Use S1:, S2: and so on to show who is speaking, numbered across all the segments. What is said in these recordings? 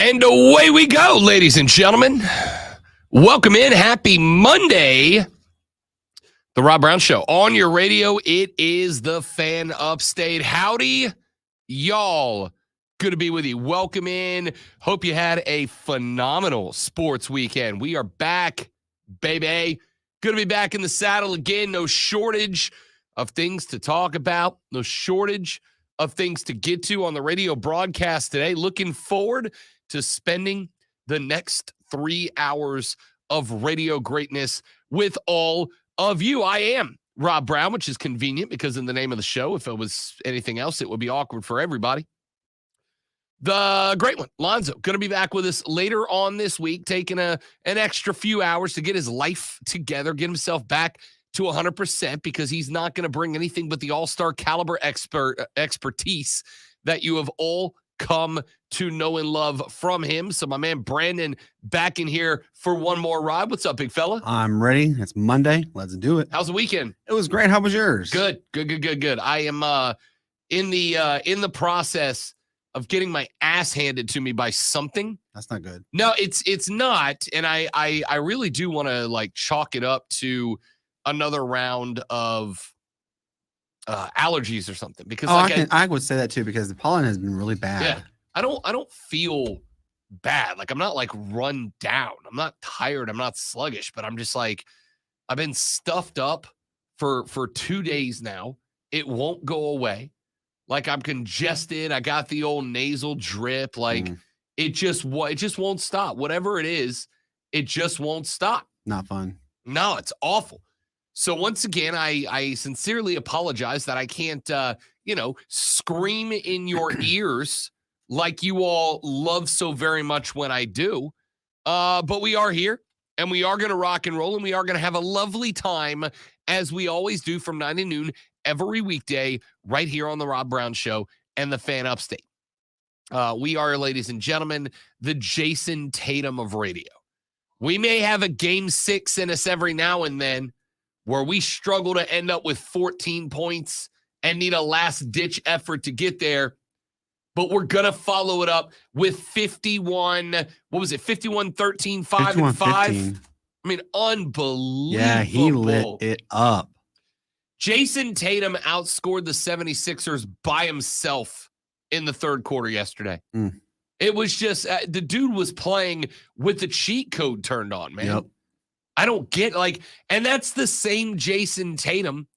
S1: And away we go, ladies and gentlemen. Welcome in. Happy Monday. The Rob Brown Show on your radio. It is the Fan Upstate. Howdy, y'all. Good to be with you. Welcome in. Hope you had a phenomenal sports weekend. We are back, baby. Good to be back in the saddle again. No shortage of things to talk about. No shortage of things to get to on the radio broadcast today. Looking forward to spending the next 3 hours of radio greatness with all of you. I am Rob Brown, which is convenient because in the name of the show, if it was anything else, it would be awkward for everybody. The great one, Lonzo, going to be back with us later on this week, taking an extra few hours to get his life together, get himself back to 100% because he's not going to bring anything but the all-star caliber expertise that you have all come to know and love from him. So my man Brandon back in here for one more ride. What's up, big fella?
S2: I'm ready. It's Monday. Let's do it.
S1: How's the weekend?
S2: It was great. How was yours?
S1: Good. I am in the process of getting my ass handed to me by something.
S2: That's not good.
S1: No, it's not. And I really do want to like chalk it up to another round of allergies or something because
S2: I would say that too because the pollen has been really bad.
S1: Yeah, I don't feel bad. Like I'm not like run down. I'm not tired. I'm not sluggish, but I'm just like I've been stuffed up for 2 days now. It won't go away. Like I'm congested. I got the old nasal drip. Like it just won't stop. Whatever it is, it just won't stop.
S2: Not fun.
S1: No, it's awful. So once again, I sincerely apologize that I can't, scream in your ears like you all love so very much when I do. But we are here, and we are going to rock and roll, and we are going to have a lovely time, as we always do from 9 to noon every weekday right here on the Rob Brown Show and the Fan Upstate. We are, ladies and gentlemen, the Jason Tatum of radio. We may have a game 6 in us every now and then, where we struggle to end up with 14 points and need a last-ditch effort to get there. But we're going to follow it up with 51, 13, 5, and 5? I mean, unbelievable.
S2: Yeah, he lit it up.
S1: Jason Tatum outscored the 76ers by himself in the third quarter yesterday. It was just, the dude was playing with the cheat code turned on, man.
S2: Yep.
S1: I don't get and that's the same Jason Tatum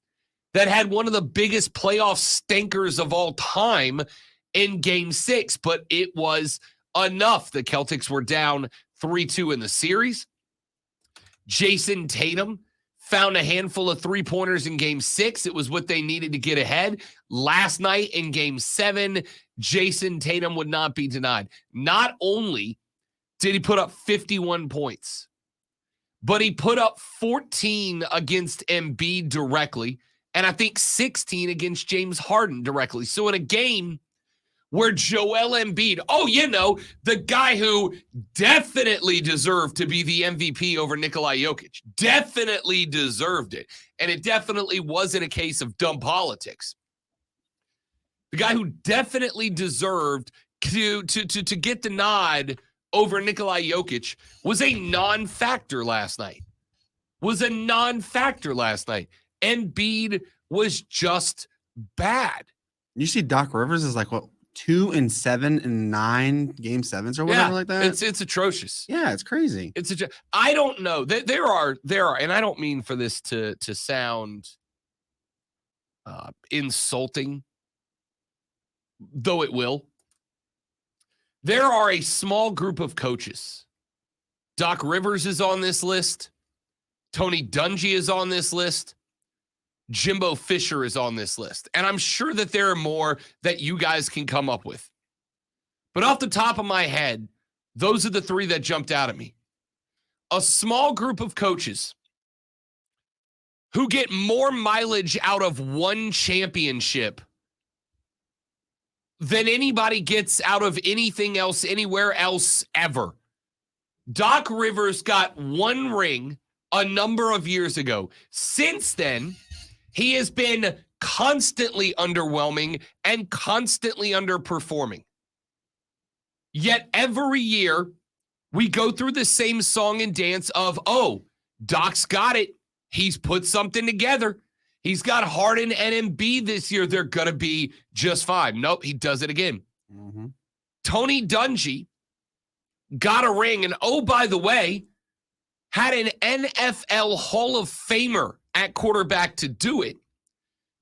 S1: that had one of the biggest playoff stinkers of all time in game 6, but it was enough. The Celtics were down 3-2 in the series. Jason Tatum found a handful of three-pointers in game 6. It was what they needed to get ahead. Last night in game 7, Jason Tatum would not be denied. Not only did he put up 51 points, but he put up 14 against Embiid directly, and I think 16 against James Harden directly. So in a game where Joel Embiid, the guy who definitely deserved to be the MVP over Nikola Jokic, definitely deserved it, and it definitely wasn't a case of dumb politics. The guy who definitely deserved to get the nod over Nikola Jokic was a non-factor last night. Embiid was just bad.
S2: You see Doc Rivers is 2-7 in 9 game 7s or whatever like that.
S1: It's atrocious.
S2: Yeah, it's crazy.
S1: I don't know. There are, and I don't mean for this to sound insulting, though it will. There are a small group of coaches. Doc Rivers is on this list. Tony Dungy is on this list. Jimbo Fisher is on this list. And I'm sure that there are more that you guys can come up with. But off the top of my head, those are the three that jumped out at me. A small group of coaches who get more mileage out of one championship than anybody gets out of anything else, anywhere else ever. Doc Rivers got one ring a number of years ago. Since then, he has been constantly underwhelming and constantly underperforming. Yet every year, we go through the same song and dance of, oh, Doc's got it. He's put something together. He's got Harden and Embiid this year. They're going to be just fine. Nope, he does it again.
S2: Mm-hmm.
S1: Tony Dungy got a ring. And oh, by the way, had an NFL Hall of Famer at quarterback to do it.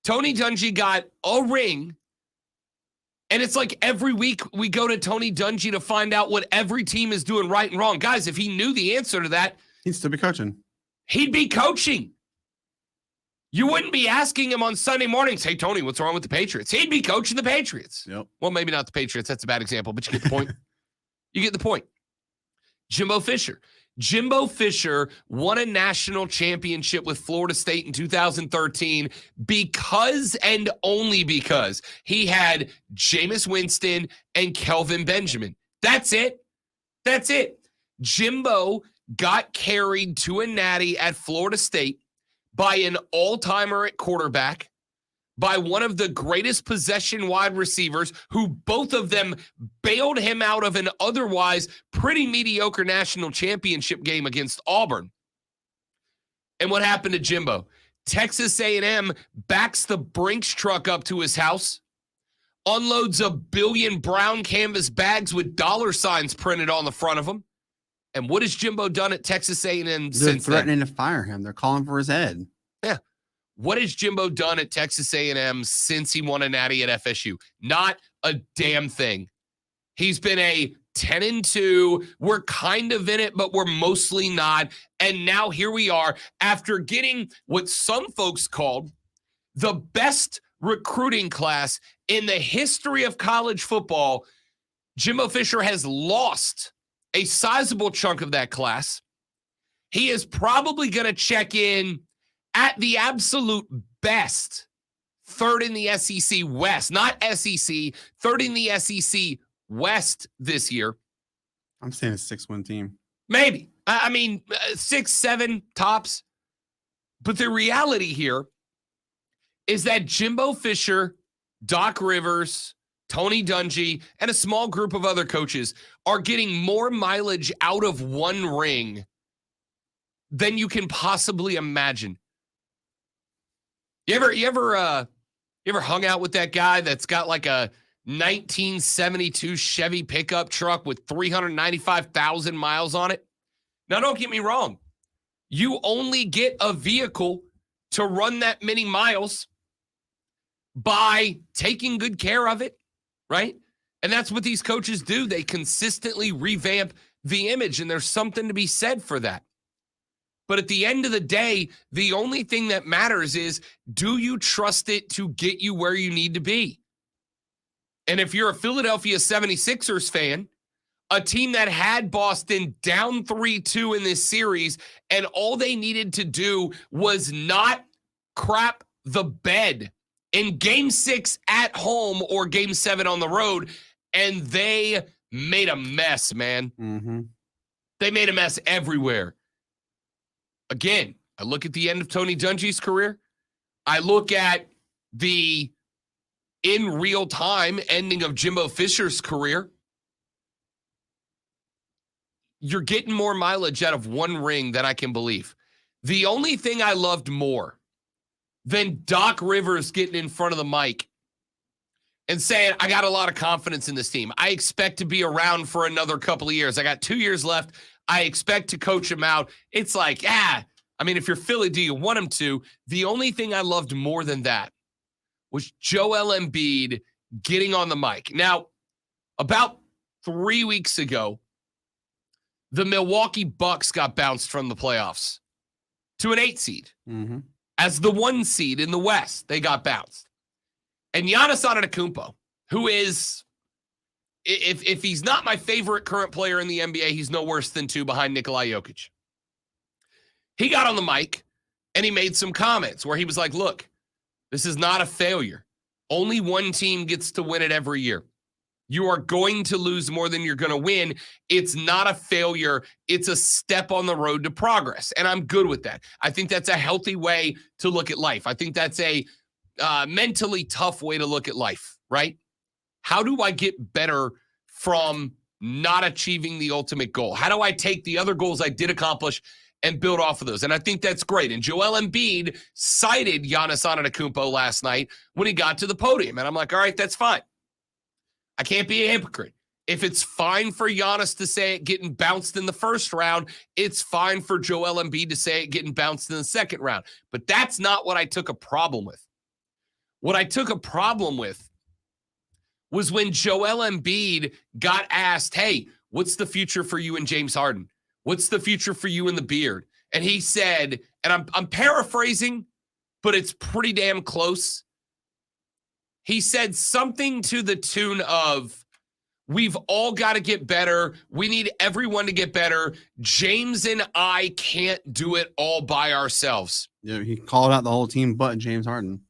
S1: Tony Dungy got a ring. And it's like every week we go to Tony Dungy to find out what every team is doing right and wrong. Guys, if he knew the answer to that,
S2: he'd still be coaching.
S1: He'd be coaching. You wouldn't be asking him on Sunday mornings, hey, Tony, what's wrong with the Patriots? He'd be coaching the Patriots.
S2: Yep.
S1: Well, maybe not the Patriots. That's a bad example, but you get the point. You get the point. Jimbo Fisher. Jimbo Fisher won a national championship with Florida State in 2013 because and only because he had Jameis Winston and Kelvin Benjamin. That's it. That's it. Jimbo got carried to a natty at Florida State by an all-timer at quarterback, by one of the greatest possession wide receivers, who both of them bailed him out of an otherwise pretty mediocre national championship game against Auburn. And what happened to Jimbo? Texas A&M backs the Brinks truck up to his house, unloads 1 billion brown canvas bags with dollar signs printed on the front of them. And what has Jimbo done at Texas A&M
S2: They're
S1: since
S2: threatening
S1: then?
S2: to fire him. They're calling for his head.
S1: Yeah. What has Jimbo done at Texas A&M since he won a natty at FSU? Not a damn thing. He's been a 10-2. We're kind of in it, but we're mostly not. And now here we are after getting what some folks called the best recruiting class in the history of college football. Jimbo Fisher has lost a sizable chunk of that class. He is probably going to check in at the absolute best, third in the SEC West, not SEC, third in the SEC West this year.
S2: I'm saying a 6-win team.
S1: Maybe. I mean, 6, 7 tops. But the reality here is that Jimbo Fisher, Doc Rivers, Tony Dungy, and a small group of other coaches are getting more mileage out of one ring than you can possibly imagine. You ever hung out with that guy that's got like a 1972 Chevy pickup truck with 395,000 miles on it? Now, don't get me wrong. You only get a vehicle to run that many miles by taking good care of it, right? And that's what these coaches do. They consistently revamp the image, and there's something to be said for that. But at the end of the day, the only thing that matters is, do you trust it to get you where you need to be? And if you're a Philadelphia 76ers fan, a team that had Boston down 3-2 in this series, and all they needed to do was not crap the bed in Game 6 at home or Game 7 on the road, and they made a mess, man.
S2: Mm-hmm.
S1: They made a mess everywhere. Again, I look at the end of Tony Dungy's career. I look at the in real time ending of Jimbo Fisher's career. You're getting more mileage out of one ring than I can believe. The only thing I loved more than Doc Rivers getting in front of the mic and saying, I got a lot of confidence in this team. I expect to be around for another couple of years. I got 2 years left. I expect to coach him out. It's like, I mean, if you're Philly, do you want him to? The only thing I loved more than that was Joel Embiid getting on the mic. Now, about 3 weeks ago, the Milwaukee Bucks got bounced from the playoffs to an 8 seed.
S2: Mm-hmm.
S1: as the 1 seed in the West. They got bounced. And Giannis Antetokounmpo, who is, if he's not my favorite current player in the NBA, he's no worse than 2 behind Nikola Jokic. He got on the mic and he made some comments where he was like, look, this is not a failure. Only one team gets to win it every year. You are going to lose more than you're going to win. It's not a failure. It's a step on the road to progress. And I'm good with that. I think that's a healthy way to look at life. I think that's a mentally tough way to look at life, right? How do I get better from not achieving the ultimate goal? How do I take the other goals I did accomplish and build off of those? And I think that's great. And Joel Embiid cited Giannis Antetokounmpo last night when he got to the podium. And I'm like, all right, that's fine. I can't be a hypocrite. If it's fine for Giannis to say it getting bounced in the first round, it's fine for Joel Embiid to say it getting bounced in the second round. But that's not what I took a problem with. What I took a problem with was when Joel Embiid got asked, hey, what's the future for you and James Harden? What's the future for you and the beard? And he said, and I'm paraphrasing, but it's pretty damn close. He said something to the tune of, we've all got to get better. We need everyone to get better. James and I can't do it all by ourselves.
S2: Yeah, he called out the whole team but James Harden.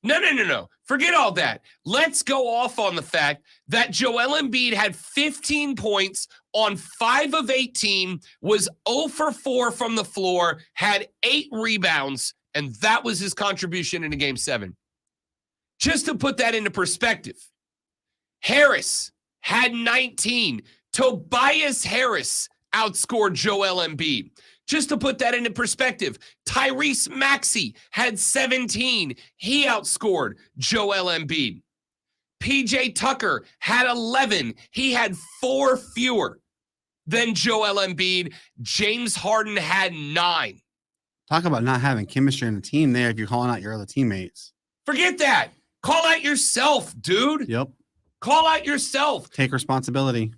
S1: No. Forget all that. Let's go off on the fact that Joel Embiid had 15 points on 5 of 18, was 0 for 4 from the floor, had 8 rebounds, and that was his contribution into Game 7. Just to put that into perspective, Harris had 19. Tobias Harris outscored Joel Embiid. Just to put that into perspective, Tyrese Maxey had 17. He outscored Joel Embiid. PJ Tucker had 11. He had 4 fewer than Joel Embiid. James Harden had 9.
S2: Talk about not having chemistry in the team there if you're calling out your other teammates.
S1: Forget that. Call out yourself, dude.
S2: Yep.
S1: Call out yourself.
S2: Take responsibility.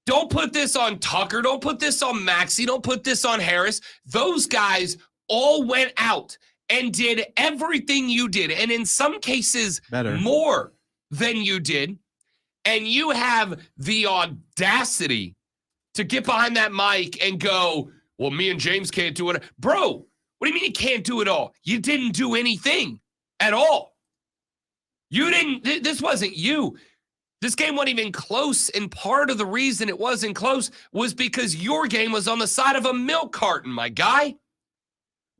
S1: Don't put this on Tucker. Don't put this on Maxey. Don't put this on Harris. Those guys all went out and did everything you did, and in some cases,
S2: better,
S1: more than you did. And you have the audacity to get behind that mic and go, well, me and James can't do it. Bro, what do you mean you can't do it all? You didn't do anything at all. You didn't, this wasn't you. This game wasn't even close, and part of the reason it wasn't close was because your game was on the side of a milk carton, my guy.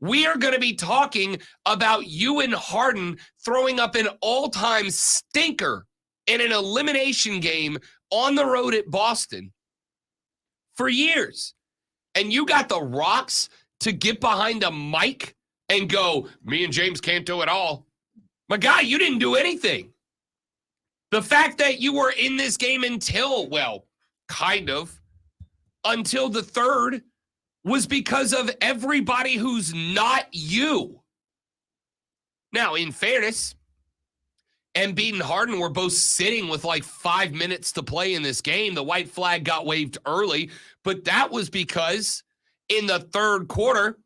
S1: We are going to be talking about you and Harden throwing up an all-time stinker in an elimination game on the road at Boston for years. And you got the rocks to get behind a mic and go, me and James can't do it all. My guy, you didn't do anything. The fact that you were in this game until, well, kind of, until the third was because of everybody who's not you. Now, in fairness, Embiid and Harden were both sitting with like 5 minutes to play in this game. The white flag got waved early, but that was because in the third quarter,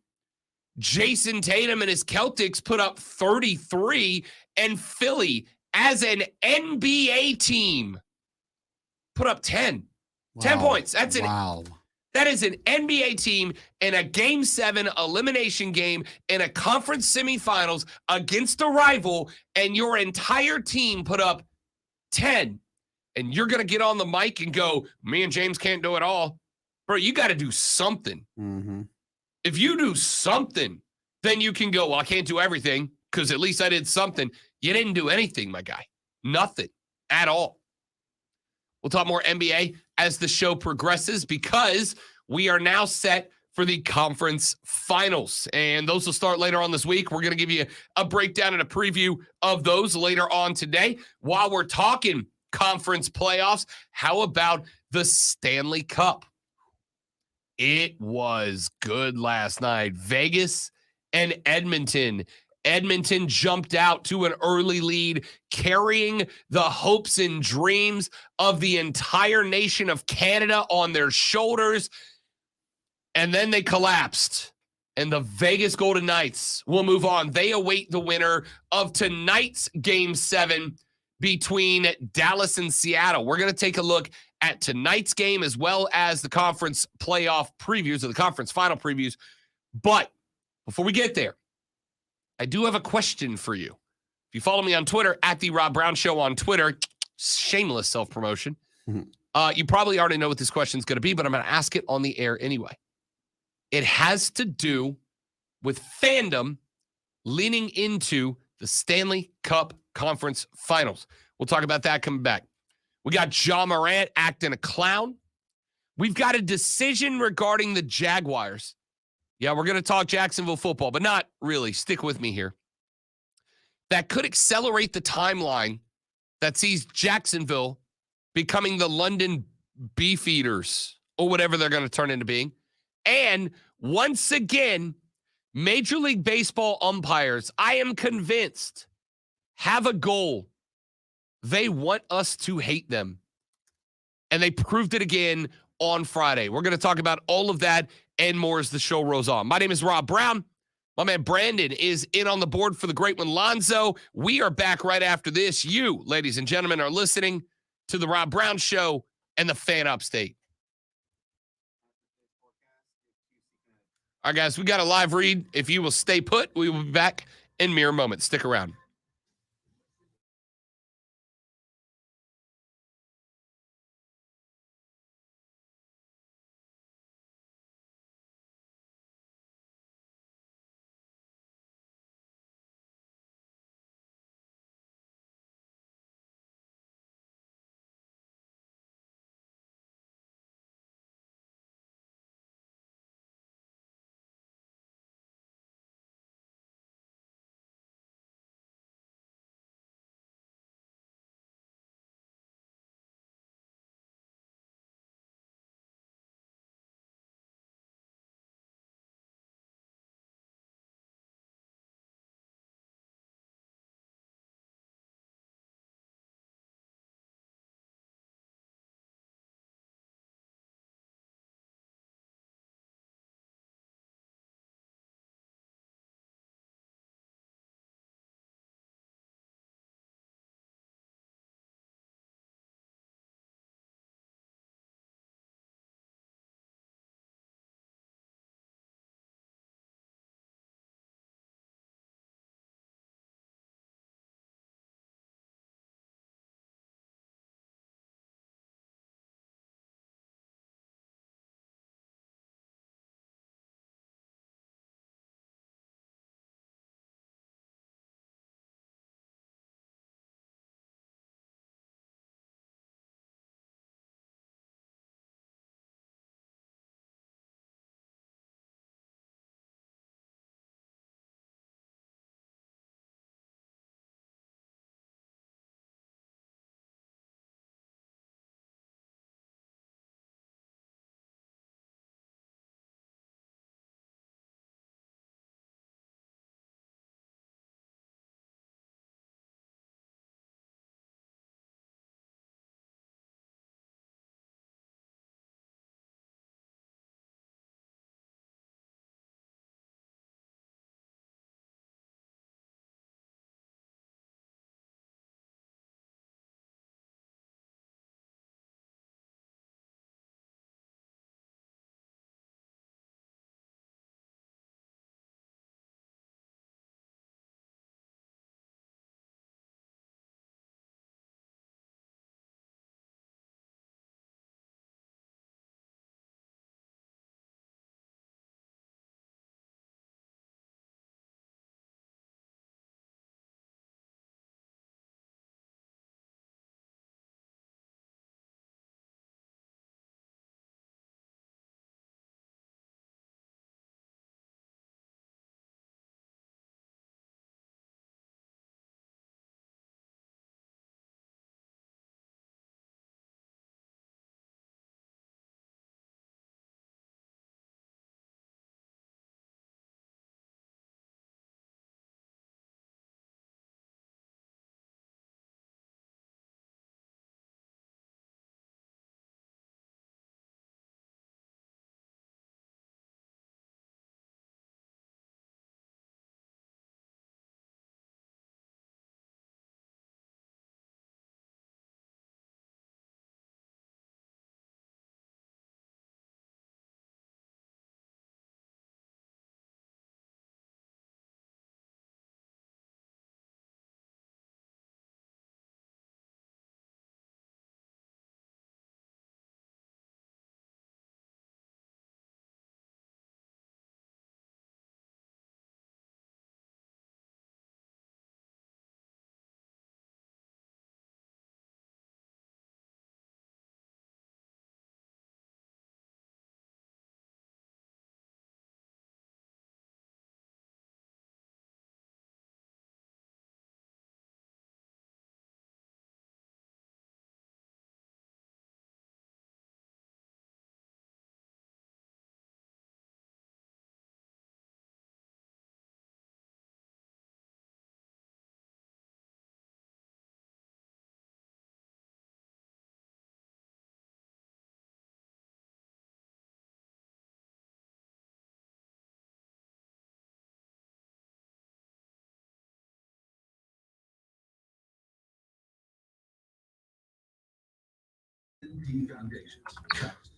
S1: Jason Tatum and his Celtics put up 33, and Philly, as an NBA team, put up 10. Wow. 10 points. That's it.
S2: Wow.
S1: That is an NBA team in a Game 7 elimination game in a conference semifinals against a rival, and your entire team put up 10. And you're going to get on the mic and go, me and James can't do it all. Bro, you got to do something.
S2: Mm-hmm.
S1: If you do something, then you can go, well, I can't do everything because at least I did something. You didn't do anything, my guy. Nothing at all. We'll talk more NBA as the show progresses because we are now set for the conference finals. And those will start later on this week. We're going to give you a breakdown and a preview of those later on today. While we're talking conference playoffs, how about the Stanley Cup? It was good last night. Vegas and Edmonton. Edmonton jumped out to an early lead, carrying the hopes and dreams of the entire nation of Canada on their shoulders. And then they collapsed. and the Vegas Golden Knights will move on. They await the winner of tonight's Game 7 between Dallas and Seattle. We're going to take a look at tonight's game as well as the conference playoff previews or the conference final previews. But before we get there, I do have a question for you. If you follow me on Twitter, at The Rob Brown Show on Twitter, shameless self-promotion, you probably already know what this question is going to be, but I'm going to ask it on the air anyway. It has to do with fandom leaning into the Stanley Cup Conference Finals. We'll talk about that coming back. We got Ja Morant acting a clown. We've got a decision regarding the Jaguars. Yeah, we're going to talk Jacksonville football, but not really. Stick with me here. That could accelerate the timeline that sees Jacksonville becoming the London Beefeaters or whatever they're going to turn into being. And once again, Major League Baseball umpires, I am convinced, have a goal. They want us to hate them. And they proved it again on Friday. We're going to talk about all of that and more as the show rolls on. My name is Rob Brown. My man Brandon is in on the board for the great one, Lonzo. We are back right after this. You, ladies and gentlemen, are listening to the Rob Brown Show and the Fan Upstate. All right, guys, we got a live read. If you will stay put, we will be back in mere moments. Stick around.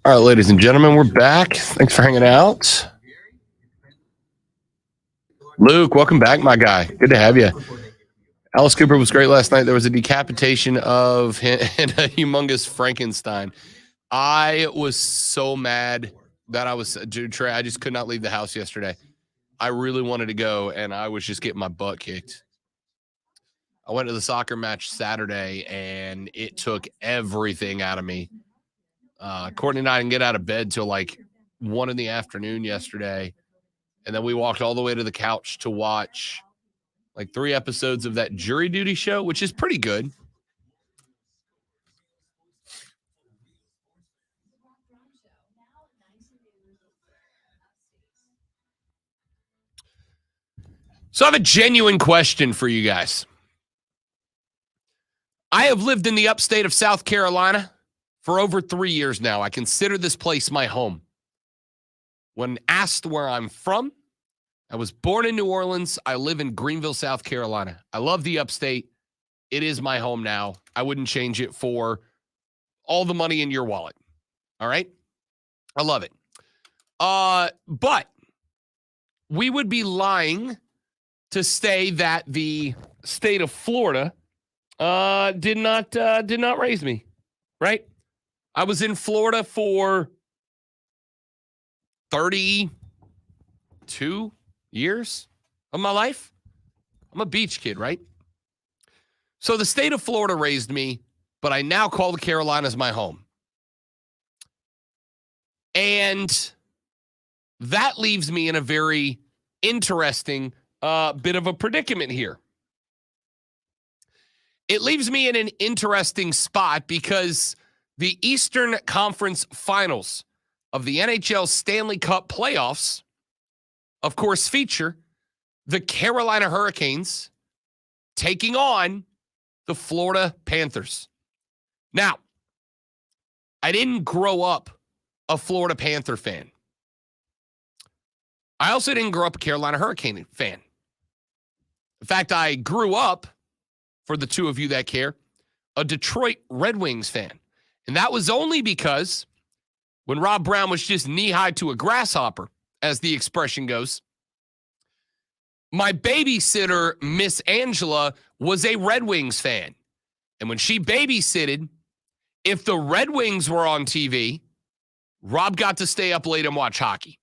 S1: All right, ladies and gentlemen, we're back. Thanks for hanging out. Luke, welcome back, my guy. Good to have you. Alice Cooper was great last night. There was a decapitation of him and a humongous Frankenstein. I was so mad that Trey, I just could not leave the house yesterday. I really wanted to go, and I was just getting my butt kicked. I went to the soccer match Saturday, and it took everything out of me. Courtney and I didn't get out of bed till like 1 p.m. yesterday. And then we walked all the way to the couch to watch like 3 episodes of that Jury Duty show, which is pretty good. So I have a genuine question for you guys. I have lived in the upstate of South Carolina for over 3 years now. I consider this place my home. When asked where I'm from, I was born in New Orleans. I live in Greenville, South Carolina. I love the upstate. It is my home now. I wouldn't change it for all the money in your wallet. All right? I love it. But we would be lying to say that the state of Florida did not raise me, right? I was in Florida for 32 years of my life. I'm a beach kid, right? So the state of Florida raised me, but I now call the Carolinas my home. And that leaves me in a very interesting bit of a predicament here. It leaves me in an interesting spot because the Eastern Conference Finals of the NHL Stanley Cup playoffs, of course, feature the Carolina Hurricanes taking on the Florida Panthers. Now, I didn't grow up a Florida Panther fan. I also didn't grow up a Carolina Hurricane fan. In fact, I grew up, for the two of you that care, a Detroit Red Wings fan. And that was only because when Rob Brown was just knee-high to a grasshopper, as the expression goes, my babysitter, Miss Angela, was a Red Wings fan. And when she babysitted, if the Red Wings were on TV, Rob got to stay up late and watch hockey.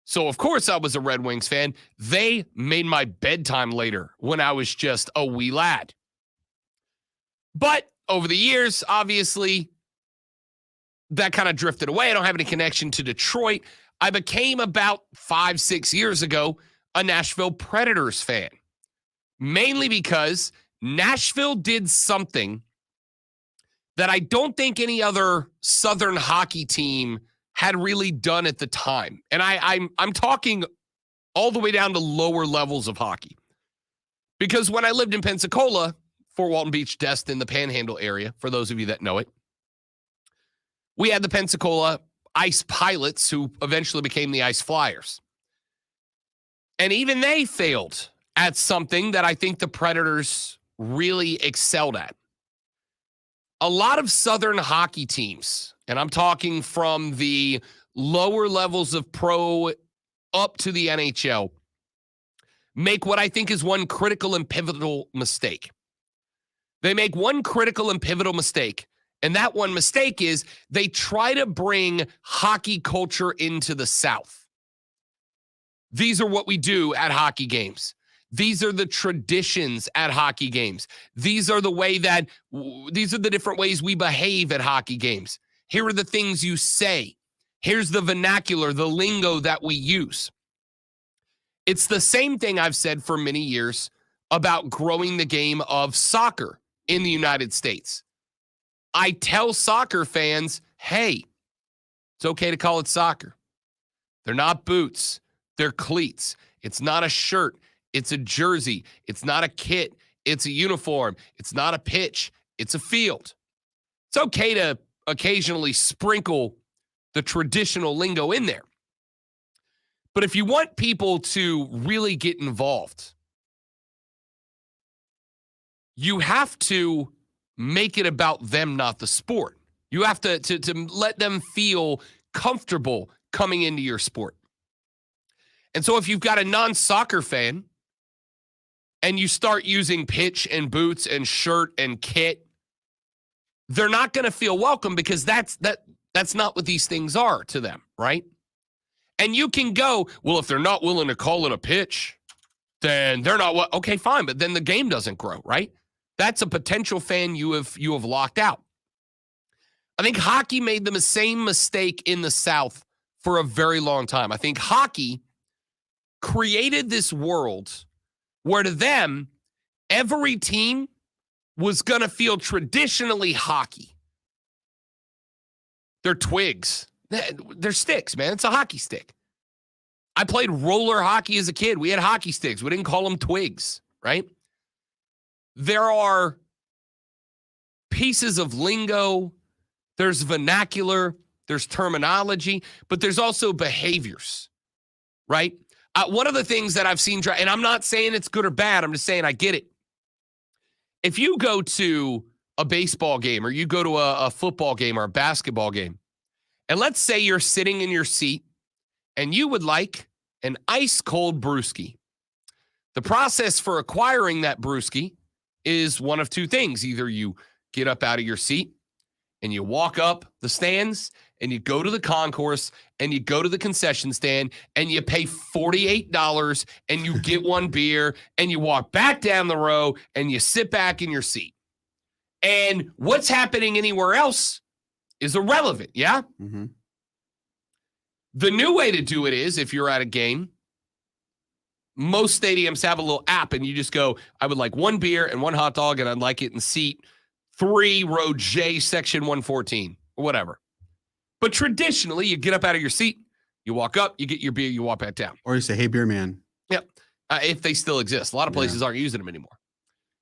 S1: So, of course, I was a Red Wings fan. They made my bedtime later when I was just a wee lad. But over the years, obviously, that kind of drifted away. I don't have any connection to Detroit. I became about 5-6 years ago a Nashville Predators fan, mainly because Nashville did something that I don't think any other Southern hockey team had really done at the time. And I'm talking all the way down to lower levels of hockey. Because when I lived in Pensacola, Fort Walton Beach, Destin, the Panhandle area, for those of you that know it, we had the Pensacola Ice Pilots, who eventually became the Ice Flyers. And even they failed at something that I think the Predators really excelled at. A lot of Southern hockey teams, and I'm talking from the lower levels of pro up to the NHL, make what I think is one critical and pivotal mistake. They make one critical and pivotal mistake, and that one mistake is they try to bring hockey culture into the South. These are what we do at hockey games. These are the traditions at hockey games. These are the different ways we behave at hockey games. Here are the things you say. Here's the vernacular, the lingo that we use. It's the same thing I've said for many years about growing the game of soccer in the United States. I tell soccer fans, hey, it's okay to call it soccer. They're not boots. They're cleats. It's not a shirt. It's a jersey. It's not a kit. It's a uniform. It's not a pitch. It's a field. It's okay to occasionally sprinkle the traditional lingo in there. But if you want people to really get involved, you have to make it about them, not the sport. You have to let them feel comfortable coming into your sport. And so if you've got a non-soccer fan and you start using pitch and boots and shirt and kit, they're not going to feel welcome because that's not what these things are to them, right? And you can go, well, if they're not willing to call it a pitch, then they're not okay, fine, but then the game doesn't grow, right? That's a potential fan you have locked out. I think hockey made the same mistake in the South for a very long time. I think hockey created this world where to them, every team was going to feel traditionally hockey. They're twigs. They're sticks, man. It's a hockey stick. I played roller hockey as a kid. We had hockey sticks. We didn't call them twigs, right? There are pieces of lingo. There's vernacular. There's terminology. But there's also behaviors, right? One of the things that I've seen, and I'm not saying it's good or bad. I'm just saying I get it. If you go to a baseball game or you go to a football game or a basketball game, and let's say you're sitting in your seat and you would like an ice cold brewski. The process for acquiring that brewski is one of two things. Either you get up out of your seat and you walk up the stands and you go to the concourse and you go to the concession stand and you pay $48 and you get one beer and you walk back down the row and you sit back in your seat. And what's happening anywhere else is irrelevant, yeah?
S2: Mm-hmm.
S1: The new way to do it is, if you're at a game, most stadiums have a little app and you just go, I would like one beer and one hot dog and I'd like it in seat 3, row J, section 114, or whatever. But traditionally, you get up out of your seat, you walk up, you get your beer, you walk back down.
S2: Or you say, hey, beer man.
S1: Yep. If they still exist. A lot of places aren't using them anymore.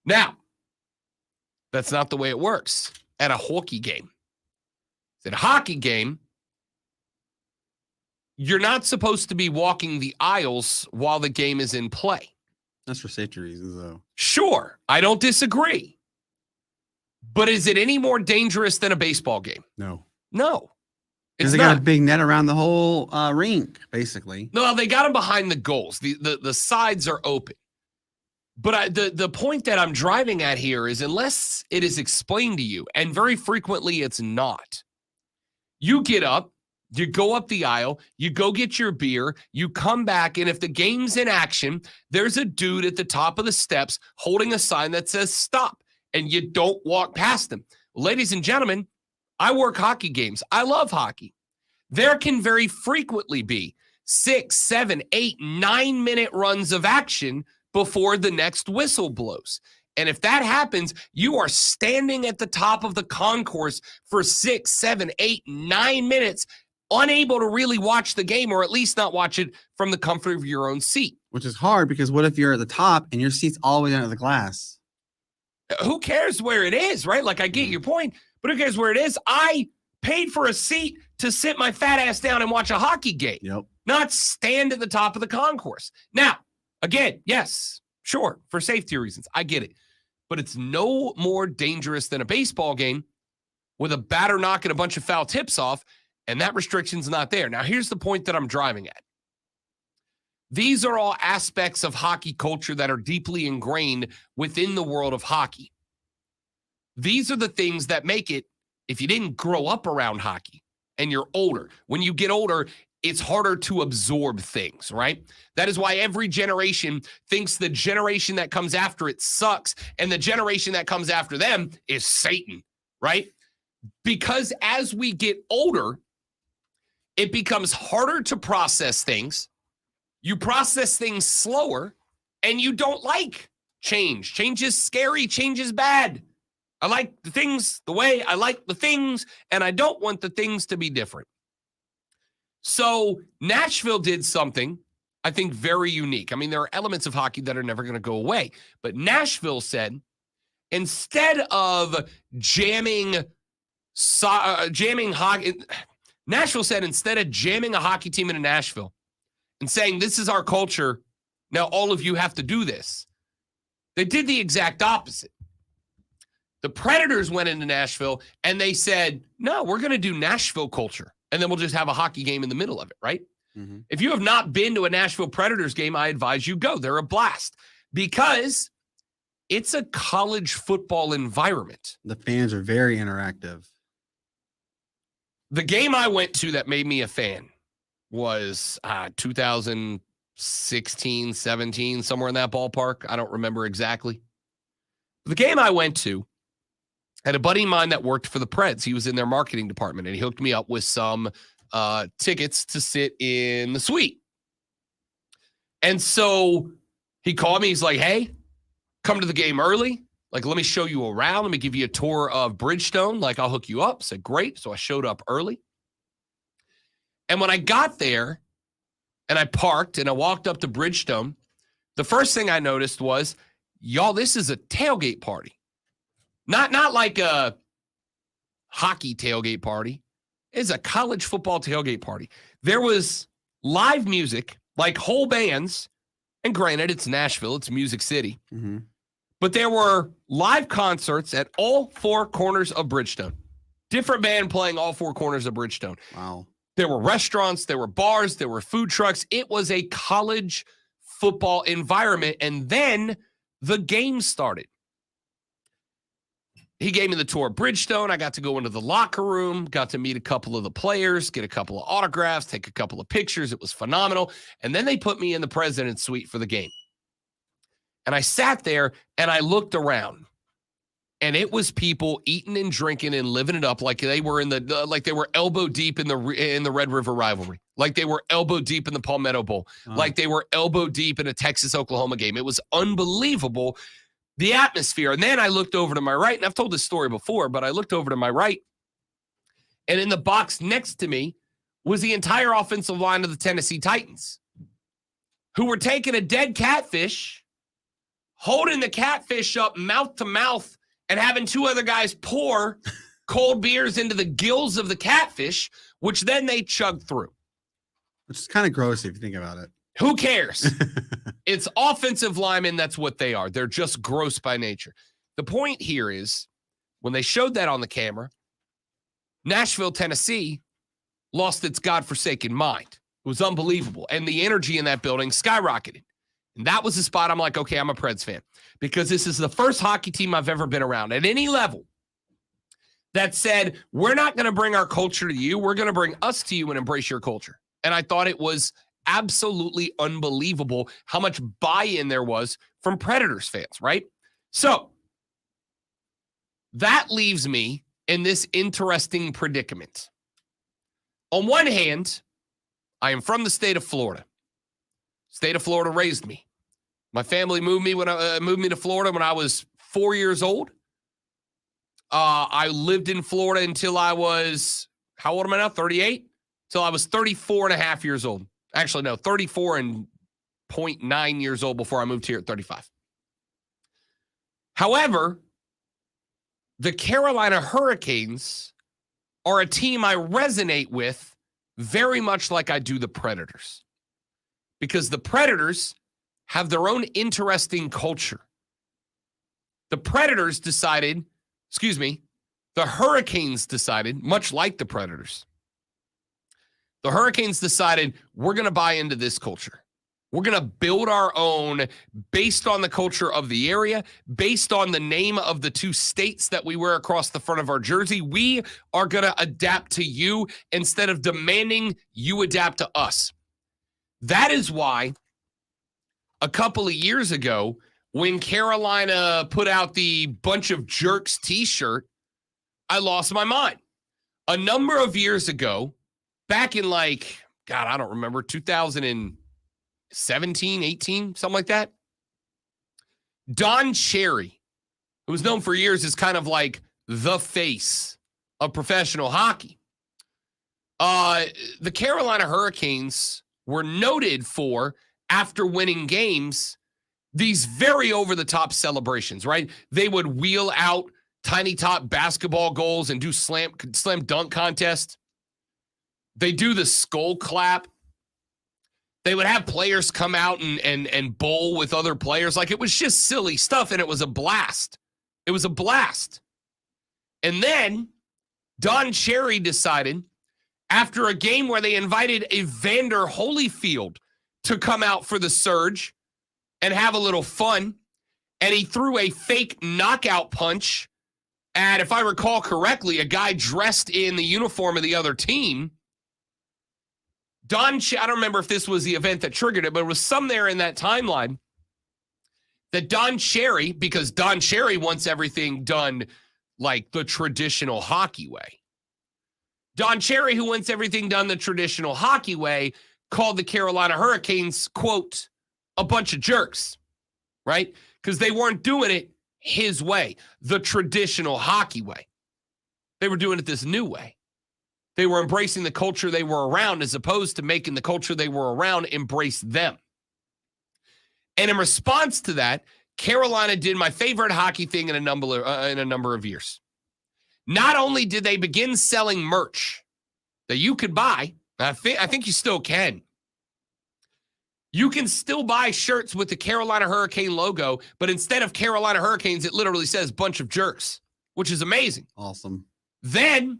S1: Now, that's not the way it works at a hockey game. At a hockey game, you're not supposed to be walking the aisles while the game is in play.
S2: That's for safety reasons, though.
S1: Sure, I don't disagree. But is it any more dangerous than a baseball game?
S2: No.
S1: No.
S2: Because they got a big net around the whole rink, basically.
S1: No, they got them behind the goals. The sides are open. But the point that I'm driving at here is, unless it is explained to you, and very frequently it's not, you get up, you go up the aisle, you go get your beer, you come back, and if the game's in action, there's a dude at the top of the steps holding a sign that says stop, and you don't walk past him. Ladies and gentlemen, I work hockey games. I love hockey. There can very frequently be 6, 7, 8, 9-minute runs of action before the next whistle blows. And if that happens, you are standing at the top of the concourse for 6, 7, 8, 9 minutes, unable to really watch the game, or at least not watch it from the comfort of your own seat.
S2: Which is hard, because what if you're at the top and your seat's all the way down to the glass?
S1: Who cares where it is, right? Like, I get your point, but who cares where it is? I paid for a seat to sit my fat ass down and watch a hockey game, not stand at the top of the concourse. Now, again, yes, sure, for safety reasons, I get it. But it's no more dangerous than a baseball game with a batter knocking a bunch of foul tips off, and that restriction's not there. Now, here's the point that I'm driving at. These are all aspects of hockey culture that are deeply ingrained within the world of hockey. These are the things that make it, if you didn't grow up around hockey and you're older, when you get older, it's harder to absorb things, right? That is why every generation thinks the generation that comes after it sucks, and the generation that comes after them is Satan, right? Because as we get older, it becomes harder to process things. You process things slower, and you don't like change. Change is scary. Change is bad. I like the things the way I like the things, and I don't want the things to be different. So Nashville did something, I think, very unique. I mean, there are elements of hockey that are never going to go away. But Nashville said, instead of jamming hockey, Nashville said, instead of jamming a hockey team into Nashville and saying, this is our culture, now all of you have to do this, they did the exact opposite. The Predators went into Nashville and they said, no, we're going to do Nashville culture. And then we'll just have a hockey game in the middle of it, right? Mm-hmm. If you have not been to a Nashville Predators game, I advise you go. They're a blast because it's a college football environment.
S2: The fans are very interactive.
S1: The game I went to that made me a fan was 2016, 17, somewhere in that ballpark. I don't remember exactly. The game I went to, had a buddy of mine that worked for the Preds. He was in their marketing department, and he hooked me up with some tickets to sit in the suite. And so he called me. He's like, hey, come to the game early. Like, let me show you around. Let me give you a tour of Bridgestone. Like, I'll hook you up. I said, great. So I showed up early. And when I got there and I parked and I walked up to Bridgestone, the first thing I noticed was, y'all, this is a tailgate party. Not like a hockey tailgate party. It's a college football tailgate party. There was live music, like whole bands. And granted, it's Nashville. It's Music City. Mm-hmm. But there were live concerts at all four corners of Bridgestone. Different band playing all four corners of Bridgestone.
S2: Wow.
S1: There were restaurants. There were bars. There were food trucks. It was a college football environment. And then the game started. He gave me the tour of Bridgestone. I got to go into the locker room, got to meet a couple of the players, get a couple of autographs, take a couple of pictures. It was phenomenal. And then they put me in the president's suite for the game. And I sat there and I looked around, and it was people eating and drinking and living it up like they were like they were elbow deep in the Red River rivalry, like they were elbow deep in the Palmetto Bowl, like they were elbow deep in a Texas-Oklahoma game. It was unbelievable. The atmosphere. And then I looked over to my right, and I've told this story before, but I looked over to my right, and in the box next to me was the entire offensive line of the Tennessee Titans, who were taking a dead catfish, holding the catfish up mouth to mouth, and having two other guys pour cold beers into the gills of the catfish, which then they chugged through.
S2: Which is kind of gross if you think about it.
S1: Who cares? It's offensive linemen. That's what they are. They're just gross by nature. The point here is when they showed that on the camera, Nashville, Tennessee lost its godforsaken mind. It was unbelievable. And the energy in that building skyrocketed. And that was the spot I'm like, okay, I'm a Preds fan, because this is the first hockey team I've ever been around at any level that said, we're not going to bring our culture to you. We're going to bring us to you and embrace your culture. And I thought it was absolutely unbelievable how much buy-in there was from Predators fans, right? So that leaves me in this interesting predicament. On one hand, I am from the state of Florida. State of Florida raised me. My family moved me to Florida when I was 4 years old. I lived in Florida until I was, how old am I now? 38? Till I was 34 and a half years old. Actually, no, 34 and 0.9 years old before I moved here at 35. However, the Carolina Hurricanes are a team I resonate with very much like I do the Predators. Because the Predators have their own interesting culture. The Hurricanes decided, much like the Predators, the Hurricanes decided, we're going to buy into this culture. We're going to build our own based on the culture of the area, based on the name of the two states that we wear across the front of our jersey. We are going to adapt to you instead of demanding you adapt to us. That is why a couple of years ago, when Carolina put out the Bunch of Jerks t-shirt, I lost my mind. A number of years ago, back in I don't remember, 2017, 18, something like that. Don Cherry, who was known for years as kind of like the face of professional hockey. The Carolina Hurricanes were noted for, after winning games, these very over-the-top celebrations, right? They would wheel out tiny top basketball goals and do slam dunk contest. They do the skull clap. They would have players come out and bowl with other players. Like, it was just silly stuff, and it was a blast. It was a blast. And then Don Cherry decided, after a game where they invited Evander Holyfield to come out for the Surge and have a little fun, and he threw a fake knockout punch at, if I recall correctly, a guy dressed in the uniform of the other team. I don't remember if this was the event that triggered it, but it was somewhere in that timeline that Don Cherry, because Don Cherry wants everything done like the traditional hockey way. Don Cherry, who wants everything done the traditional hockey way, called the Carolina Hurricanes, quote, a bunch of jerks, right? Because they weren't doing it his way, the traditional hockey way. They were doing it this new way. They were embracing the culture they were around as opposed to making the culture they were around embrace them. And in response to that, Carolina did my favorite hockey thing in a number of years. Not only did they begin selling merch that you could buy, I think you still can. You can still buy shirts with the Carolina Hurricane logo, but instead of Carolina Hurricanes, it literally says bunch of jerks, which is amazing.
S2: Awesome.
S1: Then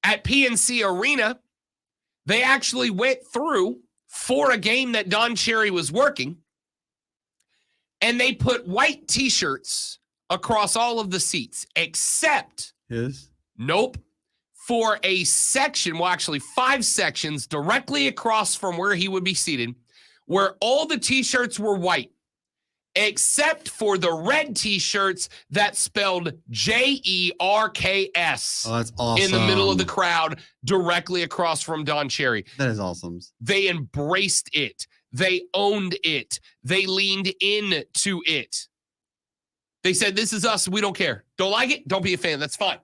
S1: at PNC Arena, they actually went through for a game that Don Cherry was working, and they put white T-shirts across all of the seats, except nope, for a section, well, actually 5 sections directly across from where he would be seated, where all the T-shirts were white, except for the red T-shirts that spelled JERKS.
S2: Oh, that's awesome.
S1: In the middle of the crowd, directly across from Don Cherry.
S2: That is awesome.
S1: They embraced it. They owned it. They leaned into it. They said, this is us. We don't care. Don't like it? Don't be a fan. That's fine.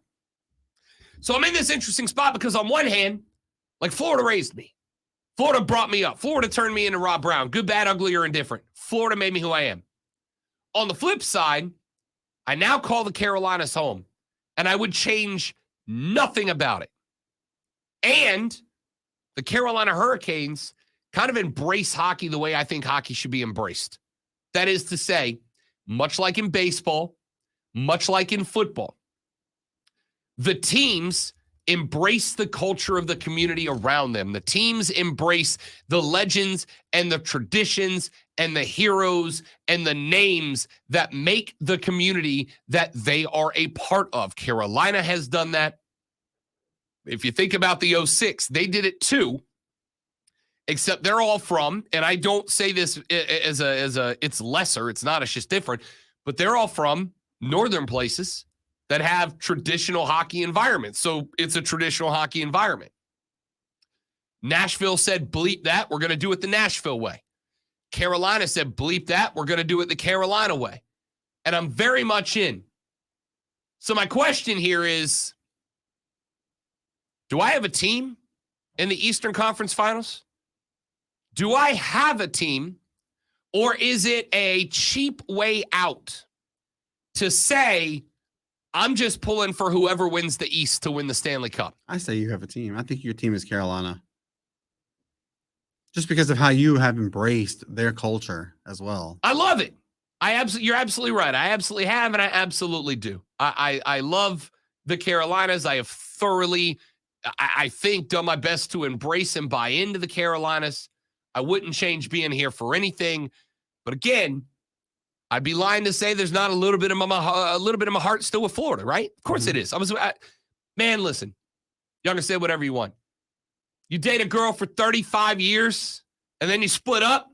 S1: So I'm in this interesting spot because on one hand, like Florida raised me. Florida brought me up. Florida turned me into Rob Brown. Good, bad, ugly, or indifferent. Florida made me who I am. On the flip side, I now call the Carolinas home, and I would change nothing about it. And the Carolina Hurricanes kind of embrace hockey the way I think hockey should be embraced. That is to say, much like in baseball, much like in football, the teams embrace the culture of the community around them. The teams embrace the legends and the traditions and the heroes and the names that make the community that they are a part of. Carolina has done that. If you think about the 06, they did it too, except they're all from, and I don't say this as a it's lesser, it's not, it's just different, but they're all from northern places that have traditional hockey environments. So it's a traditional hockey environment. Nashville said, bleep that. We're going to do it the Nashville way. Carolina said, bleep that. We're going to do it the Carolina way. And I'm very much in. So my question here is, do I have a team in the Eastern Conference Finals? Do I have a team, or is it a cheap way out to say, I'm just pulling for whoever wins the East to win the Stanley Cup?
S2: I say you have a team. I think your team is Carolina. Just because of how you have embraced their culture as well.
S1: I love it. You're absolutely right. I absolutely have, and I absolutely do. I love the Carolinas. I have thoroughly, I think, done my best to embrace and buy into the Carolinas. I wouldn't change being here for anything. But again, I'd be lying to say there's not a little bit of my heart still with Florida, right? Of course it is. Man, listen, y'all can say whatever you want. You date a girl for 35 years and then you split up.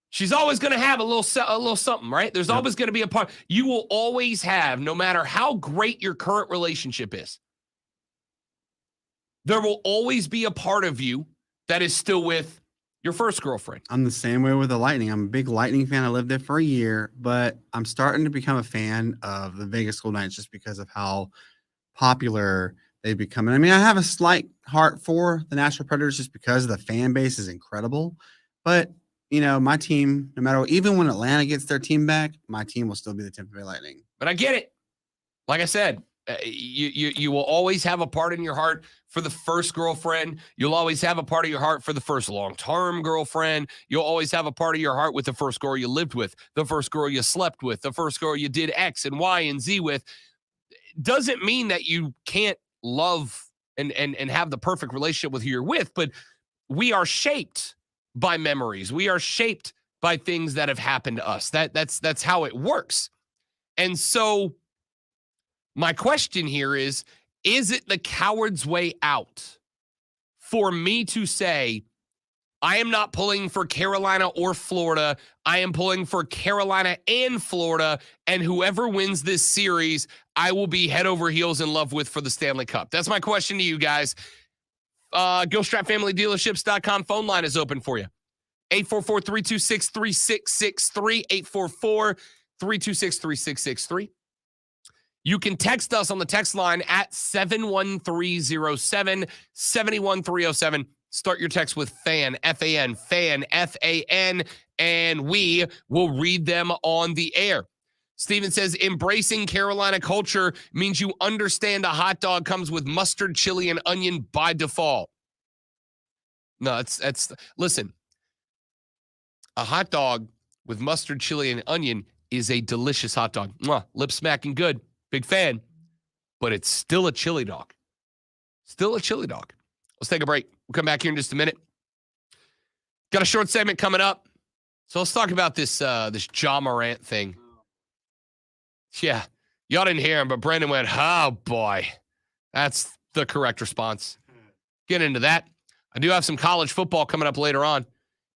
S1: She's always going to have a little something, right? There's always going to be a part. You will always have, no matter how great your current relationship is, there will always be a part of you that is still with your first girlfriend.
S2: I'm the same way with the Lightning. I'm a big Lightning fan. I lived there for a year, but I'm starting to become a fan of the Vegas Golden Knights just because of how popular they've become. And I mean, I have a slight heart for the Nashville Predators just because the fan base is incredible. But, you know, my team, no matter what, even when Atlanta gets their team back, my team will still be the Tampa Bay Lightning.
S1: But I get it. Like I said, you will always have a part in your heart for the first girlfriend. You'll always have a part of your heart for the first long-term girlfriend. You'll always have a part of your heart with the first girl you lived with, the first girl you slept with, the first girl you did X and Y and Z with. doesn't mean that you can't love and have the perfect relationship with who you're with, but we are shaped by memories. We are shaped by things that have happened to us. That's how it works. And so my question here is it the coward's way out for me to say, I am not pulling for Carolina or Florida. I am pulling for Carolina and Florida, and whoever wins this series, I will be head over heels in love with for the Stanley Cup? That's my question to you guys. GoStrapFamilyDealerships.com phone line is open for you. 844-326-3663, 844-326-3663. You can text us on the text line at 71307, 71307. Start your text with FAN, F-A-N, FAN, F-A-N, and we will read them on the air. Steven says, embracing Carolina culture means you understand a hot dog comes with mustard, chili, and onion by default. No, listen, a hot dog with mustard, chili, and onion is a delicious hot dog. Mwah, lip smacking good. Big fan. But it's still a chili dog. Still a chili dog. Let's take a break. We'll come back here in just a minute. Got a short segment coming up. So let's talk about this Ja Morant thing. Yeah, y'all didn't hear him, but Brandon went, oh boy. That's the correct response. Get into that. I do have some college football coming up later on.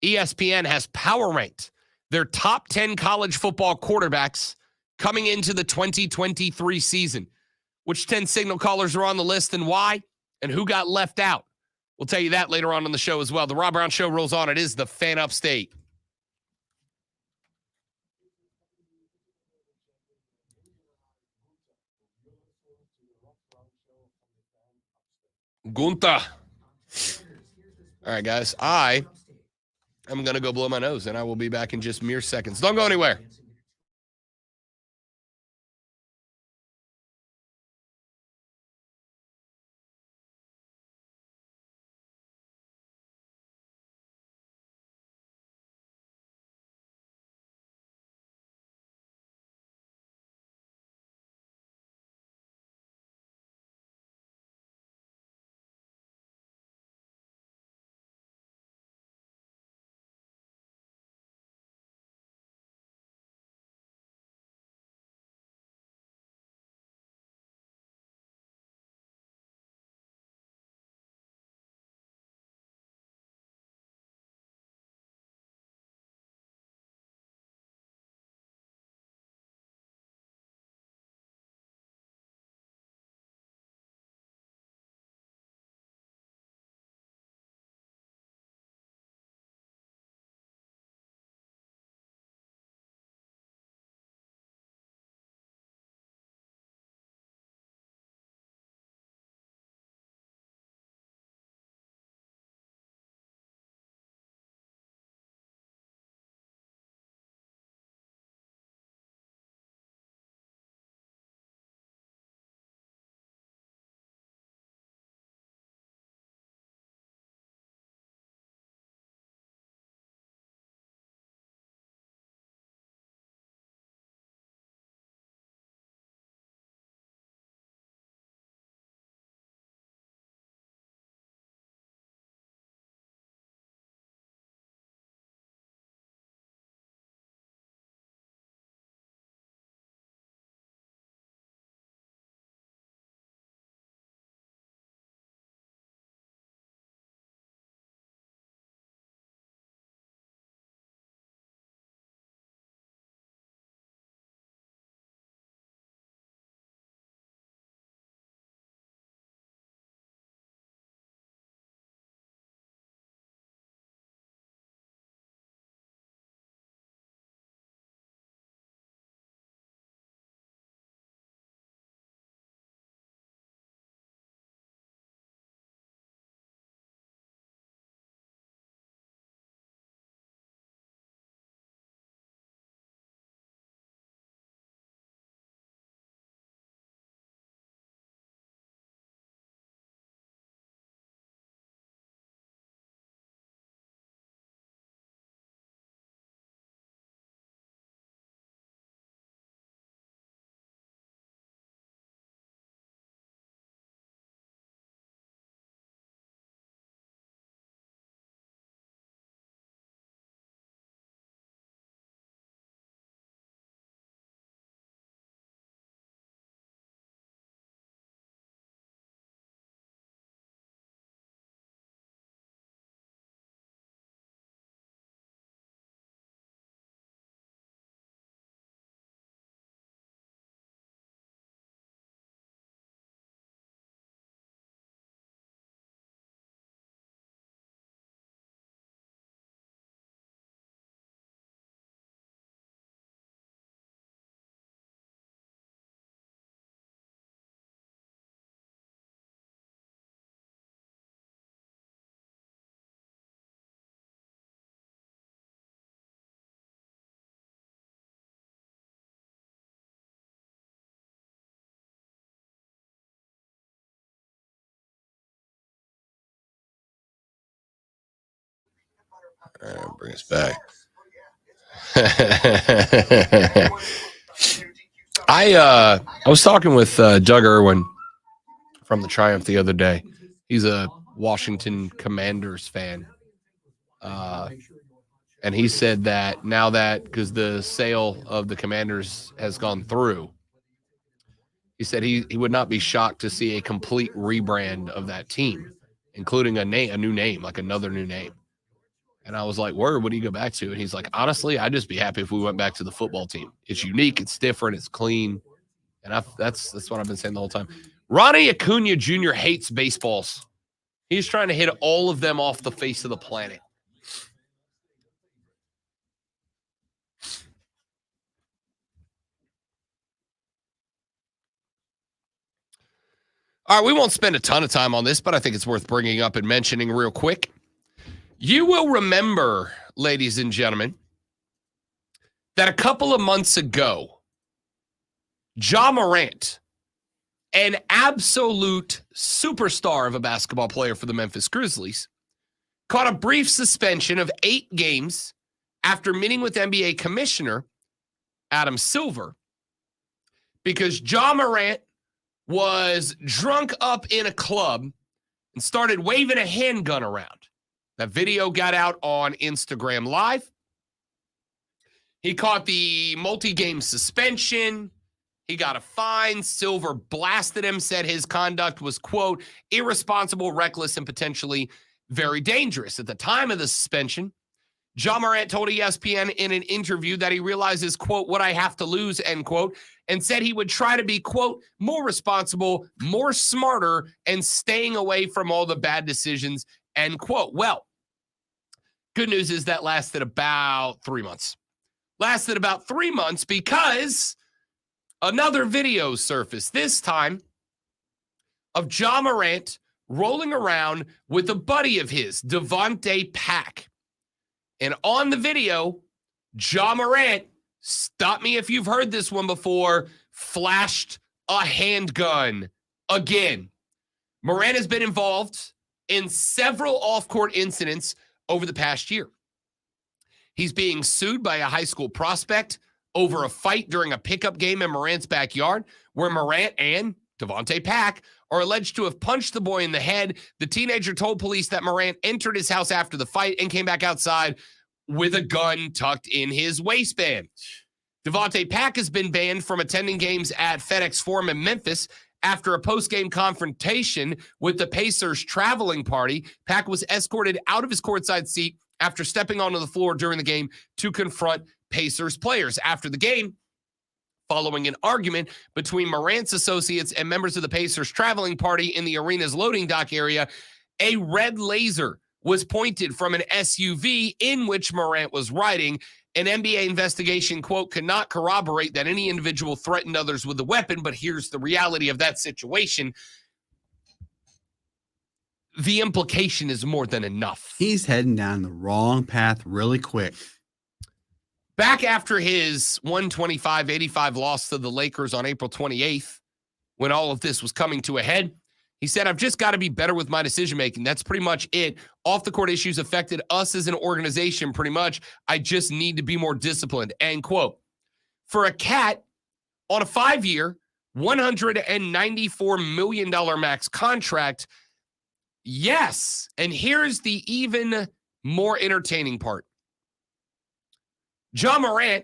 S1: ESPN has power ranked their top 10 college football quarterbacks coming into the 2023 season. Which 10 signal callers are on the list and why, and who got left out. We'll tell you that later on the show as well. The Rob Brown Show rolls on. It is the Fan Upstate. Gunther. All right, guys. I'm going to go blow my nose, and I will be back in just mere seconds. Don't go anywhere. Bring us back. I was talking with Doug Irwin from the Triumph the other day. He's a Washington Commanders fan. And he said that now that, because the sale of the Commanders has gone through, he said he would not be shocked to see a complete rebrand of that team, including a new name, like another new name. And I was like, word, what do you go back to? And he's like, honestly, I'd just be happy if we went back to the football team. It's unique, it's different, it's clean. And that's what I've been saying the whole time. Ronnie Acuna Jr. hates baseballs. He's trying to hit all of them off the face of the planet. All right, we won't spend a ton of time on this, but I think it's worth bringing up and mentioning real quick. You will remember, ladies and gentlemen, that a couple of months ago, Ja Morant, an absolute superstar of a basketball player for the Memphis Grizzlies, caught a brief suspension of 8 games after meeting with NBA Commissioner Adam Silver because Ja Morant was drunk up in a club and started waving a handgun around. That video got out on Instagram Live. He caught the multi-game suspension. He got a fine. Silver blasted him, said his conduct was, quote, irresponsible, reckless, and potentially very dangerous. At the time of the suspension, Ja Morant told ESPN in an interview that he realizes, quote, what I have to lose, end quote, and said he would try to be, quote, more responsible, more smarter, and staying away from all the bad decisions, end quote. Well, good news is that lasted about 3 months. Lasted about 3 months because another video surfaced, this time of Ja Morant rolling around with a buddy of his, Devontae Pack. And on the video, Ja Morant, stop me if you've heard this one before, flashed a handgun again. Morant has been involved in several off-court incidents over the past year. He's being sued by a high school prospect over a fight during a pickup game in Morant's backyard where Morant and Devontae Pack are alleged to have punched the boy in the head. The teenager told police that Morant entered his house after the fight and came back outside with a gun tucked in his waistband. Devontae Pack has been banned from attending games at FedEx Forum in Memphis after a post-game confrontation with the Pacers traveling party. Pack was escorted out of his courtside seat after stepping onto the floor during the game to confront Pacers players. After the game, following an argument between Morant's associates and members of the Pacers traveling party in the arena's loading dock area, a red laser was pointed from an SUV in which Morant was riding. An NBA investigation, quote, cannot corroborate that any individual threatened others with a weapon, but here's the reality of that situation. The implication is more than enough.
S2: He's heading down the wrong path really quick.
S1: Back after his 125-85 loss to the Lakers on April 28th, when all of this was coming to a head, he said, I've just got to be better with my decision-making. That's pretty much it. Off-the-court issues affected us as an organization pretty much. I just need to be more disciplined, end quote. For a cat on a 5-year, $194 million max contract, yes. And here's the even more entertaining part. Ja Morant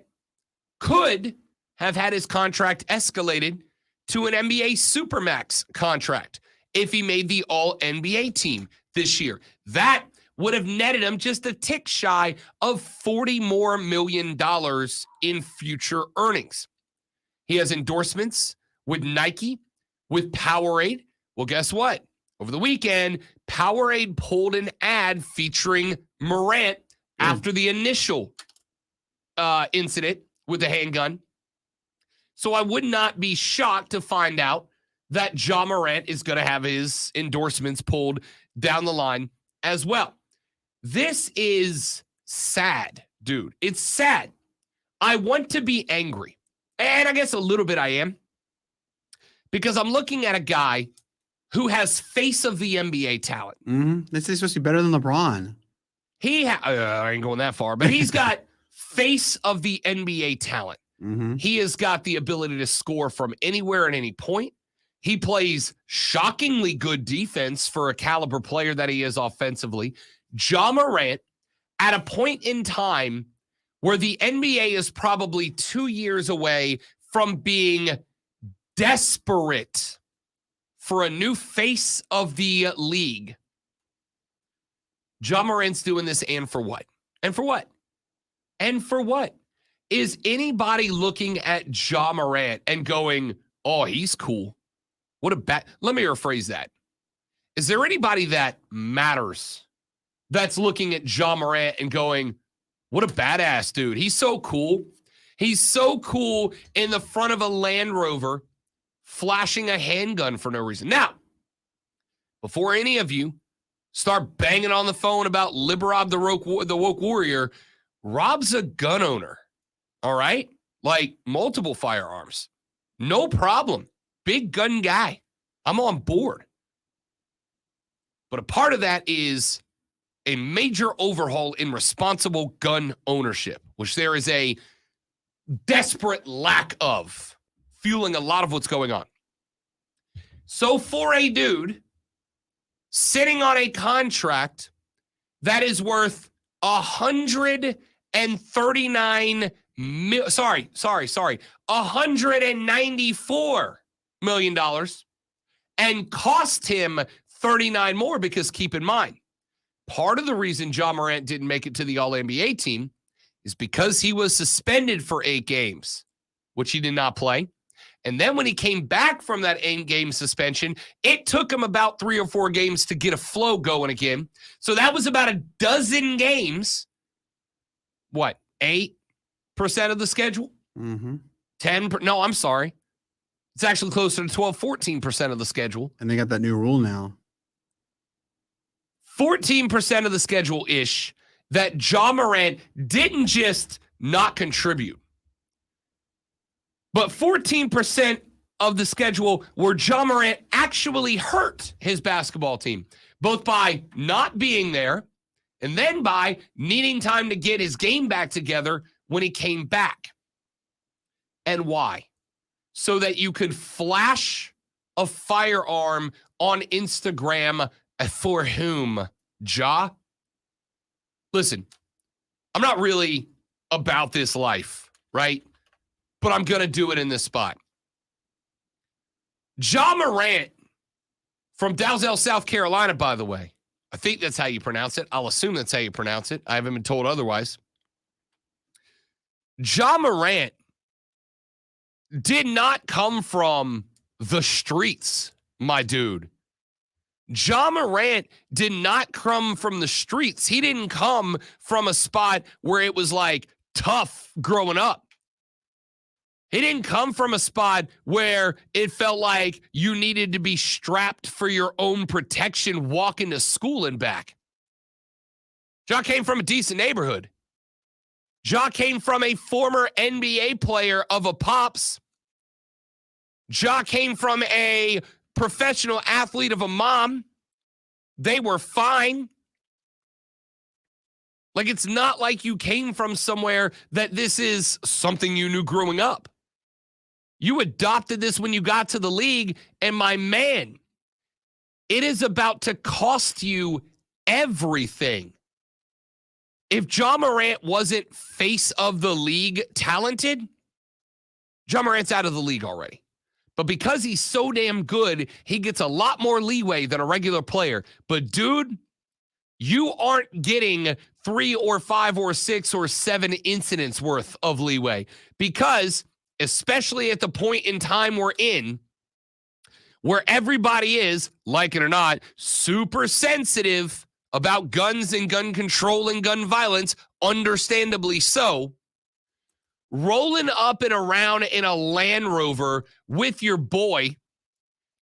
S1: could have had his contract escalated to an NBA Supermax contract if he made the All-NBA team this year. That would have netted him just a tick shy of $40 million more in future earnings. He has endorsements with Nike, with Powerade. Well, guess what? Over the weekend, Powerade pulled an ad featuring Morant after the initial incident with the handgun. So I would not be shocked to find out that Ja Morant is going to have his endorsements pulled down the line as well. This is sad, dude. It's sad. I want to be angry. And I guess a little bit I am. Because I'm looking at a guy who has face of the NBA talent.
S2: This is supposed to be better than LeBron.
S1: I ain't going that far, but he's got face of the NBA talent.
S2: Mm-hmm.
S1: He has got the ability to score from anywhere at any point. He plays shockingly good defense for a caliber player that he is offensively. Ja Morant, at a point in time where the NBA is probably 2 years away from being desperate for a new face of the league, Ja Morant's doing this, and for what? And for what? And for what? Is anybody looking at Ja Morant and going, oh, he's cool? What a bad. Let me rephrase that. Is there anybody that matters that's looking at Ja Morant and going, what a badass dude? He's so cool. He's so cool in the front of a Land Rover flashing a handgun for no reason. Now, before any of you start banging on the phone about Liberob the woke warrior, Rob's a gun owner, all right? Like multiple firearms. No problem. Big gun guy. I'm on board. But a part of that is a major overhaul in responsible gun ownership, which there is a desperate lack of, fueling a lot of what's going on. So for a dude sitting on a contract that is worth $194 million and cost him 39 more, because keep in mind, part of the reason Ja Morant didn't make it to the All-NBA team is because he was suspended for 8 games, which he did not play. And then when he came back from that 8-game suspension, it took him about 3 or 4 games to get a flow going again. So that was about a dozen games. What, 8% of the schedule?
S2: Mm-hmm.
S1: 10? No, I'm sorry. It's actually closer to 12, 14% of the schedule.
S2: And they got that new rule now.
S1: 14% of the schedule-ish that Ja Morant didn't just not contribute, but 14% of the schedule where Ja Morant actually hurt his basketball team, both by not being there and then by needing time to get his game back together when he came back. And why? So that you could flash a firearm on Instagram. For whom? Ja? Listen, I'm not really about this life, right? But I'm going to do it in this spot. Ja Morant from Dalzell, South Carolina, by the way. I think that's how you pronounce it. I'll assume that's how you pronounce it. I haven't been told otherwise. Ja Morant did not come from the streets, my dude. Ja Morant did not come from the streets. He didn't come from a spot where it was like tough growing up. He didn't come from a spot where it felt like you needed to be strapped for your own protection walking to school and back. Ja came from a decent neighborhood. Ja came from a former NBA player of a Pops. Ja came from a professional athlete of a mom. They were fine. Like, it's not like you came from somewhere that this is something you knew growing up. You adopted this when you got to the league, and my man, it is about to cost you everything. If Ja Morant wasn't face of the league talented, Ja Morant's out of the league already. But because he's so damn good, he gets a lot more leeway than a regular player. But dude, you aren't getting 3 or 5 or 6 or 7 incidents worth of leeway, because especially at the point in time we're in, where everybody is, like it or not, super sensitive about guns and gun control and gun violence, understandably so, rolling up and around in a Land Rover with your boy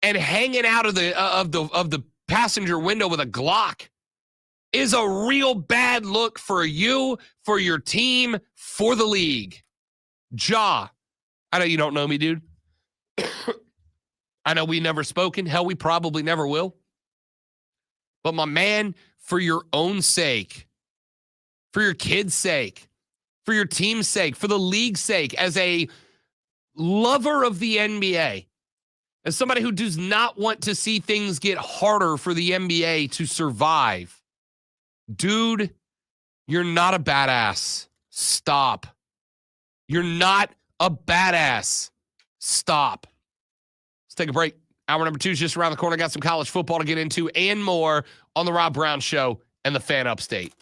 S1: and hanging out of the passenger window with a Glock is a real bad look for you, for your team, for the league. Ja, I know you don't know me, dude. I know we never spoken. Hell, we probably never will. But my man, for your own sake, for your kids' sake, for your team's sake, for the league's sake, as a lover of the NBA, as somebody who does not want to see things get harder for the NBA to survive, dude, you're not a badass. Stop. You're not a badass. Stop. Let's take a break. Hour number 2 is just around the corner. Got some college football to get into and more on the Rob Brown Show and the Fan Upstate.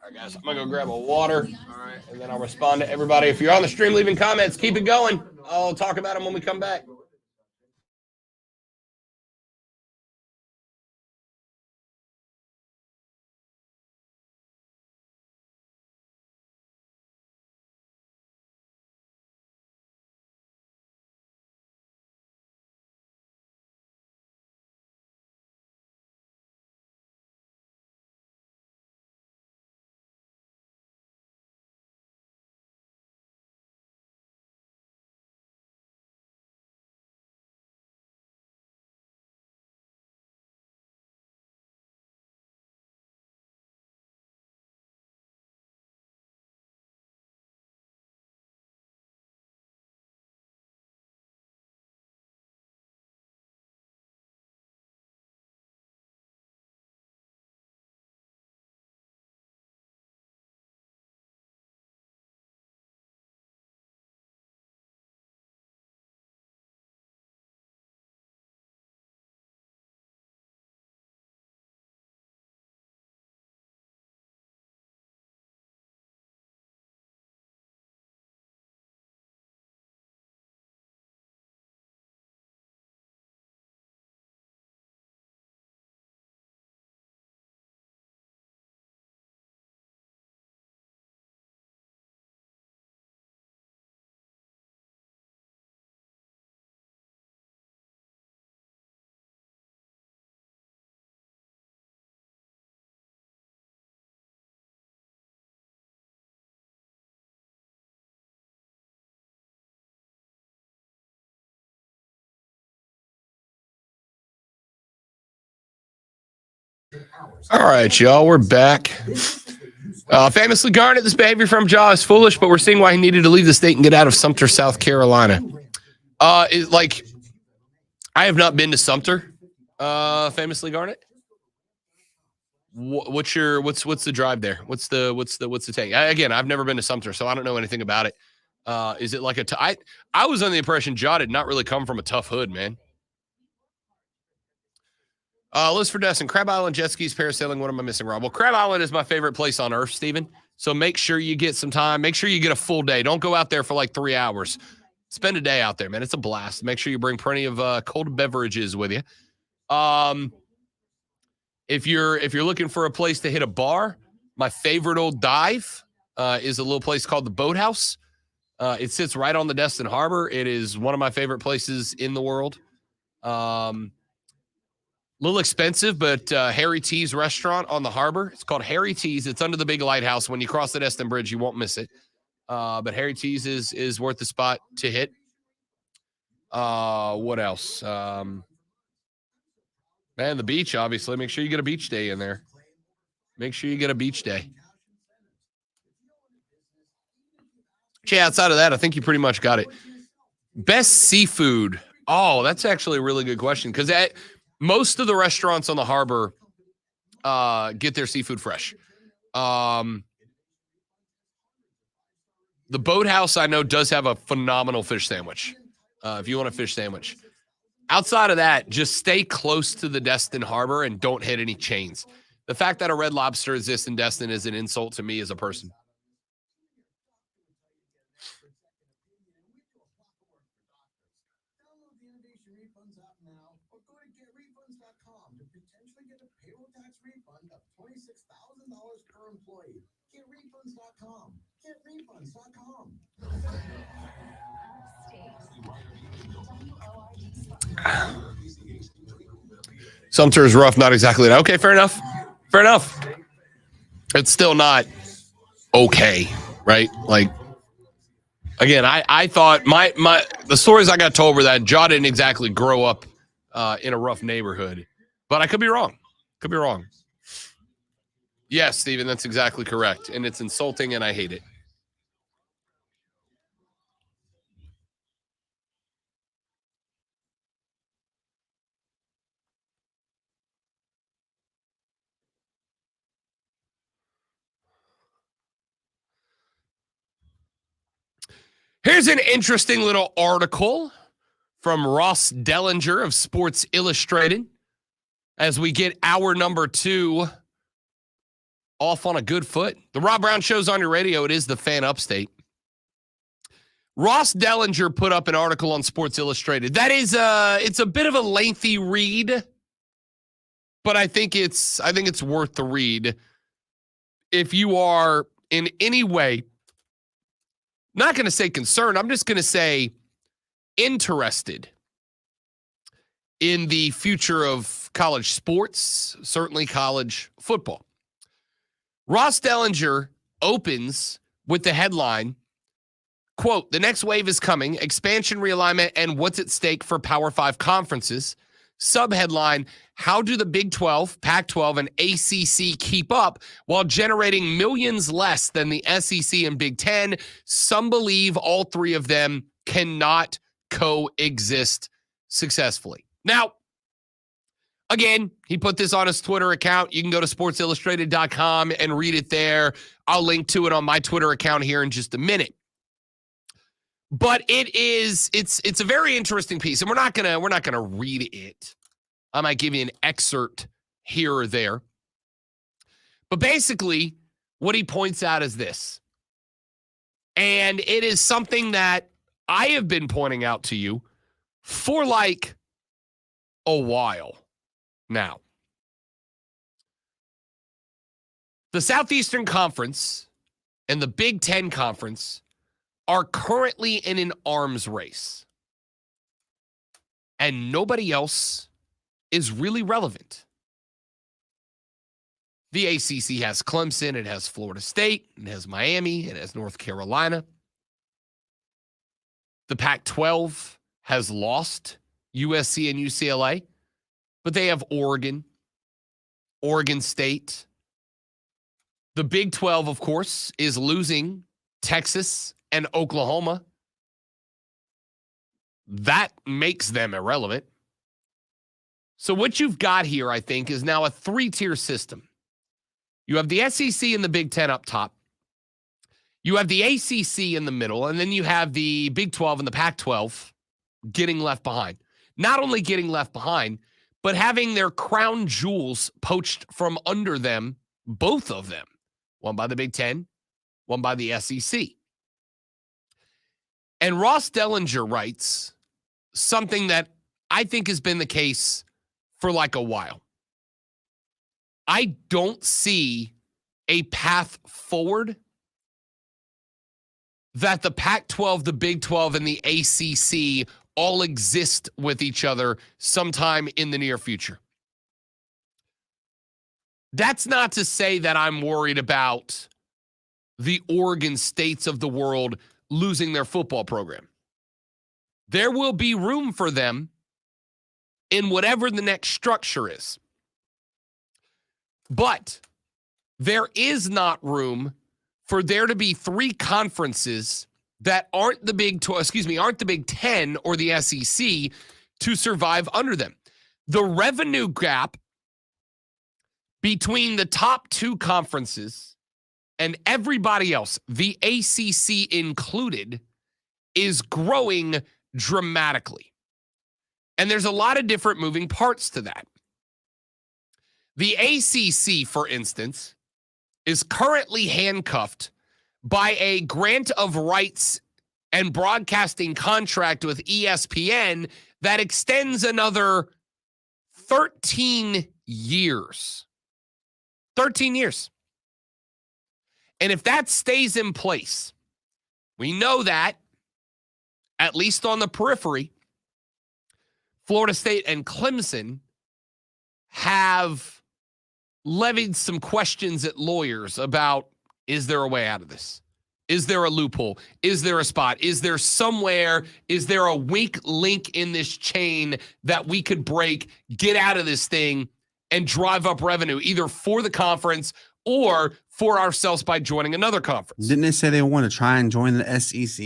S1: All right, guys, I'm going to go grab a water. All right, and then I'll respond to everybody. If you're on the stream leaving comments, keep it going. I'll talk about them when we come back. All right, y'all, we're back. Famously Garnet, this behavior from Ja is foolish, but we're seeing why he needed to leave the state and get out of Sumter, South Carolina. I have not been to Sumter, famously Garnet. What's the drive there? What's the take? Again, I've never been to Sumter, so I don't know anything about it. Is it like I was under the impression Ja did not really come from a tough hood, man. Liz for Destin, Crab Island, jet skis, parasailing. What am I missing, Rob? Well, Crab Island is my favorite place on earth, Steven. So make sure you get some time. Make sure you get a full day. Don't go out there for like 3 hours. Spend a day out there, man. It's a blast. Make sure you bring plenty of cold beverages with you. If you're looking for a place to hit a bar, my favorite old dive is a little place called the Boathouse. It sits right on the Destin Harbor. It is one of my favorite places in the world. Little expensive, but Harry T's restaurant on the harbor. It's called Harry T's. It's under the big lighthouse. When you cross the Destin Bridge, you won't miss it. But Harry T's is worth the spot to hit. What else? Man, the beach, obviously. Make sure you get a beach day in there. Make sure you get a beach day. Yeah, outside of that, I think you pretty much got it. Best seafood. Oh, that's actually a really good question because most of the restaurants on the harbor get their seafood fresh. The Boathouse, I know, does have a phenomenal fish sandwich. If you want a fish sandwich. Outside of that, just stay close to the Destin Harbor and don't hit any chains. The fact that a Red Lobster exists in Destin is an insult to me as a person.
S3: GetRefunds.com. GetRefunds.com.
S1: Sumter is rough, not exactly. Okay, fair enough. Fair enough. It's still not okay, right? Like, again, I thought the stories I got told were that Ja didn't exactly grow up in a rough neighborhood, but I could be wrong. Could be wrong. Yes, Steven, that's exactly correct, and it's insulting, and I hate it. Here's an interesting little article from Ross Dellinger of Sports Illustrated as we get hour number 2 off on a good foot. The Rob Brown Show's on your radio. It is the Fan Upstate. Ross Dellinger put up an article on Sports Illustrated. That is it's a bit of a lengthy read, but I think it's worth the read if you are in any way, not going to say concerned, I'm just going to say interested in the future of college sports, certainly college football. Ross Dellinger opens with the headline, quote, "The next wave is coming, expansion, realignment, and what's at stake for Power 5 conferences." Subheadline, "How do the Big 12, Pac-12, and ACC keep up while generating millions less than the SEC and Big 10? Some believe all three of them cannot coexist successfully." Now, again, he put this on his Twitter account. You can go to sportsillustrated.com and read it there. I'll link to it on my Twitter account here in just a minute. But it's a very interesting piece, and we're not gonna read it. I might give you an excerpt here or there. But basically, what he points out is this. And it is something that I have been pointing out to you for like a while now. The Southeastern Conference and the Big Ten Conference are currently in an arms race. And nobody else is really relevant. The ACC has Clemson, it has Florida State, it has Miami, it has North Carolina. The Pac-12 has lost USC and UCLA, but they have Oregon, Oregon State. The Big 12, of course, is losing Texas and Oklahoma. That makes them irrelevant. So what you've got here, I think, is now a 3-tier system. You have the SEC and the Big 10 up top. You have the ACC in the middle, and then you have the Big 12 and the Pac-12 getting left behind. Not only getting left behind, but having their crown jewels poached from under them, both of them. One by the Big 10, one by the SEC. And Ross Dellinger writes something that I think has been the case for like a while. I don't see a path forward that the Pac-12, the Big 12, and the ACC all exist with each other sometime in the near future. That's not to say that I'm worried about the Oregon States of the world losing their football program. There will be room for them in whatever the next structure is. But there is not room for there to be 3 conferences that aren't the Big 10 or the SEC to survive under them. The revenue gap between the top 2 conferences and everybody else, the ACC included, is growing dramatically. And there's a lot of different moving parts to that. The ACC, for instance, is currently handcuffed by a grant of rights and broadcasting contract with ESPN that extends another 13 years. 13 years. And if that stays in place, we know that, at least on the periphery, Florida State and Clemson have levied some questions at lawyers about, is there a way out of this? Is there a loophole? Is there a spot? Is there somewhere? Is there a weak link in this chain that we could break, get out of this thing, and drive up revenue, either for the conference or for ourselves by joining another conference?
S2: Didn't they say they want to try and join the SEC?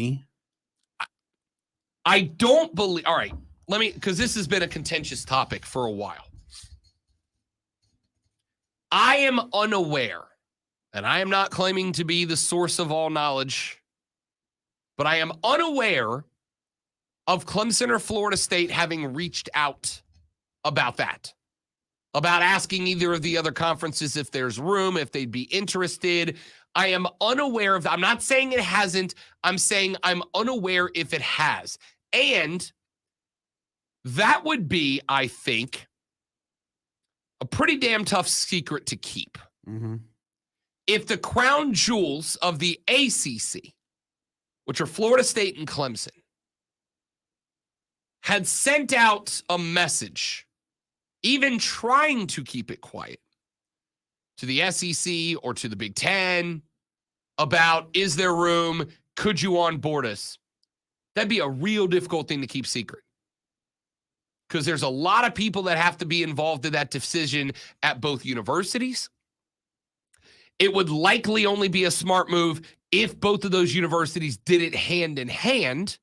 S1: I don't believe. All right, because this has been a contentious topic for a while. I am unaware, and I am not claiming to be the source of all knowledge, but I am unaware of Clemson or Florida State having reached out about that, about asking either of the other conferences if there's room, if they'd be interested. I am unaware of that. I'm not saying it hasn't. I'm saying I'm unaware if it has. And that would be, I think, a pretty damn tough secret to keep.
S2: Mm-hmm.
S1: If the crown jewels of the ACC, which are Florida State and Clemson, had sent out a message, even trying to keep it quiet, to the SEC or to the Big Ten about, is there room? Could you onboard us? That'd be a real difficult thing to keep secret, because there's a lot of people that have to be involved in that decision at both universities. It would likely only be a smart move if both of those universities did it hand in hand.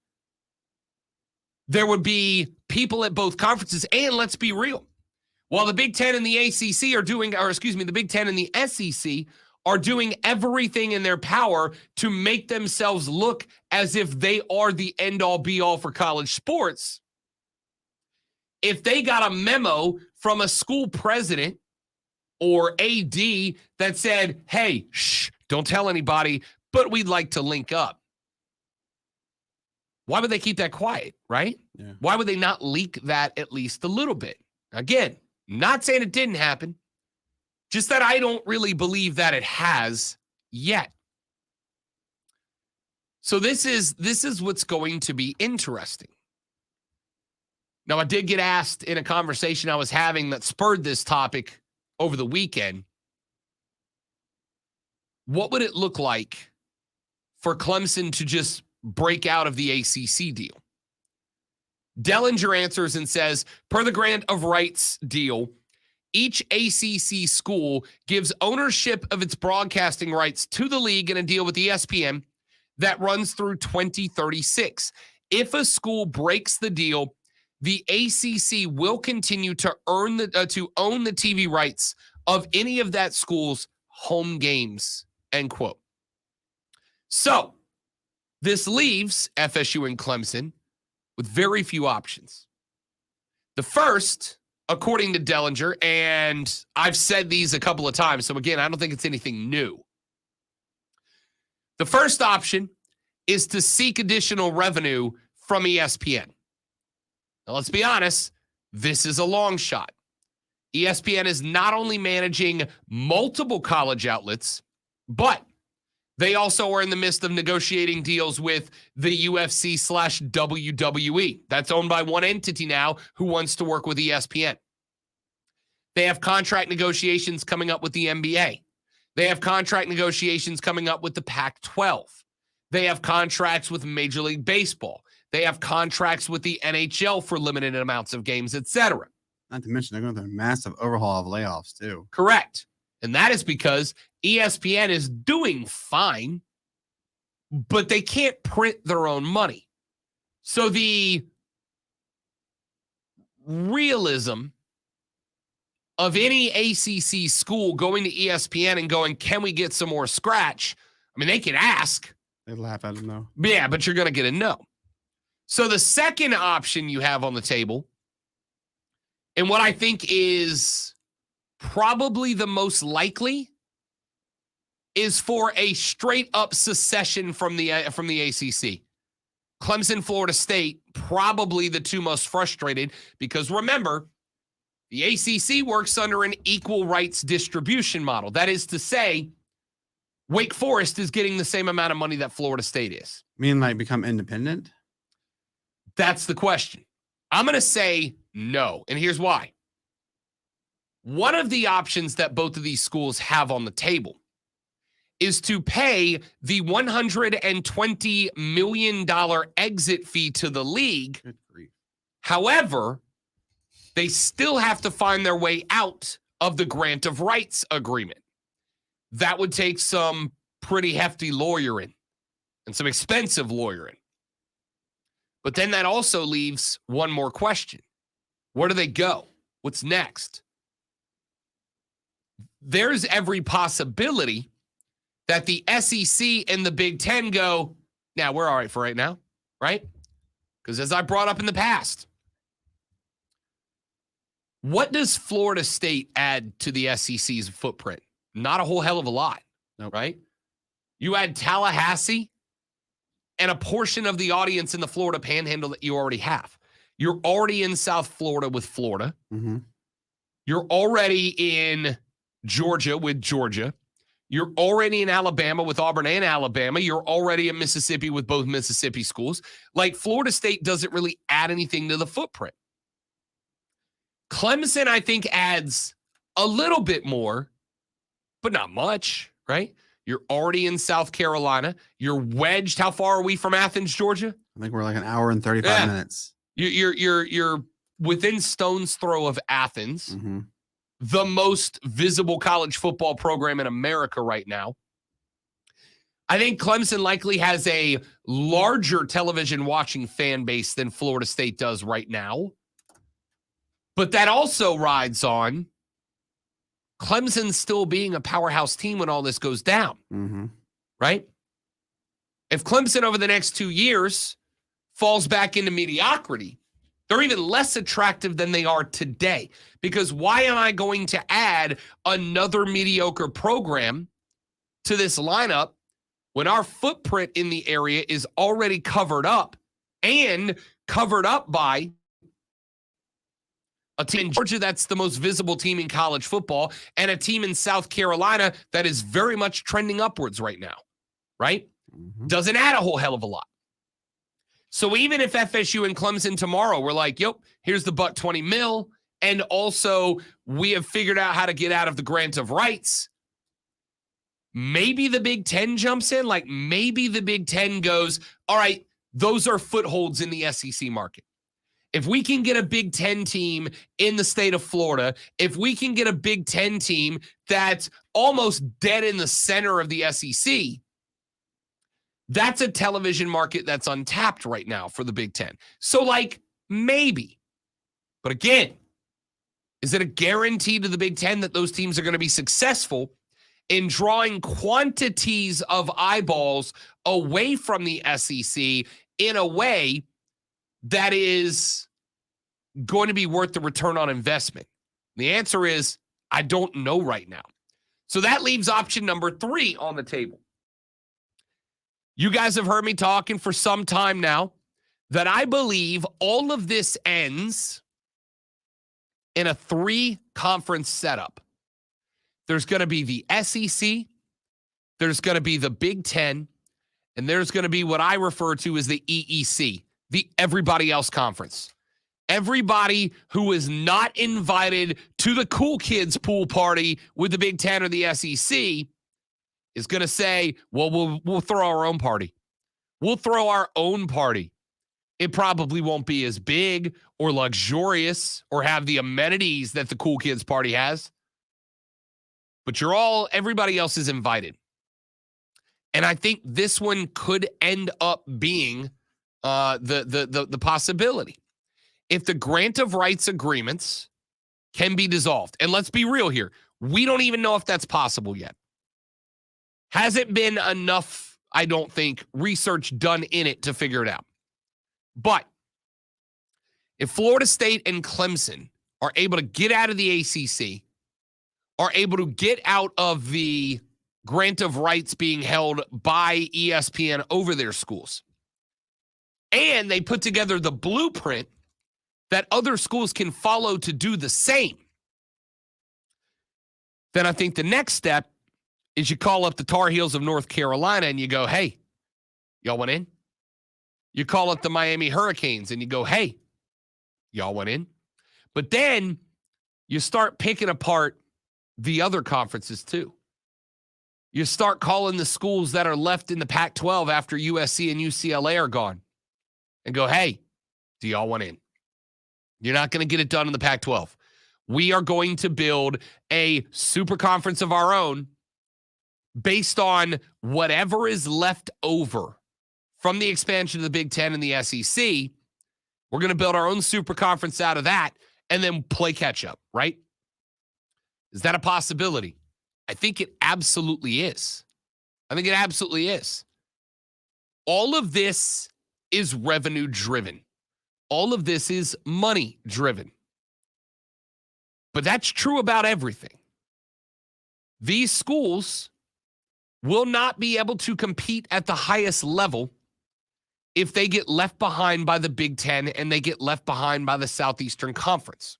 S1: There would be people at both conferences, and let's be real. While the Big Ten and the ACC are doing, the Big Ten and the SEC are doing everything in their power to make themselves look as if they are the end-all, be-all for college sports, if they got a memo from a school president or AD that said, hey, shh, don't tell anybody, but we'd like to link up, why would they keep that quiet, right?
S2: Yeah.
S1: Why would they not leak that at least a little bit? Again, not saying it didn't happen, just that I don't really believe that it has yet. So this is what's going to be interesting. Now, I did get asked in a conversation I was having that spurred this topic over the weekend, what would it look like for Clemson to just break out of the ACC deal? Dellinger answers and says, per the grant of rights deal, each ACC school gives ownership of its broadcasting rights to the league in a deal with ESPN that runs through 2036. If a school breaks the deal, the ACC will continue to own the TV rights of any of that school's home games, end quote. So this leaves FSU and Clemson with very few options. The first, according to Dellinger, and I've said these a couple of times, so again, I don't think it's anything new. The first option is to seek additional revenue from ESPN. Now, let's be honest, this is a long shot. ESPN is not only managing multiple college outlets, but they also are in the midst of negotiating deals with the UFC/WWE. That's owned by one entity now who wants to work with ESPN. They have contract negotiations coming up with the NBA. They have contract negotiations coming up with the Pac-12. They have contracts with Major League Baseball. They have contracts with the NHL for limited amounts of games, etc.
S2: Not to mention, they're going through a massive overhaul of layoffs, too.
S1: Correct. And that is because ESPN is doing fine, but they can't print their own money. So the realism of any ACC school going to ESPN and going, can we get some more scratch? I mean, they can ask.
S2: They laugh at them, though.
S1: Yeah, but you're going to get a no. So the second option you have on the table, and what I think is probably the most likely, is for a straight up secession from the ACC. Clemson, Florida State, probably the two most frustrated, because remember, the ACC works under an equal rights distribution model. That is to say, Wake Forest is getting the same amount of money that Florida State is.
S2: Mean like become independent?
S1: That's the question. I'm going to say no, and here's why. One of the options that both of these schools have on the table is to pay the $120 million exit fee to the league.
S2: Good grief.
S1: However, they still have to find their way out of the grant of rights agreement. That would take some pretty hefty lawyering and some expensive lawyering. But then that also leaves one more question. Where do they go? What's next? There's every possibility that the SEC and the Big Ten go, now we're all right for right now, right? Because as I brought up in the past, what does Florida State add to the SEC's footprint? Not a whole hell of a lot,
S2: Nope.
S1: right? You add Tallahassee and a portion of the audience in the Florida Panhandle that you already have. You're already in South Florida with Florida.
S2: Mm-hmm.
S1: You're already in Georgia with Georgia. You're already in Alabama with Auburn and Alabama. You're already in Mississippi with both Mississippi schools. Like, Florida State doesn't really add anything to the footprint. Clemson, I think, adds a little bit more, but not much, right? You're already in South Carolina. You're wedged. How far are we from Athens, Georgia?
S2: I think we're like an hour and 35 minutes.
S1: You're within stone's throw of Athens,
S2: Mm-hmm.
S1: the most visible college football program in America right now. I think Clemson likely has a larger television watching fan base than Florida State does right now. But that also rides on Clemson still being a powerhouse team when all this goes down,
S2: Mm-hmm.
S1: right? If Clemson over the next 2 years falls back into mediocrity, they're even less attractive than they are today. Because why am I going to add another mediocre program to this lineup when our footprint in the area is already covered up and covered up by a team in Georgia that's the most visible team in college football and a team in South Carolina that is very much trending upwards right now, right?
S2: Mm-hmm.
S1: Doesn't add a whole hell of a lot. So even if FSU and Clemson tomorrow were like, yep, here's the $20 million, and also we have figured out how to get out of the grant of rights, maybe the Big Ten jumps in. Like, maybe the Big Ten goes, all right, those are footholds in the SEC market. If we can get a Big Ten team in the state of Florida, if we can get a Big Ten team that's almost dead in the center of the SEC, that's a television market that's untapped right now for the Big Ten. So, like, maybe. But again, is it a guarantee to the Big Ten that those teams are going to be successful in drawing quantities of eyeballs away from the SEC in a way that is going to be worth the return on investment? The answer is, I don't know right now. So that leaves option number 3 on the table. You guys have heard me talking for some time now that I believe all of this ends in a 3-conference setup. There's going to be the SEC, there's going to be the Big Ten, and there's going to be what I refer to as the EEC, the everybody else conference. Everybody who is not invited to the cool kids pool party with the Big Ten or the SEC is going to say, well, we'll throw our own party. We'll throw our own party. It probably won't be as big or luxurious or have the amenities that the cool kids party has. But everybody else is invited. And I think this one could end up being the possibility. If the grant of rights agreements can be dissolved, and let's be real here, we don't even know if that's possible yet. Hasn't been enough, I don't think, research done in it to figure it out. But if Florida State and Clemson are able to get out of the ACC, are able to get out of the grant of rights being held by ESPN over their schools, and they put together the blueprint that other schools can follow to do the same, then I think the next step is you call up the Tar Heels of North Carolina and you go, hey, y'all want in? You call up the Miami Hurricanes and you go, hey, y'all want in? But then you start picking apart the other conferences too. You start calling the schools that are left in the Pac-12 after USC and UCLA are gone and go, hey, do y'all want in? You're not going to get it done in the Pac-12. We are going to build a super conference of our own based on whatever is left over from the expansion of the Big Ten and the SEC. We're going to build our own super conference out of that and then play catch up, right? Is that a possibility? I think it absolutely is. I think it absolutely is. All of this is revenue driven. All of this is money driven. But that's true about everything. These schools will not be able to compete at the highest level if they get left behind by the Big Ten and they get left behind by the Southeastern Conference.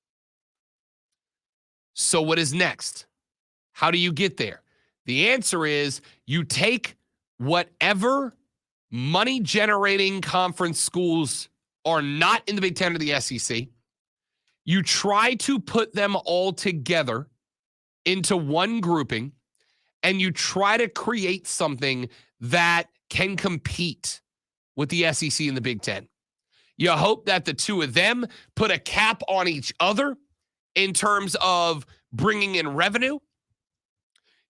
S1: So what is next? How do you get there? The answer is you take whatever money-generating conference schools are not in the Big Ten or the SEC. You try to put them all together into one grouping, and you try to create something that can compete with the SEC and the Big Ten. You hope that the two of them put a cap on each other in terms of bringing in revenue.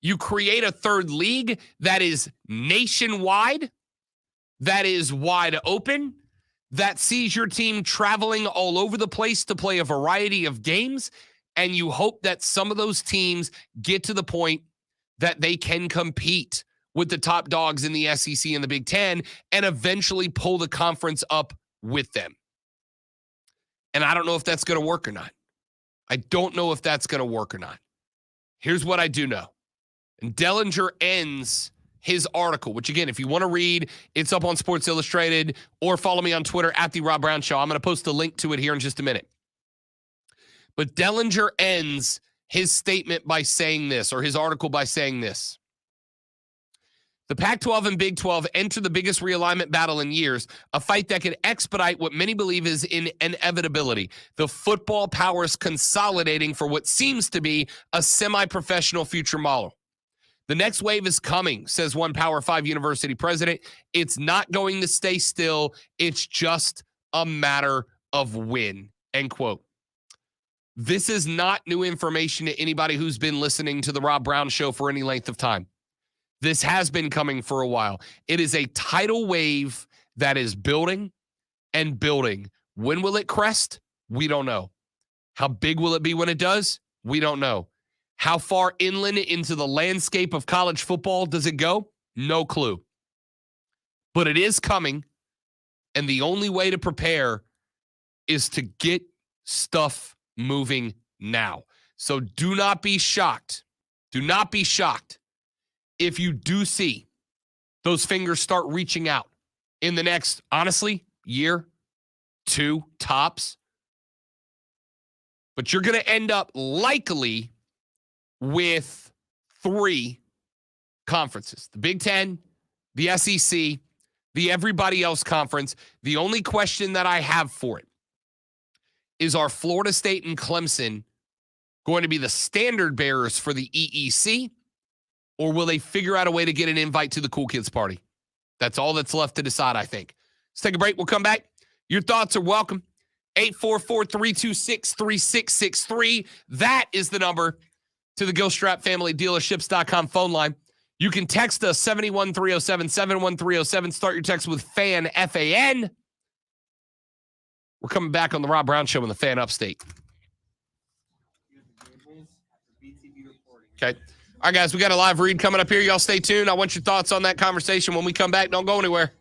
S1: You create a third league that is nationwide, that is wide open, that sees your team traveling all over the place to play a variety of games, and you hope that some of those teams get to the point that they can compete with the top dogs in the SEC and the Big Ten and eventually pull the conference up with them. And I don't know if that's going to work or not. I don't know if that's going to work or not. Here's what I do know. And Dellinger ends his article, which again, if you want to read, it's up on Sports Illustrated or follow me on Twitter at The Rob Brown Show. I'm going to post a link to it here in just a minute. But Dellinger ends his statement by saying this, or his article by saying this. The Pac-12 and Big 12 enter the biggest realignment battle in years, a fight that could expedite what many believe is an inevitability. The football powers consolidating for what seems to be a semi-professional future model. The next wave is coming, says one Power 5 university president. It's not going to stay still. It's just a matter of when, end quote. This is not new information to anybody who's been listening to the Rob Brown Show for any length of time. This has been coming for a while. It is a tidal wave that is building and building. When will it crest? We don't know. How big will it be when it does? We don't know. How far inland into the landscape of college football does it go? No clue. But it is coming, and the only way to prepare is to get stuff moving now. So do not be shocked. Do not be shocked if you do see those fingers start reaching out in the next, honestly, year, 2 tops. But you're going to end up likely with 3 conferences. The Big Ten, the SEC, the everybody else conference. The only question that I have for it is, are Florida State and Clemson going to be the standard bearers for the EEC, or will they figure out a way to get an invite to the Cool Kids Party? That's all that's left to decide, I think. Let's take a break. We'll come back. Your thoughts are welcome. 844-326-3663. That is the number to the Gilstrap Family Dealerships.com phone line. You can text us 71307, 71307. Start your text with FAN, F-A-N. We're coming back on the Rob Brown Show in the Fan Upstate. Okay. All right, guys, we got a live read coming up here. Y'all stay tuned. I want your thoughts on that conversation when we come back. Don't go anywhere.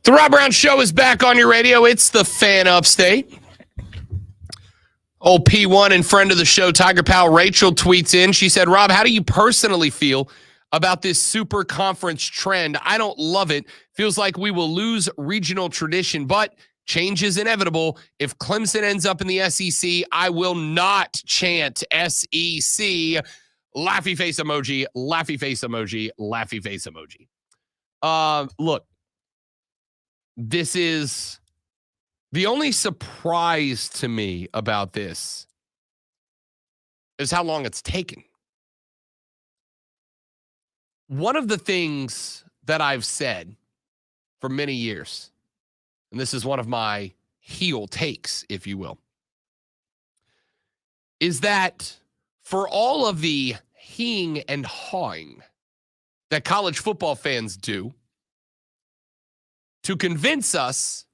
S1: The Rob Brown Show is back on your radio. It's the Fan Upstate. Old P1 and friend of the show, Tiger Pal Rachel, tweets in. She said, Rob, how do you personally feel about this super conference trend? I don't love it. Feels like we will lose regional tradition, but change is inevitable. If Clemson ends up in the SEC, I will not chant SEC. Laughy face emoji, laughy face emoji, laughy face emoji. Look, this is the only surprise to me about this is how long it's taken. One of the things that I've said for many years, and this is one of my heel takes, if you will, is that for all of the heeing and hawing that college football fans do to convince us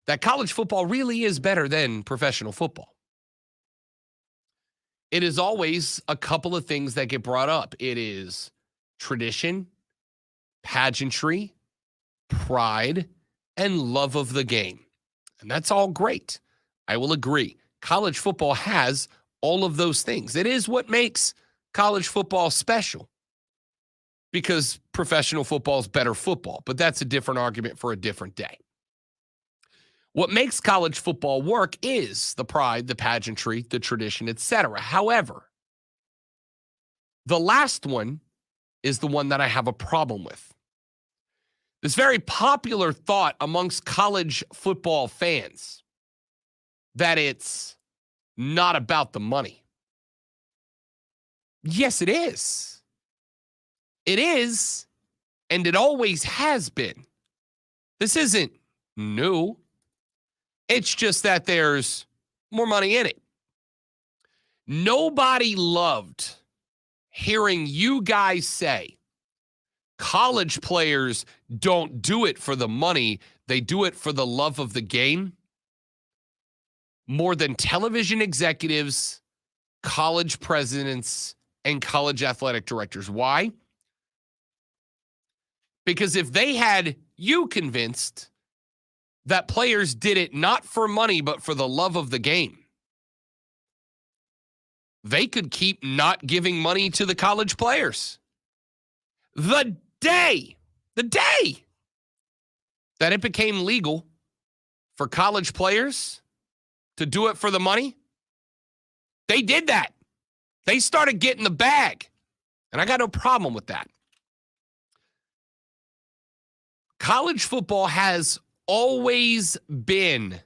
S1: that college football really is better than professional football, it is always a couple of things that get brought up. It is tradition, pageantry, pride, and love of the game. And that's all great. I will agree. College football has all of those things. It is what makes college football special, because professional football is better football, but that's a different argument for a different day. What makes college football work is the pride, the pageantry, the tradition, etc. However, the last one is the one that I have a problem with. This very popular thought amongst college football fans that it's not about the money. Yes, it is. It is, and it always has been. This isn't new. It's just that there's more money in it. Nobody loved hearing you guys say college players don't do it for the money, they do it for the love of the game, more than television executives, college presidents, and college athletic directors. Why? Because if they had you convinced that players did it not for money, but for the love of the game, they could keep not giving money to the college players. The day that it became legal for college players to do it for the money, they did that. They started getting the bag. And I got no problem with that. College football has always been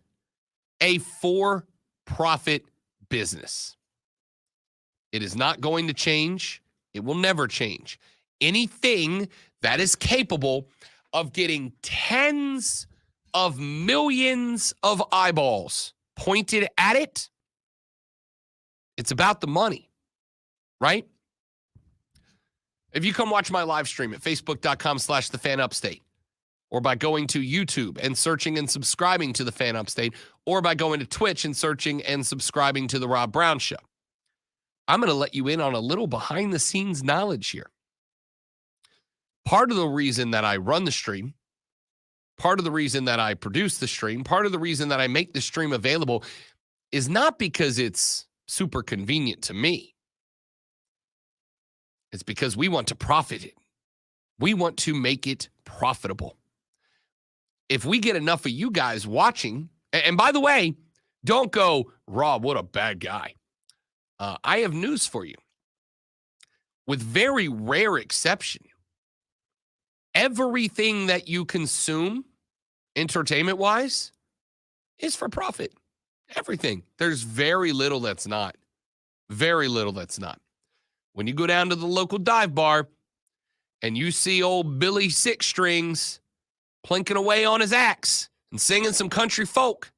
S1: a for-profit business. It is not going to change. It will never change. Anything that is capable of getting tens of millions of eyeballs pointed at it, it's about the money, right? If you come watch my live stream at facebook.com/thefanupstate, or by going to YouTube and searching and subscribing to the Fan Upstate, or by going to Twitch and searching and subscribing to the Rob Brown Show, I'm going to let you in on a little behind-the-scenes knowledge here. Part of the reason that I run the stream, part of the reason that I produce the stream, part of the reason that I make the stream available is not because it's super convenient to me. It's because we want to profit it. We want to make it profitable. If we get enough of you guys watching, and by the way, don't go, Rob, what a bad guy. I have news for you. With very rare exception, everything that you consume, entertainment-wise, is for profit. Everything. There's very little that's not. Very little that's not. When you go down to the local dive bar and you see old Billy Six Strings plinking away on his axe and singing some country folk,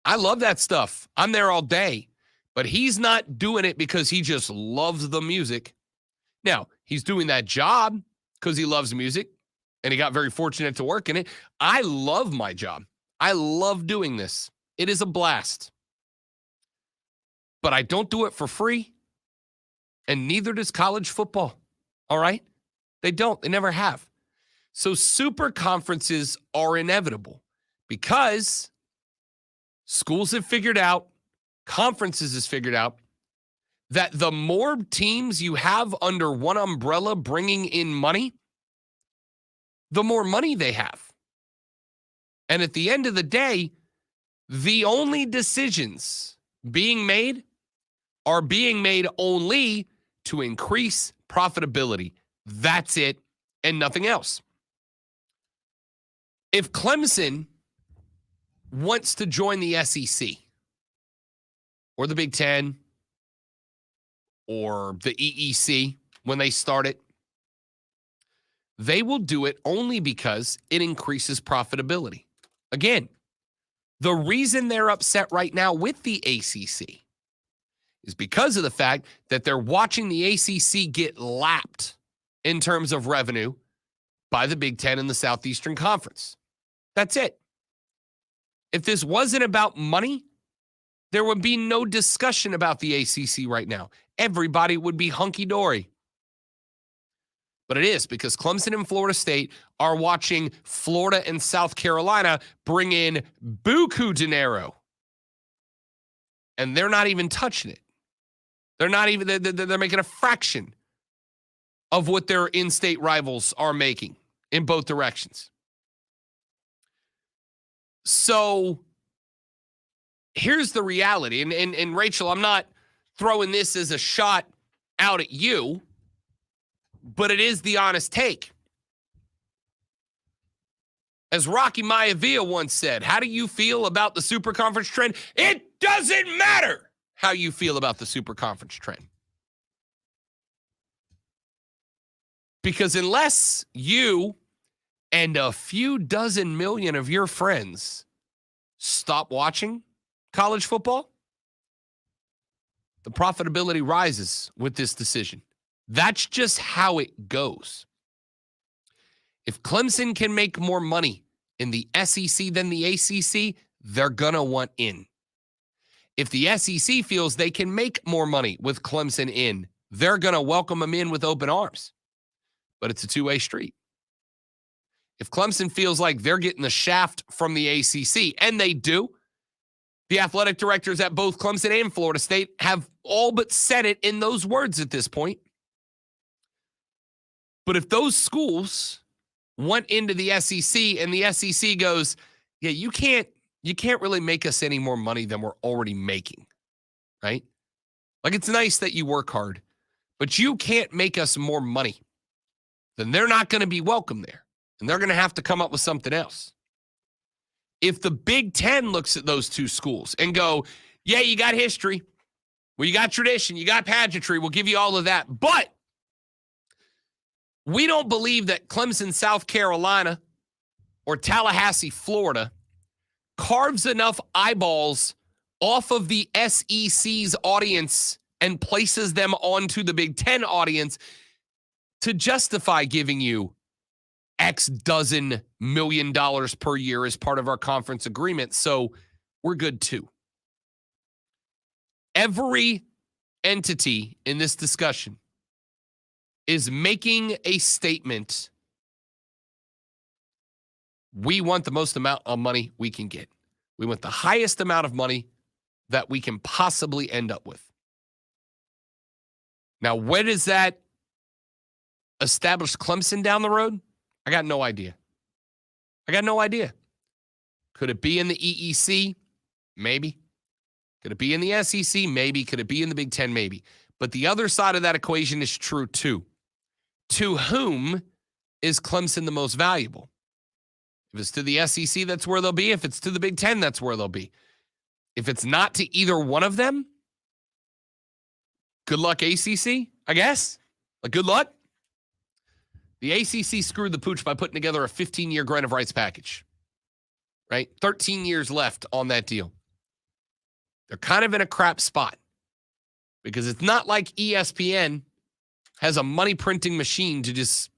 S1: I love that stuff. I'm there all day. But he's not doing it because he just loves the music. Now, he's doing that job because he loves music, and he got very fortunate to work in it. I love my job. I love doing this. It is a blast. But I don't do it for free, and neither does college football. All right? They don't. They never have. So super conferences are inevitable because schools have figured out, conferences has figured out that the more teams you have under one umbrella bringing in money, the more money they have. And at the end of the day, the only decisions being made are being made only to increase profitability. That's it and nothing else. If Clemson wants to join the SEC or the Big Ten or the EEC when they start it, they will do it only because it increases profitability. Again, the reason they're upset right now with the ACC is because of the fact that they're watching the ACC get lapped in terms of revenue by the Big Ten and the Southeastern Conference. That's it. If this wasn't about money, there would be no discussion about the ACC right now. Everybody would be hunky-dory. But it is because Clemson and Florida State are watching Florida and South Carolina bring in buku dinero. And they're not even touching it. They're not even, they're making a fraction of what their in-state rivals are making in both directions. So here's the reality. And Rachel, I'm not throwing this as a shot out at you, but it is the honest take. As Rocky Maivia once said, how do you feel about the super conference trend? It doesn't matter how you feel about the super conference trend. Because unless you and a few dozen million of your friends stop watching college football, the profitability rises with this decision. That's just how it goes. If Clemson can make more money in the SEC than the ACC, they're going to want in. If the SEC feels they can make more money with Clemson in, they're going to welcome them in with open arms. But it's a two-way street. If Clemson feels like they're getting the shaft from the ACC, and they do, the athletic directors at both Clemson and Florida State have all but said it in those words at this point. But if those schools went into the SEC and the SEC goes, yeah, you can't really make us any more money than we're already making, right? Like, it's nice that you work hard, but you can't make us more money. Then they're not going to be welcome there, and they're going to have to come up with something else. If the Big Ten looks at those two schools and go, yeah, you got history, well, you got tradition, you got pageantry, we'll give you all of that, but we don't believe that Clemson, South Carolina, or Tallahassee, Florida, carves enough eyeballs off of the SEC's audience and places them onto the Big Ten audience to justify giving you X dozen $1 million per year as part of our conference agreement. So we're good too. Every entity in this discussion is making a statement. We want the most amount of money we can get. We want the highest amount of money that we can possibly end up with. Now, where does that establish Clemson down the road? I got no idea. Could it be in the EEC? Maybe. Could it be in the SEC? Maybe. Could it be in the Big Ten? Maybe. But the other side of that equation is true too. To whom is Clemson the most valuable? If it's to the SEC, that's where they'll be. If it's to the Big Ten, that's where they'll be. If it's not to either one of them, good luck, ACC, I guess. Like, good luck. The ACC screwed the pooch by putting together a 15-year grant of rights package, right? 13 years left on that deal. They're kind of in a crap spot because it's not like ESPN has a money printing machine to just,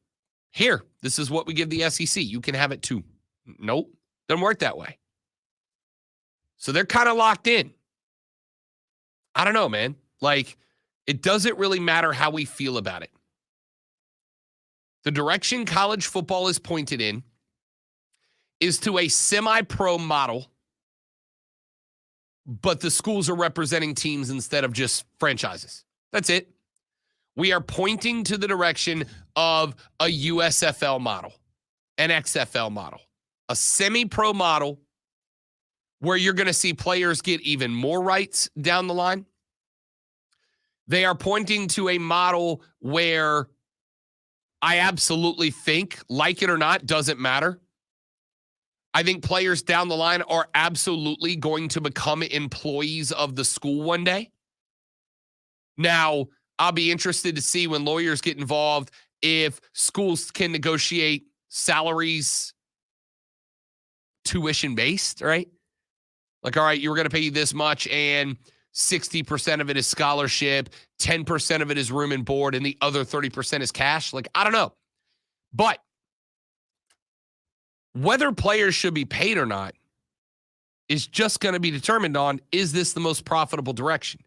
S1: here, this is what we give the SEC. You can have it too. Nope, doesn't work that way. So they're kind of locked in. I don't know, man. Like, it doesn't really matter how we feel about it. The direction college football is pointed in is to a semi-pro model, but the schools are representing teams instead of just franchises. That's it. We are pointing to the direction of a USFL model, an XFL model, a semi-pro model where you're going to see players get even more rights down the line. They are pointing to a model where I absolutely think, like it or not, doesn't matter. I think players down the line are absolutely going to become employees of the school one day. Now, I'll be interested to see when lawyers get involved if schools can negotiate salaries tuition-based, right? Like, all right, you're going to pay you this much, and 60% of it is scholarship, 10% of it is room and board, and the other 30% is cash. Like, I don't know. But whether players should be paid or not is just going to be determined on, is this the most profitable direction?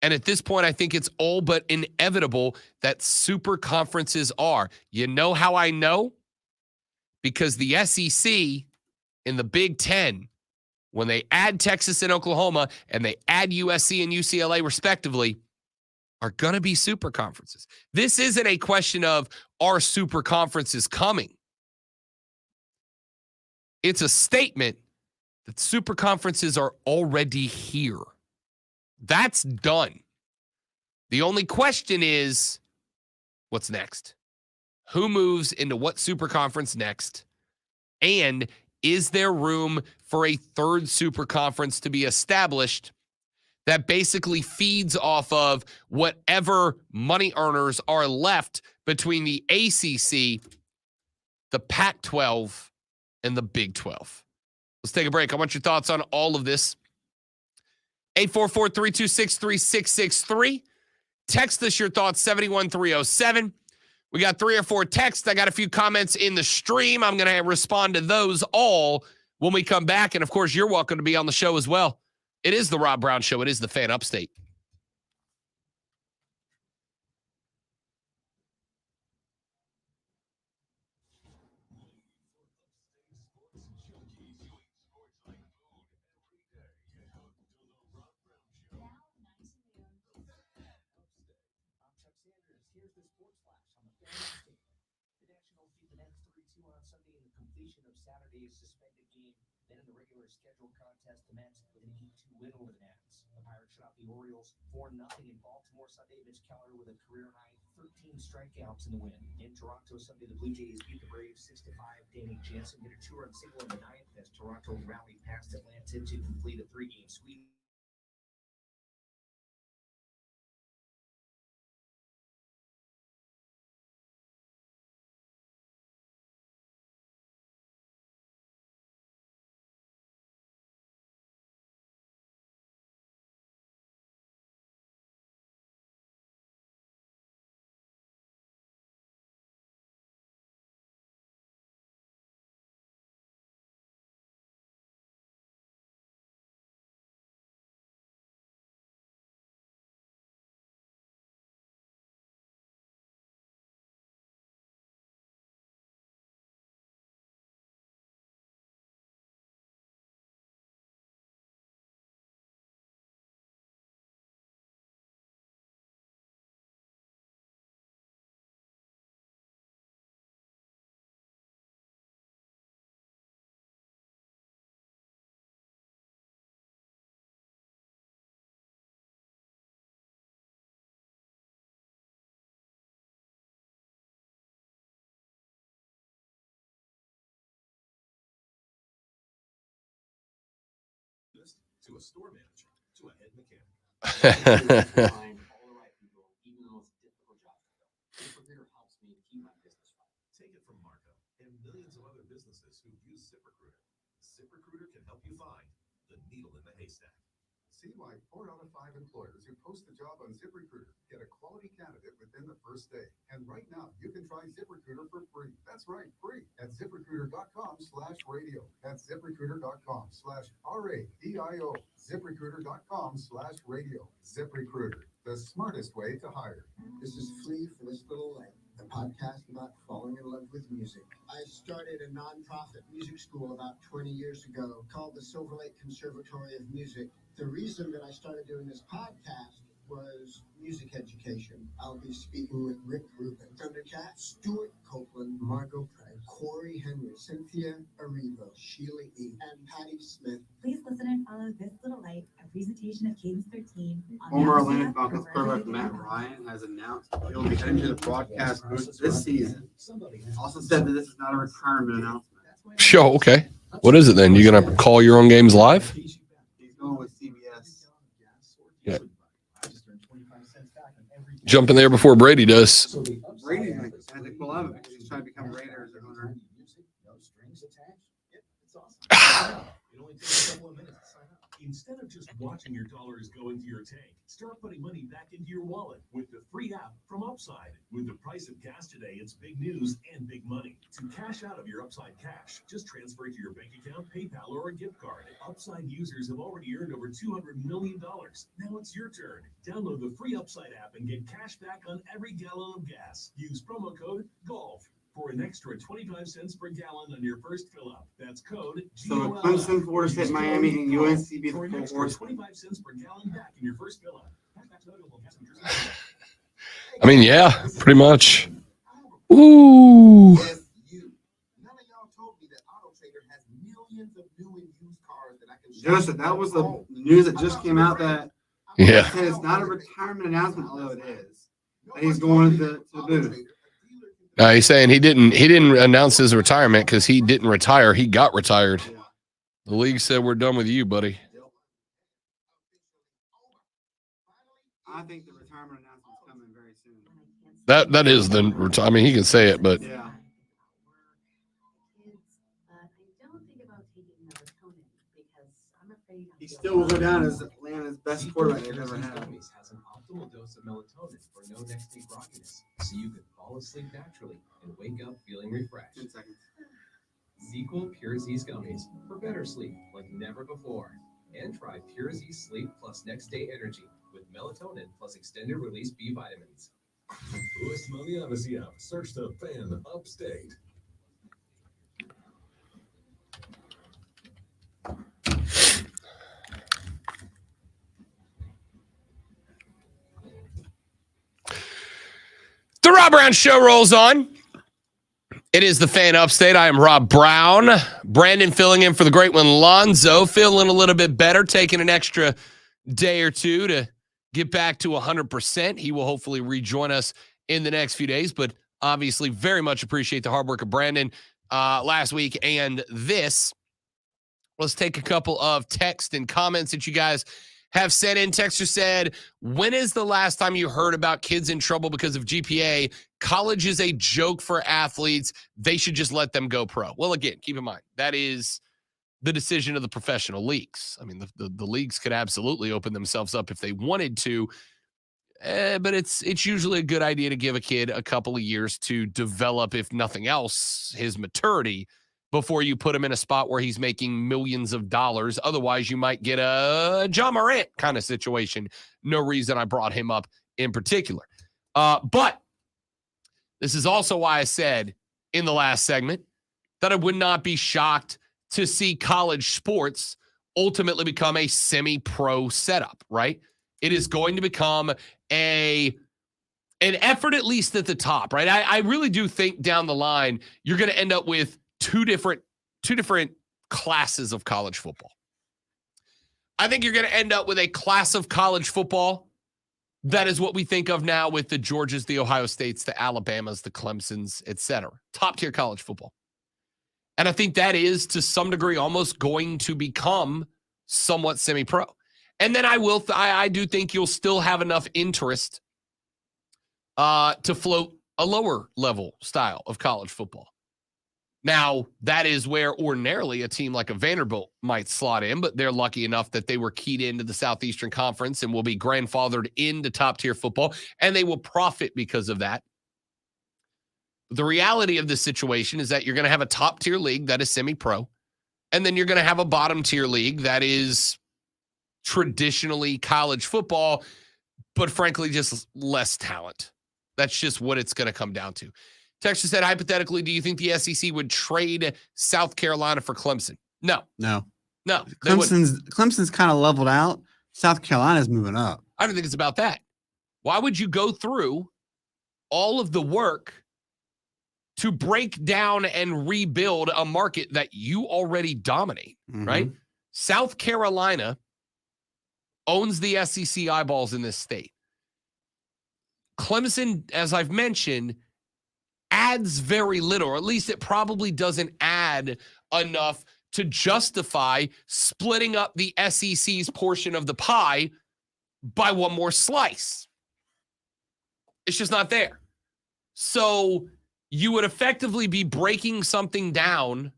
S1: And at this point, I think it's all but inevitable that super conferences are. You know how I know? Because the SEC in the Big Ten, when they add Texas and Oklahoma and they add USC and UCLA respectively, are going to be super conferences. This isn't a question of, are super conferences coming? It's a statement that super conferences are already here. That's done. The only question is, what's next? Who moves into what super conference next? And is there room for a third super conference to be established that basically feeds off of whatever money earners are left between the ACC, the Pac-12, and the Big 12? Let's take a break. I want your thoughts on all of this. 844-326-3663. Text us your thoughts, 71307. We got 3 or 4 texts. I got a few comments in the stream. I'm going to respond to those all when we come back. And, of course, you're welcome to be on the show as well. It is the Rob Brown Show. It is the Fan Upstate.
S4: Saturday's suspended game. Then in the regular scheduled contest, the Mets with an 8-2 win over the Nats. The Pirates shut out the Orioles 4-0 in Baltimore Sunday. Mitch Keller with a career-high 13 strikeouts in the win. In Toronto Sunday, the Blue Jays beat the Braves 6-5. Danny Jansen hit a 2-run single in the ninth as Toronto rallied past Atlanta to complete a 3-game sweep.
S5: To a store manager, to a head mechanic. Take it from Marco and millions of other businesses who use ZipRecruiter. ZipRecruiter can help you find the needle in the haystack.
S6: See why 4 out of 5 employers who post a job on ZipRecruiter get a quality candidate within the first day. And right now, you can try ZipRecruiter for free. That's right, free at ZipRecruiter.com/radio. That's ZipRecruiter.com/RADIO. ZipRecruiter.com/radio. ZipRecruiter, the smartest way to hire.
S3: This is free for this little light.
S7: a podcast about falling in love with music. I started a nonprofit music school about 20 years ago called the Silver Lake Conservatory of Music. The reason that I started doing this podcast was music education. I'll be speaking with Rick Rubin, Thundercat, Stuart Copeland, Margot Price, Corey Henry, Cynthia Erivo, Sheila E., and Patty Smith.
S8: Please listen and follow This Little Light, a presentation of Cadence 13. on
S2: Former
S8: Apple
S2: Atlanta
S8: app
S2: Falcons
S8: or
S2: quarterback
S8: wherever
S2: Matt
S8: you get
S2: Ryan has announced he'll be heading to the broadcast booth this season. Also said that this is not a retirement announcement.
S1: Show, okay. What is it then? You going to call your own games live?
S2: He's going with CBS.
S1: Yeah. Jump in there before Brady does.
S2: Brady had to pull out of it because he's trying to become a Raiders owner.
S5: It only takes a couple of minutes to sign up. Instead of just watching your dollars go into your tank, start putting money back into your wallet with the free app from Upside. With the price of gas today, it's big news and big money. To cash out of your Upside cash, just transfer it to your bank account, PayPal, or a gift card. Upside users have already earned over $200 million. Now it's your turn. Download the free Upside app and get cash back on every gallon of gas. Use promo code GOLF for an extra 25 cents per gallon on your first fill up. That's code
S2: So
S5: GOLF.
S2: Clemson, Florida State, Miami, and UNC be
S5: For an
S2: the full
S5: extra
S2: horse.
S5: 25 cents per gallon back in your first fill up. Cashback's available in passengers.
S1: I mean, yeah, pretty much. Ooh.
S6: Yes, you. None of y'all told me that Auto Trader has millions of new and used cars that I can shop
S2: Joseph, that was the news that just came out that
S1: Yeah.
S2: said it's not a retirement announcement, although it is. That he's going to the booth.
S1: He's saying he didn't announce his retirement because he didn't retire. He got retired.
S2: Yeah.
S1: The league said, we're done with you, buddy.
S2: I think the retirement announcement's coming very soon.
S1: That is I mean, he can say it, but
S2: Yeah. He still will go down as Atlanta's best quarterback they've ever had.
S4: Gummies has an optimal dose of melatonin for no next day grogginess, so you can fall asleep naturally and wake up feeling refreshed.
S2: 10 seconds.
S4: ZzzQuil Pure Z's gummies for better sleep like never before. And try Pure Z Sleep plus next day energy with melatonin plus extended release B vitamins.
S5: Listen on the Odyssey app. Search the Fan Upstate.
S1: the Rob Brown Show rolls on. It is the Fan Upstate. I am Rob Brown. Brandon filling in for the great one, Lonzo. Feeling a little bit better, taking an extra day or two to get back to 100%. He will hopefully rejoin us in the next few days, but obviously very much appreciate the hard work of Brandon last week and this. Let's take a couple of text and comments that you guys have sent in. Texter said, when is the last time you heard about kids in trouble because of GPA? College is a joke for athletes. They should just let them go pro. Well, again, keep in mind, that is the decision of the professional leagues. I mean, the leagues could absolutely open themselves up if they wanted to, but it's usually a good idea to give a kid a couple of years to develop, if nothing else, his maturity before you put him in a spot where he's making millions of dollars. Otherwise, you might get a John Morant kind of situation. No reason I brought him up in particular. But this is also why I said in the last segment that I would not be shocked to see college sports ultimately become a semi-pro setup, right? It is going to become an effort, at least at the top, right? I really do think down the line, you're going to end up with two different classes of college football. I think you're going to end up with a class of college football that is what we think of now with the Georgias, the Ohio States, the Alabamas, the Clemsons, etc. Top tier college football. And I think that is to some degree almost going to become somewhat semi-pro. And then I do think you'll still have enough interest to float a lower level style of college football. Now, that is where ordinarily a team like a Vanderbilt might slot in, but they're lucky enough that they were keyed into the Southeastern Conference and will be grandfathered into top-tier football, and they will profit because of that. The reality of this situation is that you're going to have a top-tier league that is semi-pro, and then you're going to have a bottom-tier league that is traditionally college football, but frankly, just less talent. That's just what it's going to come down to. Texas said, hypothetically, do you think the SEC would trade South Carolina for Clemson? No,
S2: No.
S1: they wouldn't.
S2: Clemson's kind of leveled out. South Carolina's moving up.
S1: I don't think it's about that. Why would you go through all of the work to break down and rebuild a market that you already dominate, right? South Carolina owns the SEC eyeballs in this state. Clemson, as I've mentioned, adds very little, or at least it probably doesn't add enough to justify splitting up the SEC's portion of the pie by one more slice. It's just not there. So you would effectively be breaking something down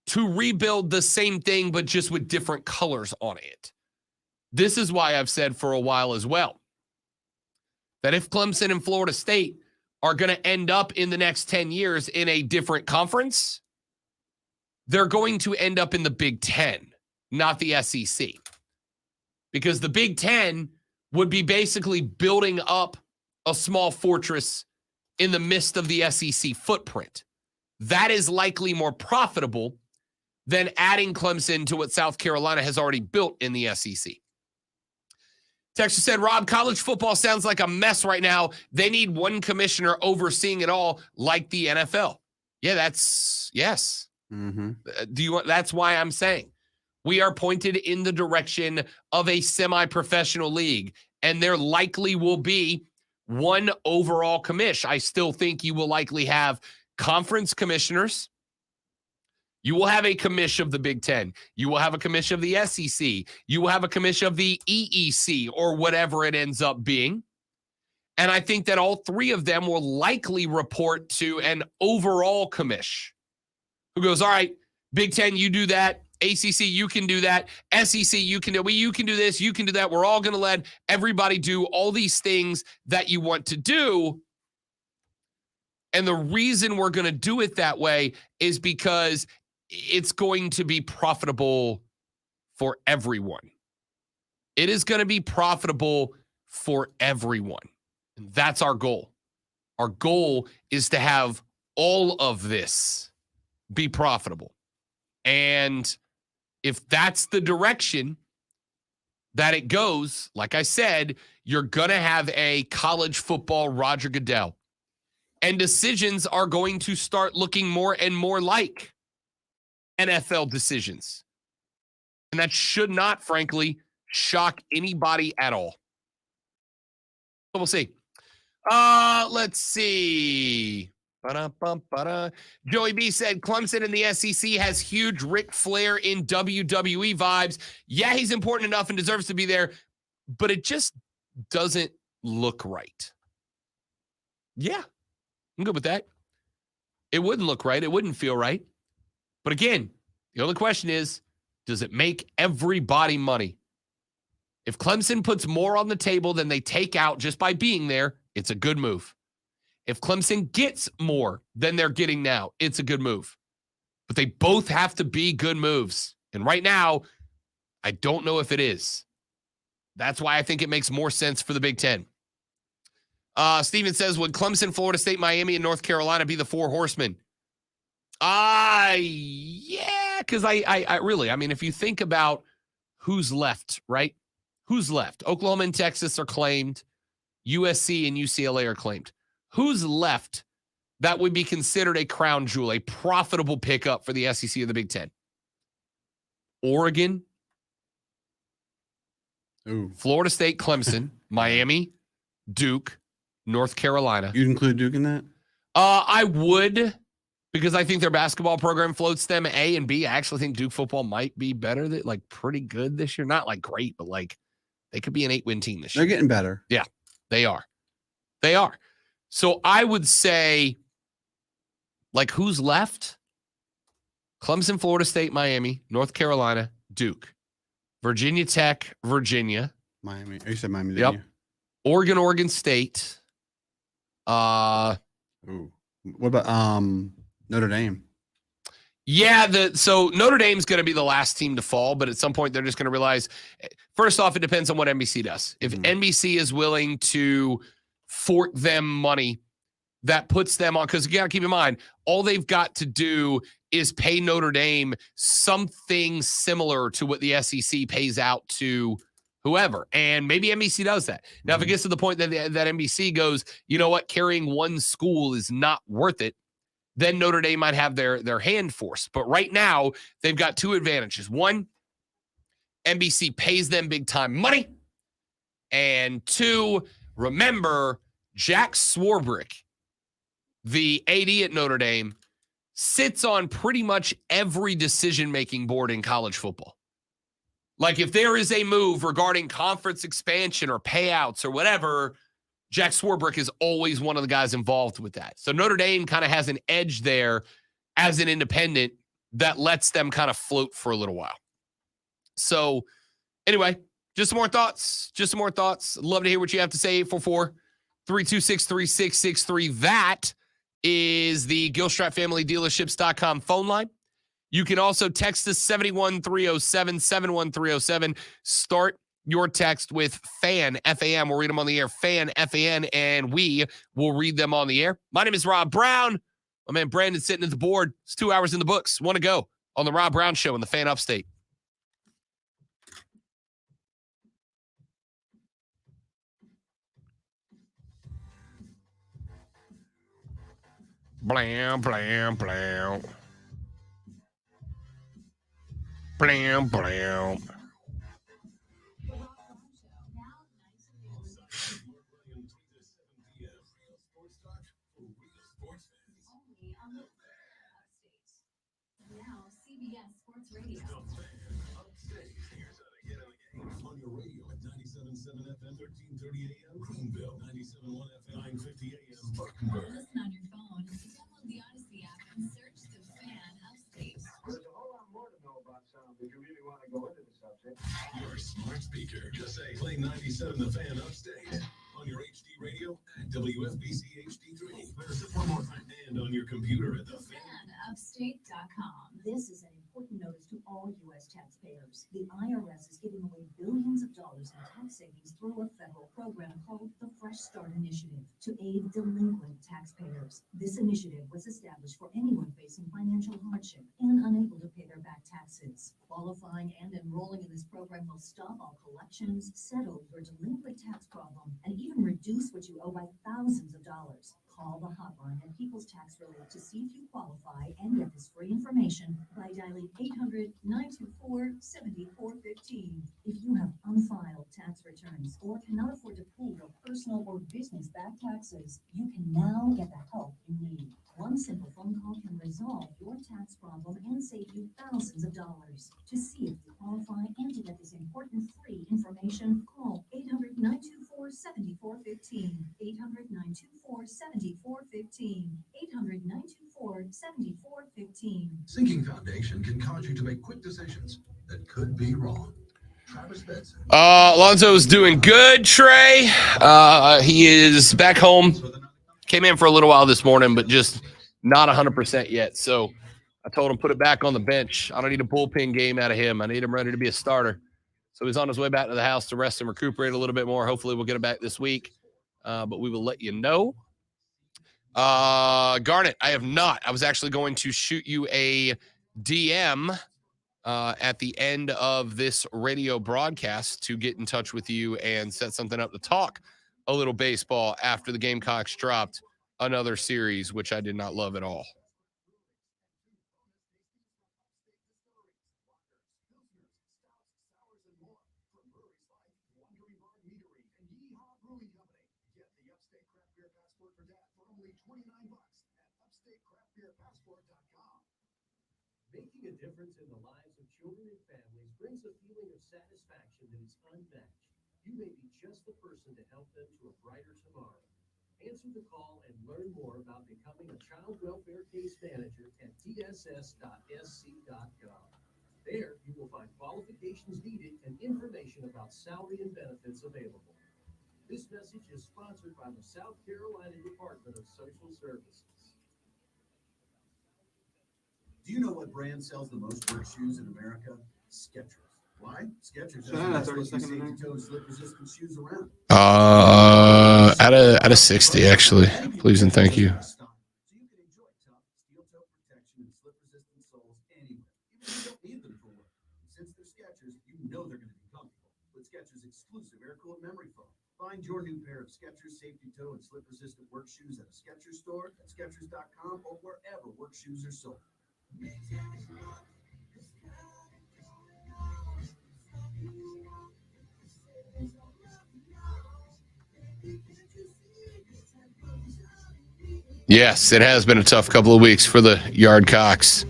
S1: to rebuild the same thing, but just with different colors on it. This is why I've said for a while as well that if Clemson and Florida State are going to end up in the next 10 years in a different conference, they're going to end up in the Big Ten, not the SEC. Because the Big Ten would be basically building up a small fortress in the midst of the SEC footprint. That is likely more profitable than adding Clemson to what South Carolina has already built in the SEC. Texas said, Rob, college football sounds like a mess right now. They need one commissioner overseeing it all like the NFL. Yeah, yes. That's why I'm saying we are pointed in the direction of a semi-professional league, and there likely will be one overall commish. I still think you will likely have conference commissioners. You will have a commish of the Big Ten. You will have a commish of the SEC. You will have a commish of the EEC or whatever it ends up being. And I think that all three of them will likely report to an overall commish who goes, all right, Big Ten, you do that. ACC, you can do that. SEC, you can do this, you can do that. We're all going to let everybody do all these things that you want to do. And the reason we're going to do it that way is because it's going to be profitable for everyone. It is going to be profitable for everyone. And that's our goal. Our goal is to have all of this be profitable. And if that's the direction that it goes, like I said, you're going to have a college football Roger Goodell. And decisions are going to start looking more and more like NFL decisions. And that should not, frankly, shock anybody at all. So we'll see. Let's see. Joey B said Clemson in the SEC has huge Ric Flair in WWE vibes. Yeah, he's important enough and deserves to be there, but it just doesn't look right. Yeah, I'm good with that. It wouldn't look right. It wouldn't feel right. But again, the only question is, does it make everybody money? If Clemson puts more on the table than they take out just by being there, it's a good move. If Clemson gets more than they're getting now, it's a good move. But they both have to be good moves. And right now, I don't know if it is. That's why I think it makes more sense for the Big Ten. Steven says, would Clemson, Florida State, Miami, and North Carolina be the four horsemen? Yeah, because I really, if you think about who's left, right? Who's left? Oklahoma and Texas are claimed. USC and UCLA are claimed. Who's left that would be considered a crown jewel, a profitable pickup for the SEC of the Big Ten? Oregon, Florida State, Clemson, Miami, Duke, North Carolina.
S2: You'd include Duke in that?
S1: I would, because I think their basketball program floats them A and B. I actually think Duke football might be better, pretty good this year. Not great, but they could be an 8-win team this year.
S2: They're getting better.
S1: Yeah, they are. They are. So I would say, who's left? Clemson, Florida State, Miami, North Carolina, Duke, Virginia Tech, Virginia.
S2: Miami. You said Miami,
S1: yep.
S2: didn't
S1: you? Oregon State.
S2: What about Notre Dame?
S1: Yeah, so Notre Dame's going to be the last team to fall, but at some point they're just going to realize, first off, it depends on what NBC does. If NBC is willing to fort them money that puts them on, because you got to keep in mind, all they've got to do is pay Notre Dame something similar to what the SEC pays out to whoever. And maybe NBC does that. Now, if it gets to the point that that NBC goes, you know what, carrying one school is not worth it, then Notre Dame might have their hand forced. But right now, they've got two advantages. One, NBC pays them big time money. And two, remember, Jack Swarbrick, the AD at Notre Dame, sits on pretty much every decision-making board in college football. Like, if there is a move regarding conference expansion or payouts or whatever, Jack Swarbrick is always one of the guys involved with that. So Notre Dame kind of has an edge there as an independent that lets them kind of float for a little while. So anyway, just some more thoughts. Love to hear what you have to say. 844-326-3663. That is the GilstratFamilyDealerships.com phone line. You can also text us 71307, 71307. Start your text with FAN, F-A-M. We'll read them on the air, FAN, F-A-N, and we will read them on the air. My name is Rob Brown. My man Brandon's sitting at the board. It's 2 hours in the books. Want to go on the Rob Brown Show in the Fan Upstate. Blam, blam, blam. Blam, blam.
S8: Now, CBS Sports Radio.
S5: On your radio at 97.7 FM, 1330 AM, Greenville, 97.1 FM, 950 AM, Spartanburg.
S8: Listen on your phone. Download the Odyssey app and search the Fan Upstate.
S7: There's a whole lot more to know about sound if you really want to go into the subject.
S5: Your smart speaker. Just say play 97 The Fan Upstate. On your HD radio at WFBC HD3. There's one more time. And on your computer at the Fan.
S8: FanUpstate.com. This is an important notice to all U.S. taxpayers. The IRS is giving away billions of dollars in tax savings through a federal program called the Fresh Start Initiative to aid delinquent taxpayers. This initiative was established for anyone facing financial hardship and unable to pay their back taxes. Qualifying and enrolling in this program will stop all collections, settle your delinquent tax problem, and even reduce what you owe by thousands of dollars. Call the hotline at People's Tax Relief to see if you qualify and get this free information by dialing 800-924-7415. If you have unfiled tax returns or cannot afford to pay your personal or business back taxes, you can now get the help you need. One simple phone call can resolve your tax problem and save you thousands of dollars. To see if you qualify and to get this important free information, call 800-924-7415. 800-924-7415. 800-924-7415.
S6: Sinking Foundation can cause you to make quick decisions that could be wrong. Travis Benson.
S1: Alonzo's doing good, Trey. He is back home. Came in for a little while this morning, but just not 100% yet. So I told him put it back on the bench. I don't need a bullpen game out of him. I need him ready to be a starter. So he's on his way back to the house to rest and recuperate a little bit more. Hopefully we'll get him back this week, but we will let you know. Garnet, I have not. I was actually going to shoot you a DM at the end of this radio broadcast to get in touch with you and set something up to talk a little baseball after the Gamecocks dropped another series, which I did not love at all.
S4: Making a difference in the lives of children and families brings a feeling of satisfaction that is unmatched. You may be just the person to help them to a brighter tomorrow. Answer the call and learn more about becoming a child welfare case manager at dss.sc.gov. There, you will find qualifications needed and information about salary and benefits available. This message is sponsored by the South Carolina Department of Social Services.
S6: Do you know what brand sells the most work shoes in America? Skechers. Why? Skechers
S2: Should I have a 30-second in there?
S6: slip-resistant shoes around.
S1: Out of 60, actually. Please and thank you.
S9: So you can enjoy tough steel toe protection and slip-resistant soles anywhere, even if you don't need them for work. Since they're Skechers, you know they're going to be comfortable. With Skechers' exclusive air-cooled memory foam. Find your new pair of Skechers safety toe and slip-resistant work shoes at a Skechers store, at Skechers.com, or wherever work shoes are sold.
S1: Yes, it has been a tough couple of weeks for the Yardcocks.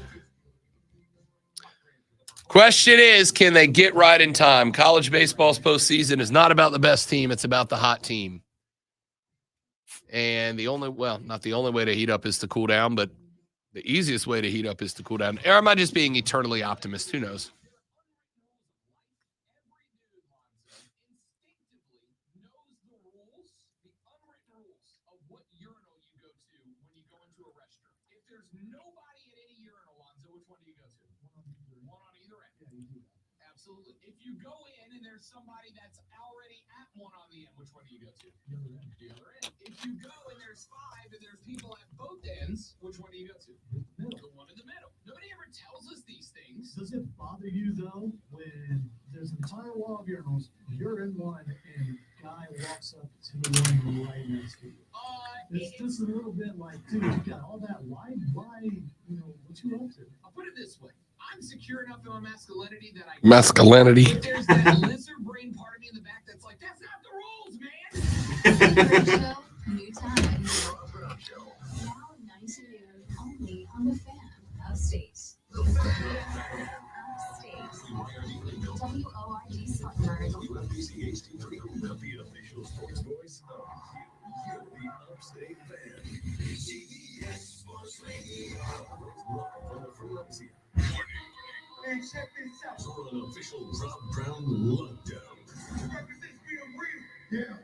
S1: Question is, can they get right in time? College baseball's postseason is not about the best team. It's about the hot team. And not the only way to heat up is to cool down, but the easiest way to heat up is to cool down. Or am I just being eternally optimist? Who knows?
S10: Absolutely. If you go in and there's somebody that's already at one on the end, which one do you go to? The other end. If you go and there's 5 and there's people at both ends, which one do you go to? The one in the middle. Nobody ever tells us these things.
S11: Does it bother you though when there's an entire wall of urinals, you're in one, and a guy walks up to the one right next to you? It's just a little bit like, dude, you got all that. Why, what you up to?
S10: I'll put it this way. I'm secure enough in my masculinity that I
S1: Masculinity.
S10: But there's that lizard brain part of me in the back that's like, that's not the rules, man.
S8: Show, new time. Now nice and new, only on the Fan Upstate. WORD Spartanburg.
S5: WFBC HD3, the official sports voice of the Upstate Fan. CBS Sports Radio. Live from Valencia.
S9: Hey, check this out.
S5: For an official Rob Brown lockdown.
S9: Represents being real. Yeah.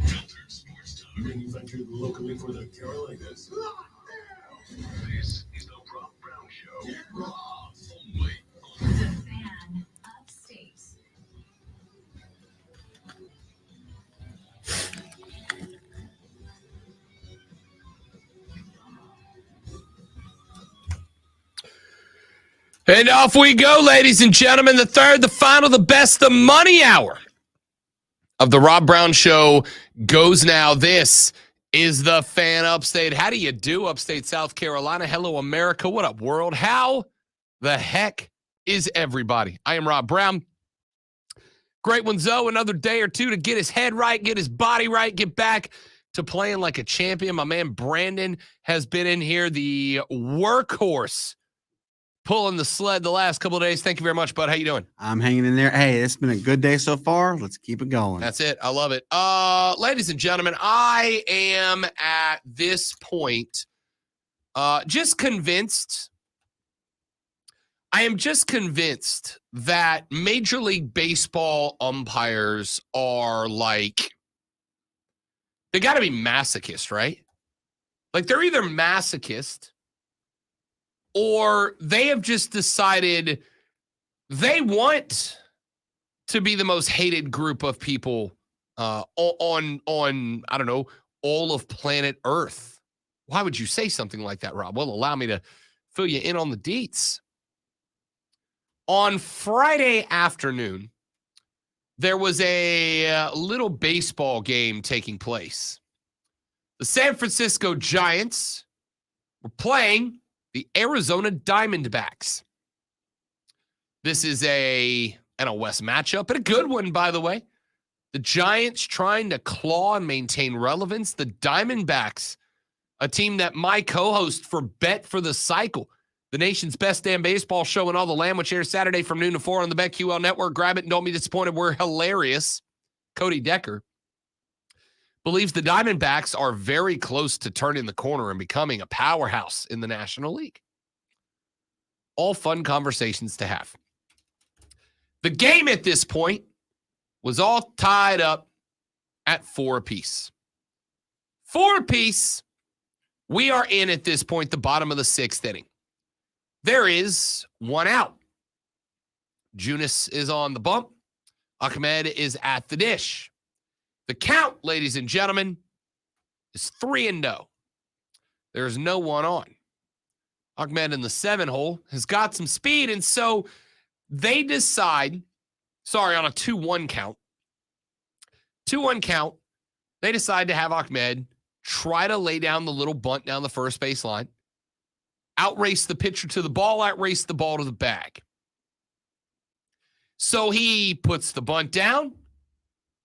S5: Unfiltered sports talk. Manufactured locally for the Carolinas. This is the Rob Brown Show. Raw, only
S8: The Fan Upstate.
S1: And off we go, ladies and gentlemen. The third, the final, the best, the money hour of the Rob Brown Show goes now. This is the Fan Upstate. How do you do, Upstate South Carolina? Hello, America. What up, world? How the heck is everybody? I am Rob Brown. Great one, Zoe. Another day or two to get his head right, get his body right, get back to playing like a champion. My man Brandon has been in here, the workhorse, pulling the sled the last couple of days. Thank you very much, bud. How you doing?
S2: I'm hanging in there. Hey, it's been a good day so far. Let's keep it going.
S1: That's it. I love it. Ladies and gentlemen, I am at this point just convinced. I am just convinced that Major League Baseball umpires are like, they got to be masochist, right? Like they're either masochist or they have just decided they want to be the most hated group of people on I don't know, all of planet Earth. Why would you say something like that, Rob? Well, allow me to fill you in on the deets. On Friday afternoon, there was a little baseball game taking place. The San Francisco Giants were playing the Arizona Diamondbacks. This is an NL West matchup, and a good one, by the way. The Giants trying to claw and maintain relevance. The Diamondbacks, a team that my co-host for Bet for the Cycle, the nation's best damn baseball show in all the land, which airs Saturday from noon to 4 on the BetQL network. Grab it and don't be disappointed. We're hilarious. Cody Decker believes the Diamondbacks are very close to turning the corner and becoming a powerhouse in the National League. All fun conversations to have. The game at this point was all tied up at 4 apiece. 4 apiece. We are in at this point, the bottom of the 6th inning. There is 1 out. Junis is on the bump. Ahmed is at the dish. The count, ladies and gentlemen, is 3-0. There's no one on. Ahmed in the 7 hole has got some speed, and so they decide, on a 2-1 count. 2-1 count, they decide to have Ahmed try to lay down the little bunt down the first base line, outrace the pitcher to the ball, outrace the ball to the bag. So he puts the bunt down,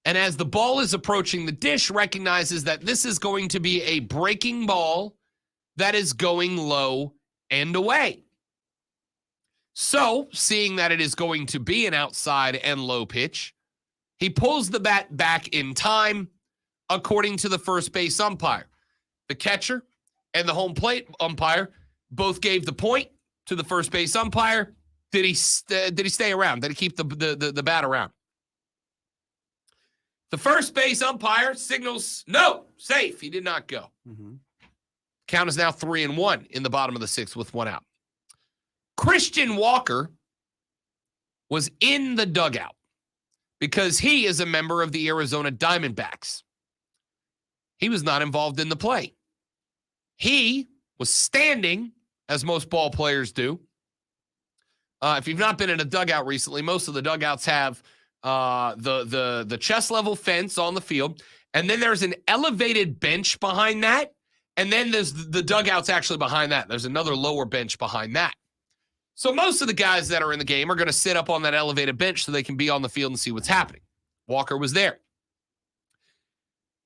S1: and as the ball is approaching the dish, recognizes that this is going to be a breaking ball that is going low and away. So, seeing that it is going to be an outside and low pitch, he pulls the bat back in time, according to the first base umpire. The catcher and the home plate umpire both gave the point to the first base umpire. Did he stay around? Did he keep the bat around? The first base umpire signals no, safe. He did not go.
S2: Mm-hmm.
S1: Count is now 3-1 in the bottom of the 6th with 1 out. Christian Walker was in the dugout because he is a member of the Arizona Diamondbacks. He was not involved in the play. He was standing, as most ball players do. If you've not been in a dugout recently, most of the dugouts have the chest level fence on the field, and then there's an elevated bench behind that, and then there's the dugouts actually behind that. There's another lower bench behind that. So most of the guys that are in the game are going to sit up on that elevated bench so they can be on the field and see what's happening. Walker was there.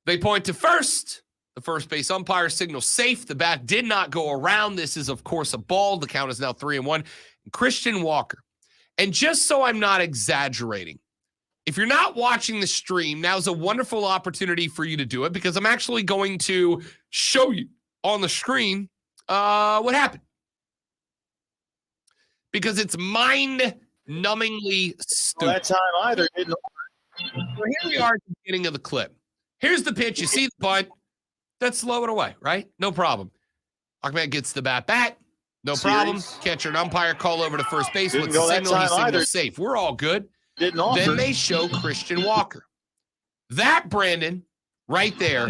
S1: They point to first. The first base umpire signals safe. The bat did not go around. This is, of course, a ball. The count is now 3-1. Christian Walker. And just so I'm not exaggerating, if you're not watching the stream, now's a wonderful opportunity for you to do it because I'm actually going to show you on the screen what happened. Because it's mind-numbingly stupid.
S12: That time either didn't.
S1: So here we are at the beginning of the clip. Here's the pitch. You see the bunt. That's slow it away, right? No problem. Ahmed gets the bat back. No problem. Catcher and umpire call over to first base. What's the signal? He signals safe. We're all good. Then they show Christian Walker. That, Brandon, right there,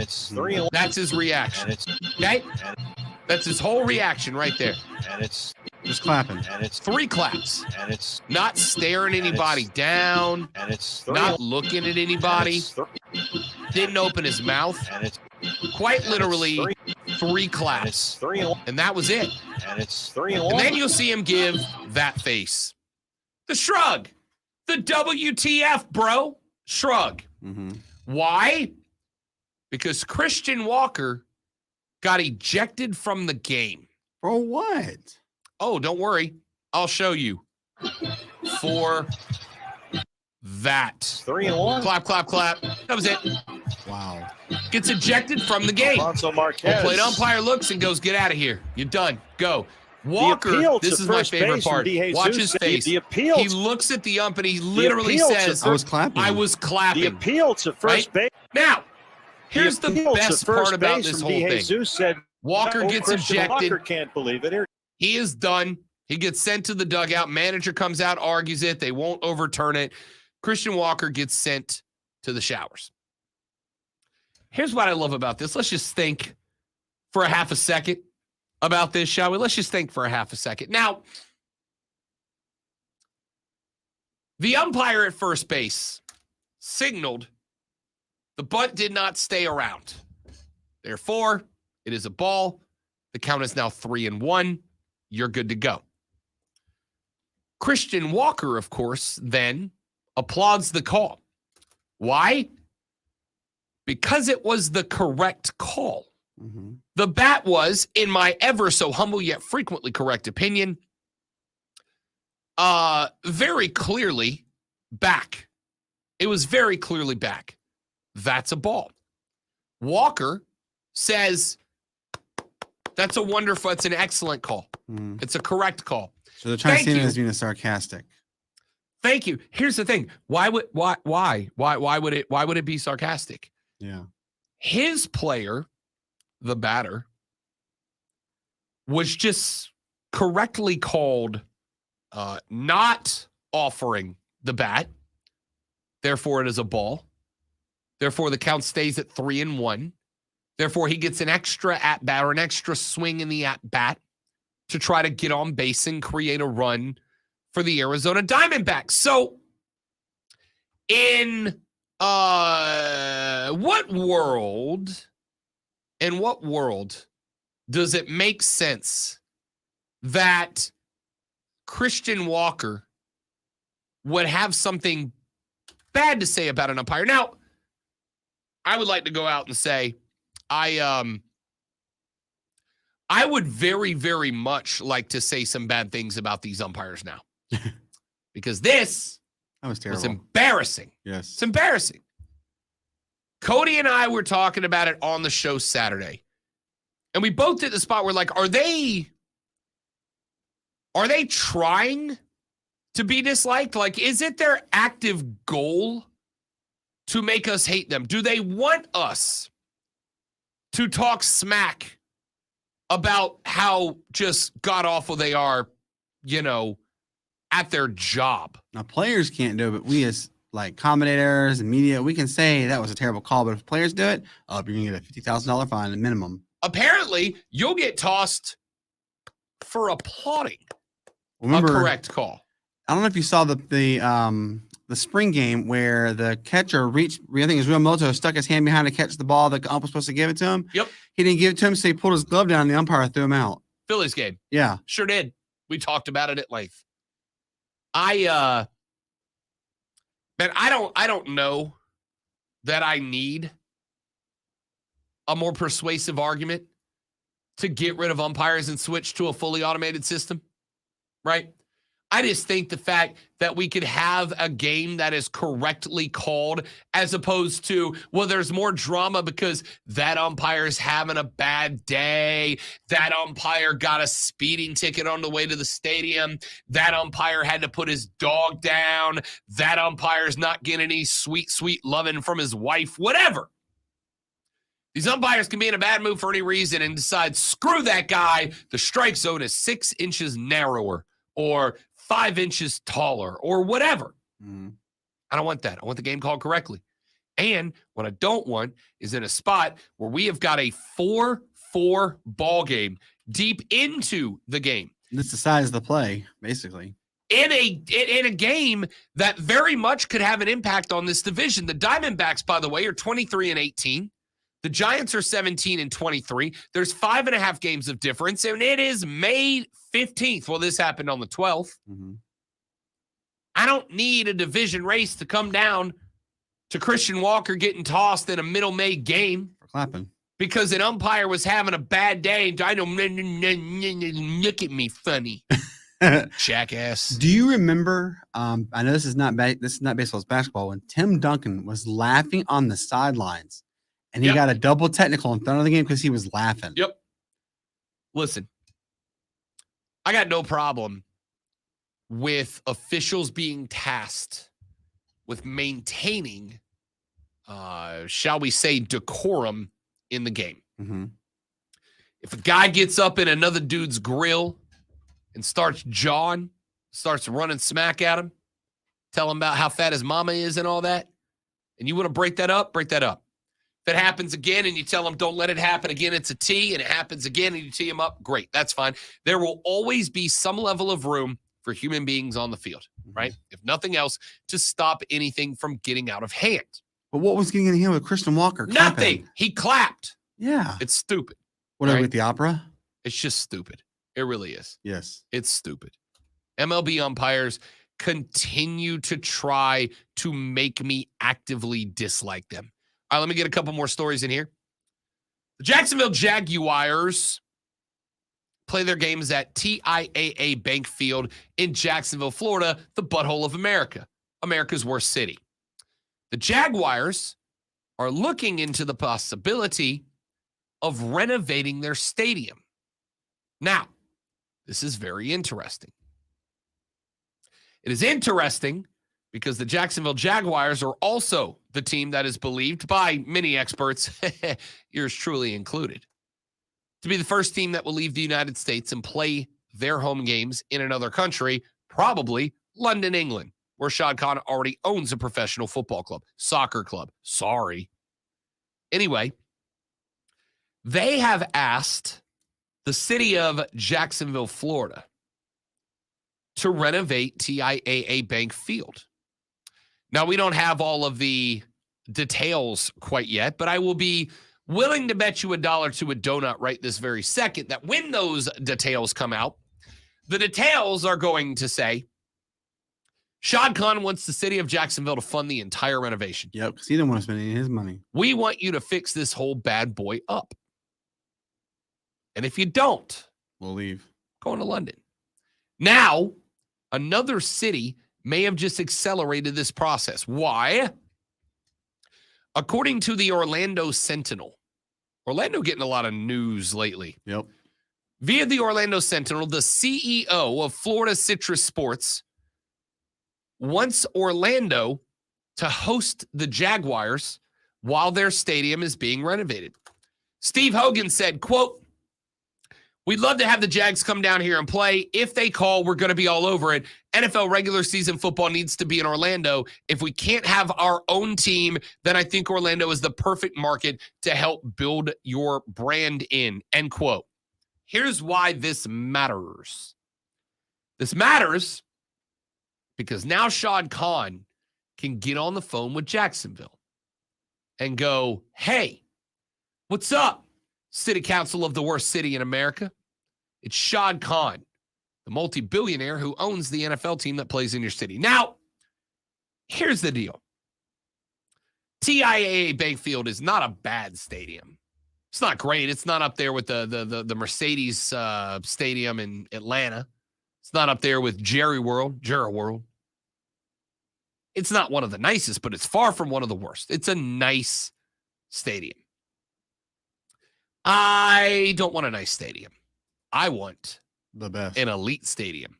S1: that's his reaction. Okay? That's his whole reaction right there.
S12: And it's
S2: just clapping.
S12: And it's
S1: 3 claps.
S12: And it's
S1: not staring anybody down.
S12: And it's
S1: not looking at anybody. Didn't open his mouth.
S12: And it's
S1: quite literally 3 claps. And that was it.
S12: And it's 3-1.
S1: And then you'll see him give that face. The shrug. The WTF, bro. Shrug.
S2: Mm-hmm.
S1: Why? Because Christian Walker got ejected from the game.
S2: For what?
S1: Oh, don't worry. I'll show you. For that.
S12: 3-1.
S1: Clap, clap, clap. That was it.
S2: Wow.
S1: Gets ejected from the game.
S12: Alfonso Marquez.
S1: Home plate umpire looks and goes, get out of here. You're done. Go. Walker, this is my favorite part. Watch his face. He looks at the ump and he literally says,
S2: I was clapping.
S1: I was clapping.
S12: The appeal to first base.
S1: Now, here's the best part about this whole thing.
S12: Said,
S1: Walker gets ejected.
S12: Walker can't believe it.
S1: He is done. He gets sent to the dugout. Manager comes out, argues it. They won't overturn it. Christian Walker gets sent to the showers. Here's what I love about this. Let's just think for a half a second about this, shall we? Let's just think for a half a second. Now, the umpire at first base signaled the bunt did not stay around. Therefore, it is a ball. The count is now 3-1. You're good to go. Christian Walker, of course, then applauds the call. Why? Because it was the correct call.
S2: Mm-hmm.
S1: The bat was, in my ever so humble yet frequently correct opinion, very clearly back. It was very clearly back. That's a ball. Walker says, that's a wonderful, it's an excellent call.
S2: Mm-hmm.
S1: It's a correct call.
S2: So they're trying to see it as being sarcastic.
S1: Thank you. Here's the thing. Why would it be sarcastic?
S2: Yeah.
S1: His player, the batter, was just correctly called not offering the bat. Therefore, it is a ball. Therefore, the count stays at 3-1. Therefore, he gets an extra at-bat or an extra swing in the at-bat to try to get on base and create a run for the Arizona Diamondbacks. So, in what world does it make sense that Christian Walker would have something bad to say about an umpire? Now, I would like to go out and say, I would very, very much like to say some bad things about these umpires now. Because this
S2: That was terrible.
S1: was embarrassing.
S2: Yes.
S1: It's embarrassing. Cody and I were talking about it on the show Saturday. And we both hit the spot where, like, are they trying to be disliked? Like, is it their active goal to make us hate them? Do they want us to talk smack about how just god-awful they are, at their job?
S2: Now, players can't do it, but we as like commentators and media, we can say that was a terrible call. But if players do it, you're going to get a $50,000 fine at minimum.
S1: Apparently, you'll get tossed for applauding
S2: Remember,
S1: a correct call.
S2: I don't know if you saw the spring game where the catcher reached, I think it was Realmuto, stuck his hand behind to catch the ball that the ump was supposed to give it to him.
S1: Yep.
S2: He didn't give it to him, so he pulled his glove down and the umpire threw him out.
S1: Phillies game.
S2: Yeah.
S1: Sure did. We talked about it at length. I don't know that I need a more persuasive argument to get rid of umpires and switch to a fully automated system, right? I just think the fact that we could have a game that is correctly called as opposed to, well, there's more drama because that umpire's having a bad day. That umpire got a speeding ticket on the way to the stadium. That umpire had to put his dog down. That umpire's not getting any sweet, sweet loving from his wife, whatever. These umpires can be in a bad mood for any reason and decide, screw that guy. The strike zone is 6 inches narrower or 5 inches taller or whatever.
S2: Mm-hmm.
S1: I don't want that. I want the game called correctly. And what I don't want is in a spot where we have got a 4-4 ball game deep into the game.
S2: This decides the play, basically.
S1: In a game that very much could have an impact on this division. The Diamondbacks, by the way, are 23-18. The Giants are 17-23. There's 5.5 games of difference, and it is May 15th. Well, this happened on the 12th.
S2: Mm-hmm.
S1: I don't need a division race to come down to Christian Walker getting tossed in a middle May game
S2: For clapping.
S1: because an umpire was having a bad day. I know, look at me funny, jackass.
S2: Do you remember? I know this is not baseball, it's basketball. When Tim Duncan was laughing on the sidelines, and he got a double technical in front of the game because he was laughing.
S1: Yep. Listen, I got no problem with officials being tasked with maintaining, shall we say, decorum in the game.
S2: Mm-hmm.
S1: If a guy gets up in another dude's grill and starts jawing, starts running smack at him, tell him about how fat his mama is and all that, and you want to break that up, break that up. If it happens again and you tell them don't let it happen again, it's a T, and it happens again and you tee them up, great, that's fine. There will always be some level of room for human beings on the field, right? If nothing else, to stop anything from getting out of hand.
S2: But what was getting in hand with Christian Walker?
S1: Nothing.
S2: Clapping?
S1: He clapped.
S2: Yeah.
S1: It's stupid.
S2: What are we
S1: right?
S2: at the opera?
S1: It's just stupid. It really is.
S2: Yes.
S1: It's stupid. MLB umpires continue to try to make me actively dislike them. All right, let me get a couple more stories in here. The Jacksonville Jaguars play their games at TIAA Bank Field in Jacksonville, Florida, the butthole of America, America's worst city. The Jaguars are looking into the possibility of renovating their stadium. Now, this is very interesting. It is interesting because the Jacksonville Jaguars are also the team that is believed by many experts, yours truly included, to be the first team that will leave the United States and play their home games in another country, probably London, England. where Shad Khan already owns a professional football club, soccer club. Sorry. Anyway, they have asked the city of Jacksonville, Florida, to renovate TIAA Bank Field. Now, we don't have all of the details quite yet, but I will be willing to bet you $1 to a donut right this very second that when those details come out, the details are going to say, Shad Khan wants the city of Jacksonville to fund the entire renovation.
S2: Yep, because he didn't want to spend any of his money.
S1: We want you to fix this whole bad boy up. And if you don't,
S2: we'll leave.
S1: Going to London. Now, another city may have just accelerated this process. Why? According to the Orlando Sentinel, Orlando getting a lot of news lately.
S2: Yep.
S1: Via the Orlando Sentinel, the CEO of Florida Citrus Sports wants Orlando to host the Jaguars while their stadium is being renovated. Steve Hogan said, quote, "We'd love to have the Jags come down here and play. If they call, we're going to be all over it. NFL regular season football needs to be in Orlando. If we can't have our own team, then I think Orlando is the perfect market to help build your brand in." End quote. Here's why this matters. This matters because now Shad Khan can get on the phone with Jacksonville and go, "Hey, what's up, City Council of the worst city in America? It's Shad Khan, the multi-billionaire who owns the NFL team that plays in your city." Now, here's the deal. TIAA Bank Field is not a bad stadium. It's not great. It's not up there with the Mercedes Stadium in Atlanta. It's not up there with Jerry World. It's not one of the nicest, but it's far from one of the worst. It's a nice stadium. I don't want a nice stadium. I want
S2: the best,
S1: an elite stadium.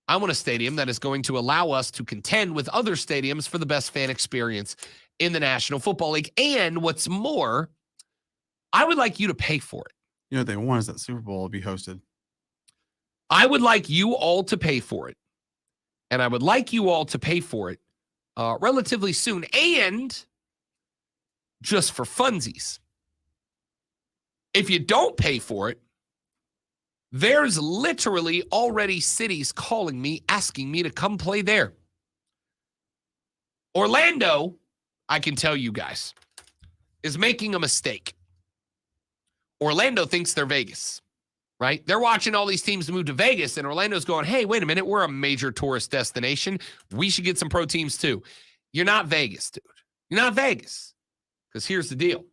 S1: I want a stadium that is going to allow us to contend with other stadiums for the best fan experience in the National Football League. And what's more, I would like you to pay for it.
S2: You know what they want is that Super Bowl will be hosted.
S1: I would like you all to pay for it. And I would like you all to pay for it relatively soon. And just for funsies, if you don't pay for it, there's literally already cities calling me, asking me to come play there. Orlando, I can tell you guys, is making a mistake. Orlando thinks they're Vegas, right? They're watching all these teams move to Vegas, and Orlando's going, "Hey, wait a minute, we're a major tourist destination. We should get some pro teams too." You're not Vegas, dude. You're not Vegas. Because here's the deal.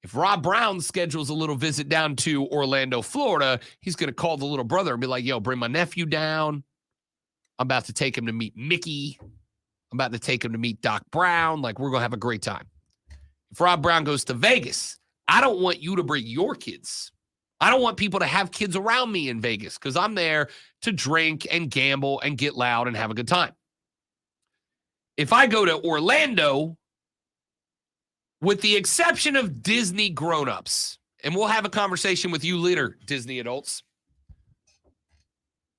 S1: If Rob Brown schedules a little visit down to Orlando, Florida, he's going to call the little brother and be like, "Yo, bring my nephew down. I'm about to take him to meet Mickey. I'm about to take him to meet Doc Brown. Like, we're going to have a great time." If Rob Brown goes to Vegas, I don't want you to bring your kids. I don't want people to have kids around me in Vegas because I'm there to drink and gamble and get loud and have a good time. If I go to Orlando, with the exception of Disney grown-ups, and we'll have a conversation with you later, Disney adults.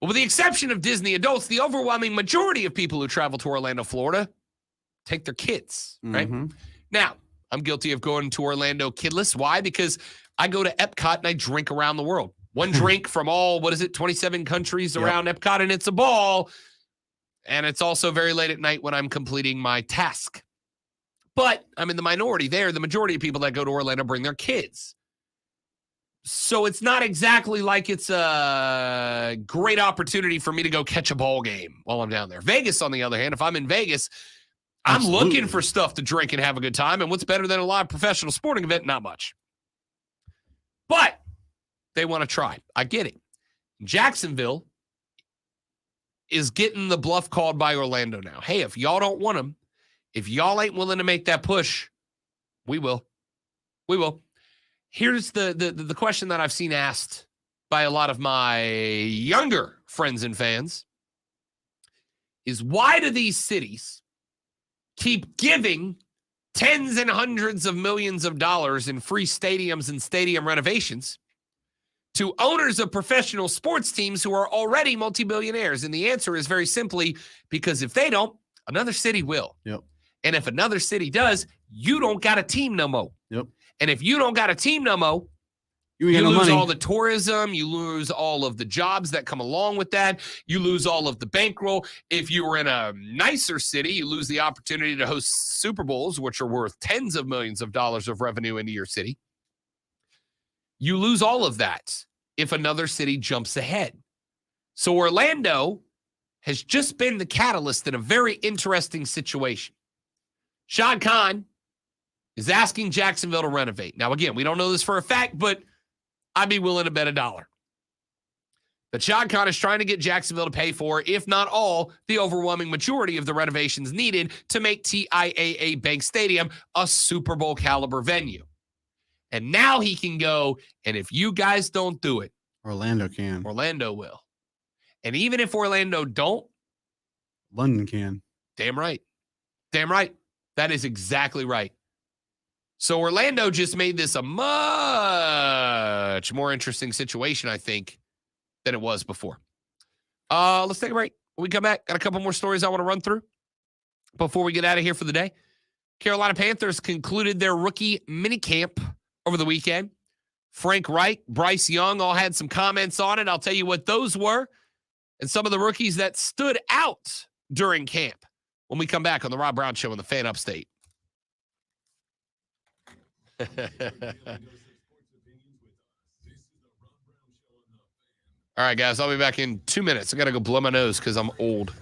S1: But with the exception of Disney adults, the overwhelming majority of people who travel to Orlando, Florida, take their kids, right? Now, I'm guilty of going to Orlando kidless. Why? Because I go to Epcot and I drink around the world. One drink from all, 27 countries around Epcot, and it's a ball. And it's also very late at night when I'm completing my task. But I'm in the minority there. The majority of people that go to Orlando bring their kids. So it's not exactly like it's a great opportunity for me to go catch a ball game while I'm down there. Vegas, on the other hand, if I'm in Vegas, I'm looking for stuff to drink and have a good time. And what's better than a live professional sporting event? Not much. But they want to try. I get it. Jacksonville is getting the bluff called by Orlando now. Hey, if y'all don't want them, if y'all ain't willing to make that push, we will. We will. Here's the question that I've seen asked by a lot of my younger friends and fans is, why do these cities keep giving tens and hundreds of millions of dollars in free stadiums and stadium renovations to owners of professional sports teams who are already multi-billionaires? And the answer is very simply because if they don't, Another city will.
S2: Yep.
S1: And if another city does, you don't got a team no more.
S2: Yep.
S1: And if you don't got a team no more,
S2: You ain't
S1: you
S2: got no
S1: lose
S2: money.
S1: all the tourism. You lose all of the jobs that come along with that. You lose all of the bankroll. If you were in a nicer city, you lose the opportunity to host Super Bowls, which are worth tens of millions of dollars of revenue into your city. You lose all of that if another city jumps ahead. So Orlando has just been the catalyst in a very interesting situation. Shad Khan is asking Jacksonville to renovate. Now, again, we don't know this for a fact, but I'd be willing to bet $1 that Shad Khan is trying to get Jacksonville to pay for, if not all, the overwhelming majority of the renovations needed to make TIAA Bank Stadium a Super Bowl caliber venue. And now he can go, and if you guys don't do it,
S2: Orlando can.
S1: Orlando will. And even if Orlando don't,
S2: London can.
S1: damn right. Damn right. That is exactly right. So Orlando just made this a much more interesting situation, I think, than it was before. Let's take a break. When we come back, got a couple more stories I want to run through before we get out of here for the day. Carolina Panthers concluded their rookie minicamp over the weekend. Frank Reich, Bryce Young all had some comments on it. I'll tell you what those were and some of the rookies that stood out during camp when we come back on the Rob Brown Show on the Fan Upstate. All right, guys, I'll be back in 2 minutes. I got to go blow my nose because I'm old.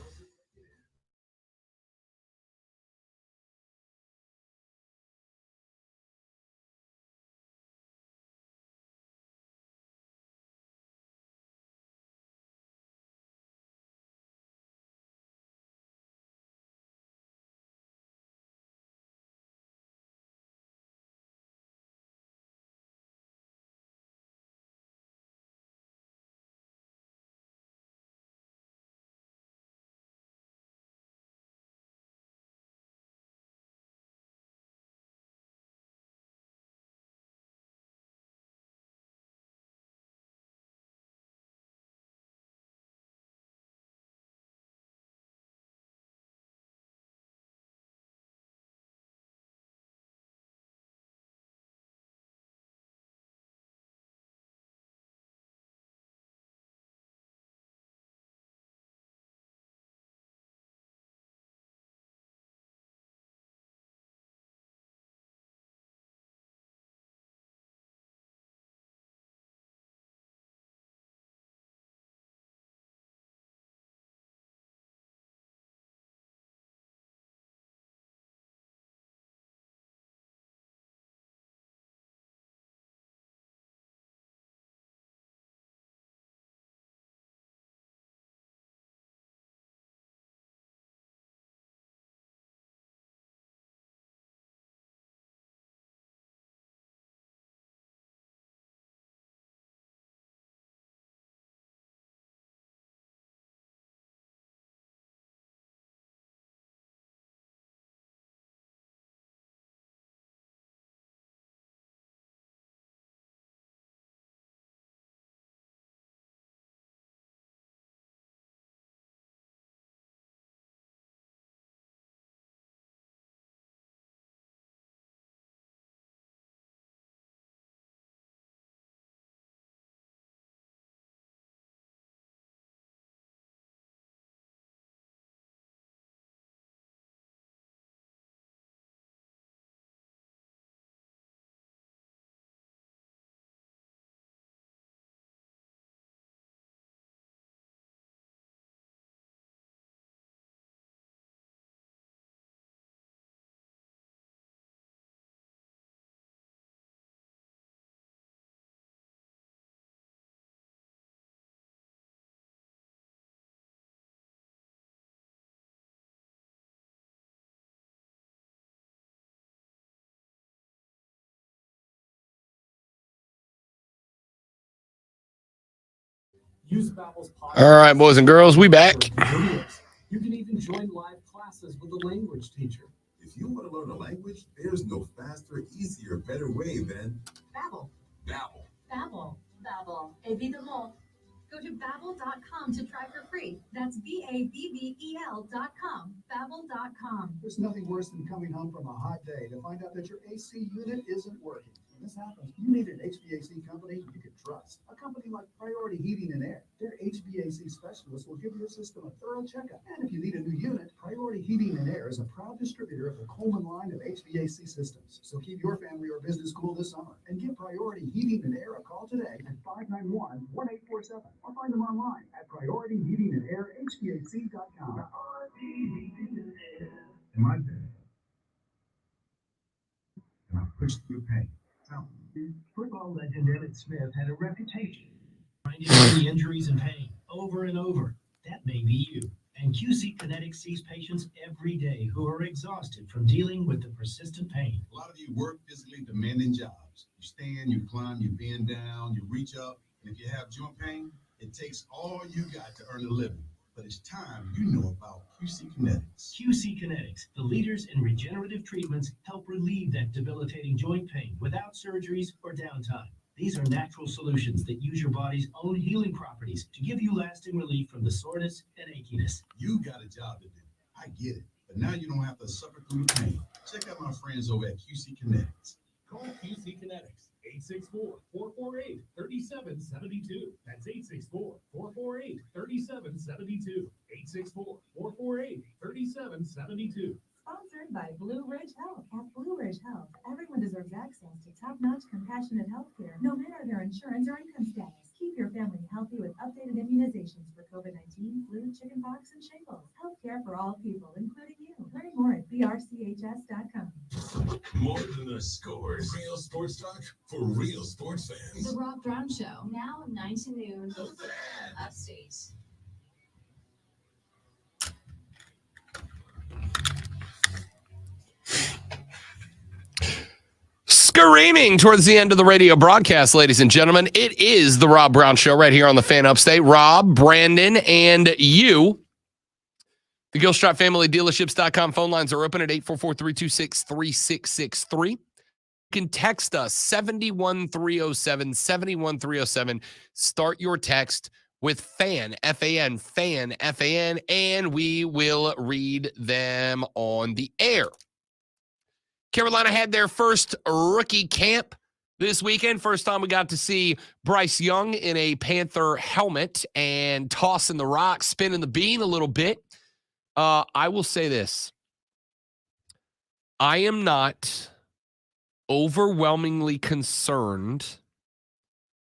S11: Use Babbel's
S1: All right, boys and girls, we back.
S11: You can even join live classes with a language teacher.
S6: If you want to learn a language, there's no faster, easier, better way than
S8: Babbel.
S6: Babbel.
S8: Babbel. Babbel. Évidemment. Go to Babbel.com to try for free. That's BABBEL.com. Babbel.com.
S9: There's nothing worse than coming home from a hot day to find out that your AC unit isn't working. When this happens, you need an HVAC company you can trust. A company like Priority Heating and Air. Their HVAC specialists will give your system a thorough checkup. And if you need a new unit, Priority Heating and Air is a proud distributor of the Coleman line of HVAC systems. So keep your family or business cool this summer and give Priority Heating and Air a call today at 591-1847 or find them online at PriorityHeatingandAirHVAC.com.
S13: In my day, and I pushed through pain. Now,
S11: Football legend Emmitt Smith had a reputation for finding injuries and pain over and over. That may be you. And QC Kinetics sees patients every day who are exhausted from dealing with the persistent pain.
S13: a lot of you work physically demanding jobs. You stand, you climb, you bend down, you reach up, and if you have joint pain, it takes all you got to earn a living. But it's time you know about QC Kinetics.
S11: QC Kinetics, the leaders in regenerative treatments, help relieve that debilitating joint pain without surgeries or downtime. These are natural solutions that use your body's own healing properties to give you lasting relief from the soreness and achiness.
S13: You got a job to do. I get it. But now you don't have to suffer through the pain. Check out my friends over at QC Kinetics.
S5: Call QC Kinetics, 864-448-3772. That's 864-448-3772. 864-448-3772.
S8: Sponsored by Blue Ridge Health. At Blue Ridge Health, everyone deserves access to top-notch, compassionate health care, no matter their insurance or income status. Keep your family healthy with updated immunizations for COVID-19, flu, chickenpox, and shingles. Healthcare for all people, including you. Learn more at brchs.com.
S5: More than the scores. Real sports talk for real sports fans.
S8: The Rob Brown Show, now 9 to noon.
S5: The Fan.
S8: Upstate.
S1: Screaming towards the end of the radio broadcast, ladies and gentlemen. It is the Rob Brown Show right here on the Fan Upstate. Rob, Brandon, and you. The Gilstrap Family Dealerships.com phone lines are open at 844-326-3663. You can text us 71307, 71307. Start your text with FAN, F-A-N, FAN, F-A-N, and we will read them on the air. Carolina had their first rookie camp this weekend. First time we got to see Bryce Young in a Panther helmet and tossing the rock, spinning the bean a little bit. I will say this. I am not overwhelmingly concerned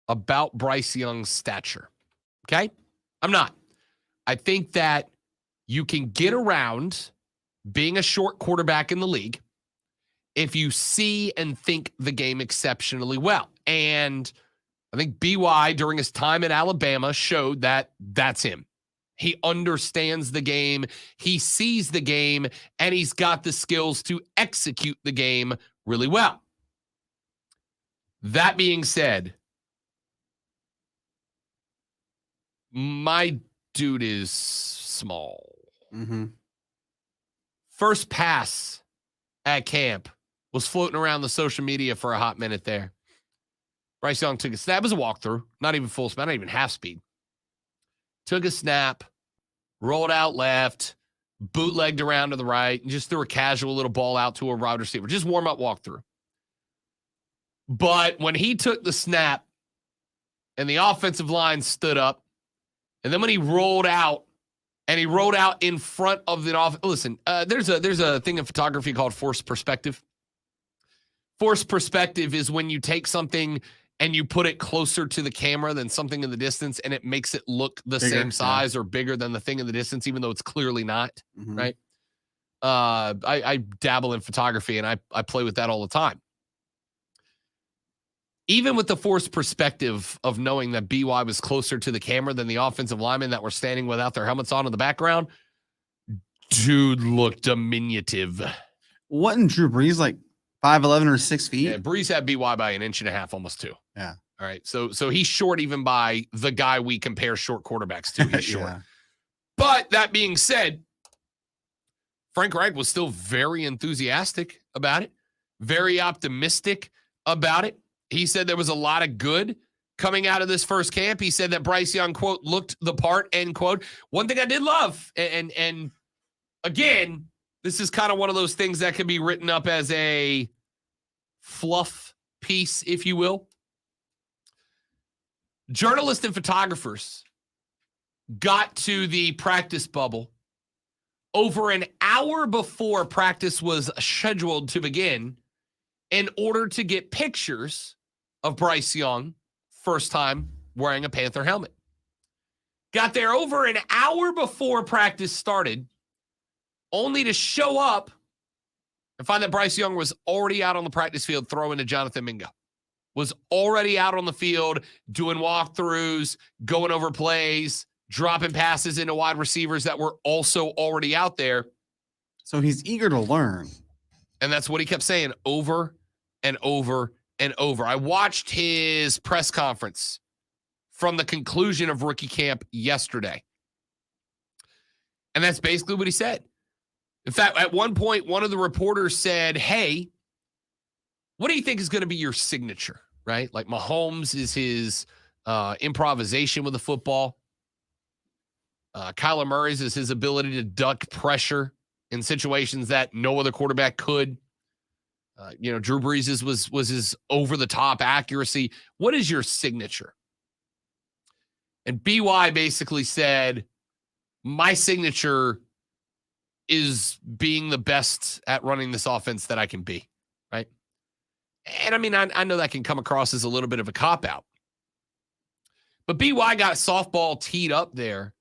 S1: about Bryce Young's stature. Okay? I'm not. I think that you can get around being a short quarterback in the league if you see and think the game exceptionally well. And I think BY during his time at Alabama showed that that's him. He understands the game, he sees the game, and he's got the skills to execute the game really well. That being said, my dude is small.
S2: Mm-hmm.
S1: First pass at camp was floating around the social media for a hot minute there. Bryce Young took a snap. It was a walkthrough, not even full speed, not even half speed. Took a snap, rolled out left, bootlegged around to the right, and just threw a casual little ball out to a wide receiver. Just warm-up walkthrough. But when he took the snap and the offensive line stood up, and then when he rolled out, and he rolled out in front of the offense. Listen, there's a thing in photography called forced perspective. Forced perspective is when you take something and you put it closer to the camera than something in the distance, and it makes it look the
S2: Bigger,
S1: same size or bigger than the thing in the distance, even though it's clearly not,
S2: Mhm.
S1: right? I dabble in photography, and I play with that all the time. Even with the forced perspective of knowing that BY was closer to the camera than the offensive linemen that were standing without their helmets on in the background, dude looked diminutive.
S2: Wasn't Drew Brees like 5'11" or 6 feet?
S1: Yeah, Brees had BY by 1.5 inches, almost 2.
S2: Yeah.
S1: All right. So he's short even by the guy we compare short quarterbacks to. He's short.
S2: Yeah.
S1: But that being said, Frank Reich was still very enthusiastic about it, very optimistic about it. He said there was a lot of good coming out of this first camp. He said that Bryce Young, quote, looked the part, end quote. One thing I did love, and again, this is kind of one of those things that can be written up as a fluff piece, if you will. Journalists and photographers got to the practice bubble over an hour before practice was scheduled to begin in order to get pictures of Bryce Young, first time wearing a Panther helmet. Got there over an hour before practice started, only to show up and find that Bryce Young was already out on the practice field throwing to Jonathan Mingo. Was already out on the field doing walkthroughs, going over plays, dropping passes into wide receivers that were also already out there.
S2: So he's eager to learn.
S1: And that's what he kept saying over and over and over. I watched his press conference from the conclusion of rookie camp yesterday. And that's basically what he said. In fact, at one point, one of the reporters said, hey, what do you think is going to be your signature, right? Like Mahomes is his improvisation with the football. Kyler Murray's is his ability to duck pressure in situations that no other quarterback could. Drew Brees' was his over-the-top accuracy. What is your signature? And BY basically said, my signature is being the best at running this offense that I can be, right? And I mean, I know that can come across as a little bit of a cop-out. But BY got softball teed up there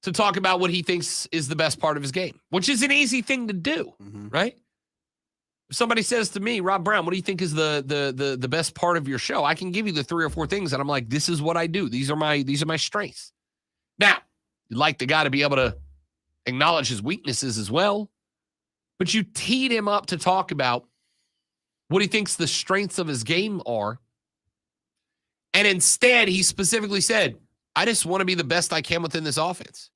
S1: to talk about what he thinks is the best part of his game, which is an easy thing to do, right? If somebody says to me, Rob Brown, what do you think is the best part of your show? I can give you the 3 or 4 things, and I'm like, this is what I do. These are my strengths. Now, you'd like the guy to be able to acknowledge his weaknesses as well, but you teed him up to talk about what he thinks the strengths of his game are. And instead, he specifically said, I just want to be the best I can within this offense.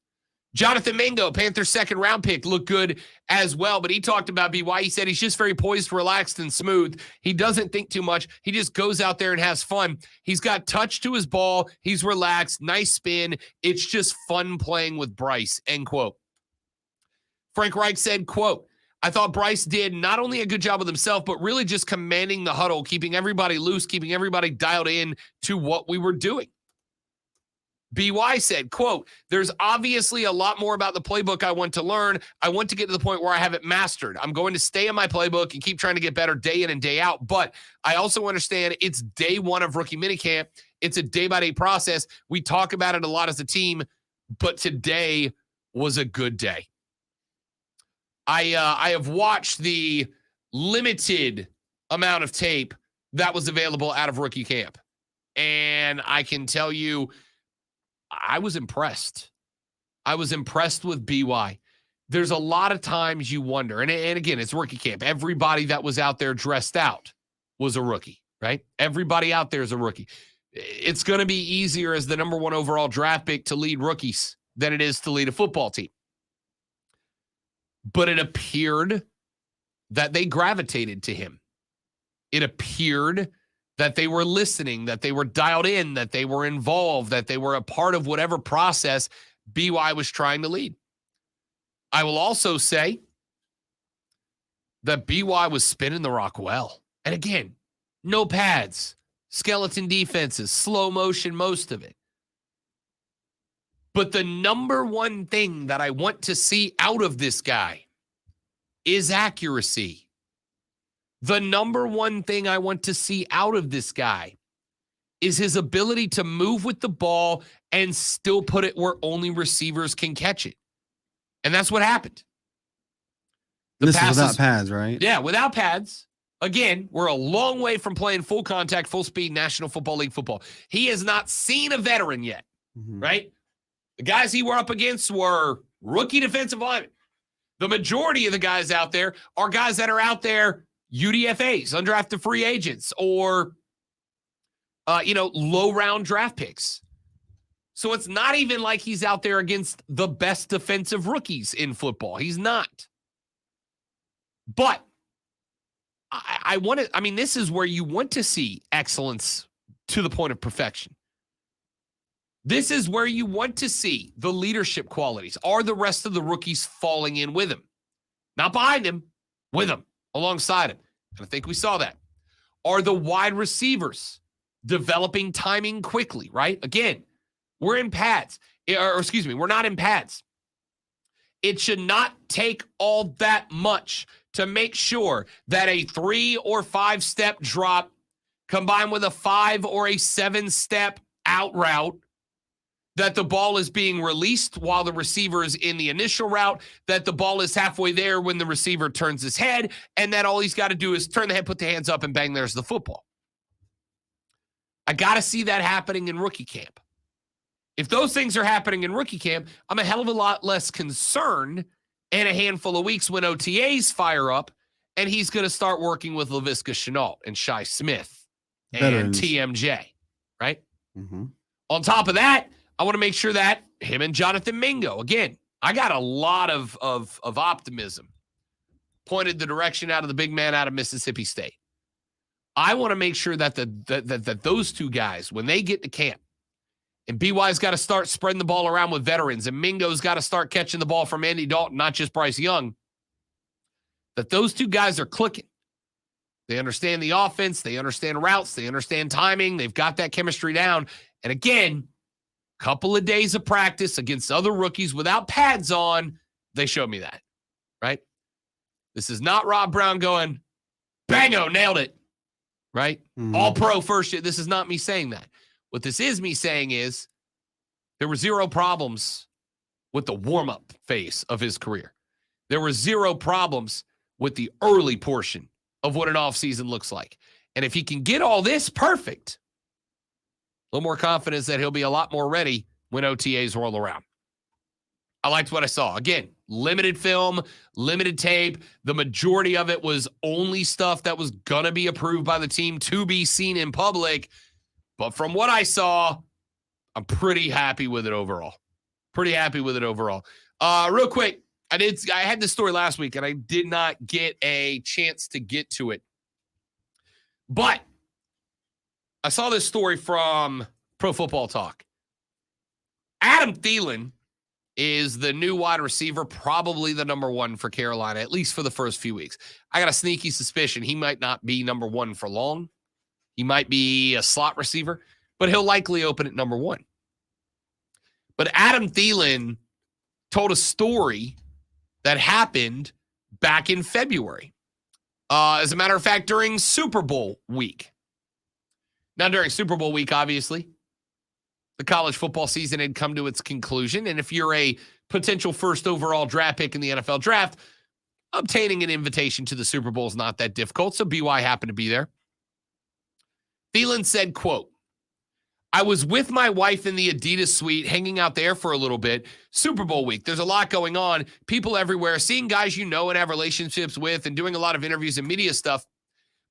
S1: Jonathan Mingo, Panthers' second-round pick, looked good as well, but he talked about BY. He said he's just very poised, relaxed, and smooth. He doesn't think too much. He just goes out there and has fun. He's got touch to his ball. He's relaxed, nice spin. It's just fun playing with Bryce, end quote. Frank Reich said, quote, I thought Bryce did not only a good job with himself, but really just commanding the huddle, keeping everybody loose, keeping everybody dialed in to what we were doing. BY said, quote, there's obviously a lot more about the playbook I want to learn. I want to get to the point where I have it mastered. I'm going to stay in my playbook and keep trying to get better day in and day out. But I also understand it's day one of rookie minicamp. It's a day-by-day process. We talk about it a lot as a team, but today was a good day. I have watched the limited amount of tape that was available out of rookie camp. And I can tell you, I was impressed. I was impressed with BY. There's a lot of times you wonder, and again, it's rookie camp. Everybody that was out there dressed out was a rookie, right? Everybody out there is a rookie. It's going to be easier as the number 1 overall draft pick to lead rookies than it is to lead a football team. But it appeared that they gravitated to him. It appeared that they were listening, that they were dialed in, that they were involved, that they were a part of whatever process BY was trying to lead. I will also say that BY was spinning the rock well. And again, no pads, skeleton defenses, slow motion, most of it. But the number one thing that I want to see out of this guy is accuracy. The number one thing I want to see out of this guy is his ability to move with the ball and still put it where only receivers can catch it. And that's what happened.
S2: This is without pads, right?
S1: Yeah, without pads. Again, we're a long way from playing full contact, full speed National Football League football. He has not seen a veteran yet, right? The guys he were up against were rookie defensive linemen. The majority of the guys out there are guys that are out there UDFAs, undrafted free agents, or, low-round draft picks. So it's not even like he's out there against the best defensive rookies in football. He's not. But this is where you want to see excellence to the point of perfection. This is where you want to see the leadership qualities. Are the rest of the rookies falling in with him? Not behind him, with him, alongside him. And I think we saw that. Are the wide receivers developing timing quickly, right? Again, we're in pads. We're not in pads. It should not take all that much to make sure that a 3 or 5 step drop combined with a 5 or a 7 step out route, that the ball is being released while the receiver is in the initial route, that the ball is halfway there when the receiver turns his head, and that all he's got to do is turn the head, put the hands up, and bang, there's the football. I got to see that happening in rookie camp. If those things are happening in rookie camp, I'm a hell of a lot less concerned in a handful of weeks when OTAs fire up and he's going to start working with Laviska Shenault and Shi Smith and
S2: Veterans.
S1: TMJ, right?
S2: Mm-hmm.
S1: On top of that, I want to make sure that him and Jonathan Mingo, again, I got a lot of optimism pointed the direction out of the big man out of Mississippi State. I want to make sure that that those two guys, when they get to camp, and BY's got to start spreading the ball around with veterans, and Mingo's got to start catching the ball from Andy Dalton, not just Bryce Young, that those two guys are clicking. They understand the offense. They understand routes. They understand timing. They've got that chemistry down. And again, couple of days of practice against other rookies without pads on, they showed me that, right? This is not Rob Brown going, bango, nailed it, right?
S2: Mhm.
S1: All pro first year. This is not me saying that. What this is me saying is there were 0 problems with the warm-up phase of his career. There were 0 problems with the early portion of what an offseason looks like. And if he can get all this perfect, a little more confidence that he'll be a lot more ready when OTAs roll around. I liked what I saw. Again, limited film, limited tape. The majority of it was only stuff that was going to be approved by the team to be seen in public. But from what I saw, I'm pretty happy with it overall. Real quick, I had this story last week, and I did not get a chance to get to it. But I saw this story from Pro Football Talk. Adam Thielen is the new wide receiver, probably the number 1 for Carolina, at least for the first few weeks. I got a sneaky suspicion he might not be number 1 for long. He might be a slot receiver, but he'll likely open at number 1. But Adam Thielen told a story that happened back in February. As a matter of fact, during Super Bowl week. Now, during Super Bowl week, obviously, the college football season had come to its conclusion. And if you're a potential first overall draft pick in the NFL draft, obtaining an invitation to the Super Bowl is not that difficult. So BY happened to be there. Thielen said, quote, I was with my wife in the Adidas suite, hanging out there for a little bit. Super Bowl week. There's a lot going on. People everywhere, seeing guys you know and have relationships with and doing a lot of interviews and media stuff.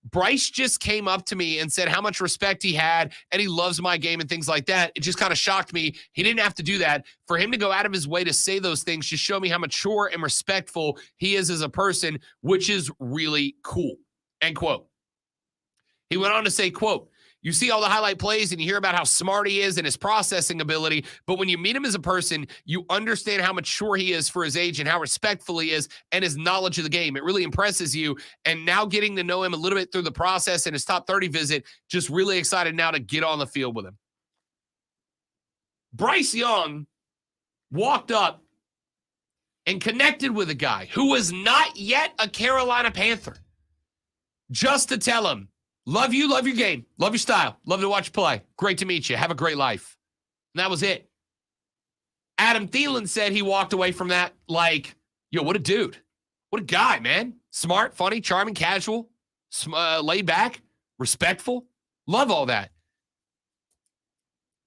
S1: Bryce just came up to me and said how much respect he had and he loves my game and things like that. It just kind of shocked me. He didn't have to do that. For him to go out of his way to say those things just show me how mature and respectful he is as a person, which is really cool. End quote. He went on to say, quote, you see all the highlight plays and you hear about how smart he is and his processing ability, but when you meet him as a person, you understand how mature he is for his age and how respectful he is and his knowledge of the game. It really impresses you. And now getting to know him a little bit through the process and his top 30 visit, just really excited now to get on the field with him. Bryce Young walked up and connected with a guy who was not yet a Carolina Panther just to tell him, love you, love your game, love your style, love to watch you play. Great to meet you. Have a great life. And that was it. Adam Thielen said he walked away from that like, yo, what a dude. What a guy, man. Smart, funny, charming, casual, laid back, respectful. Love all that.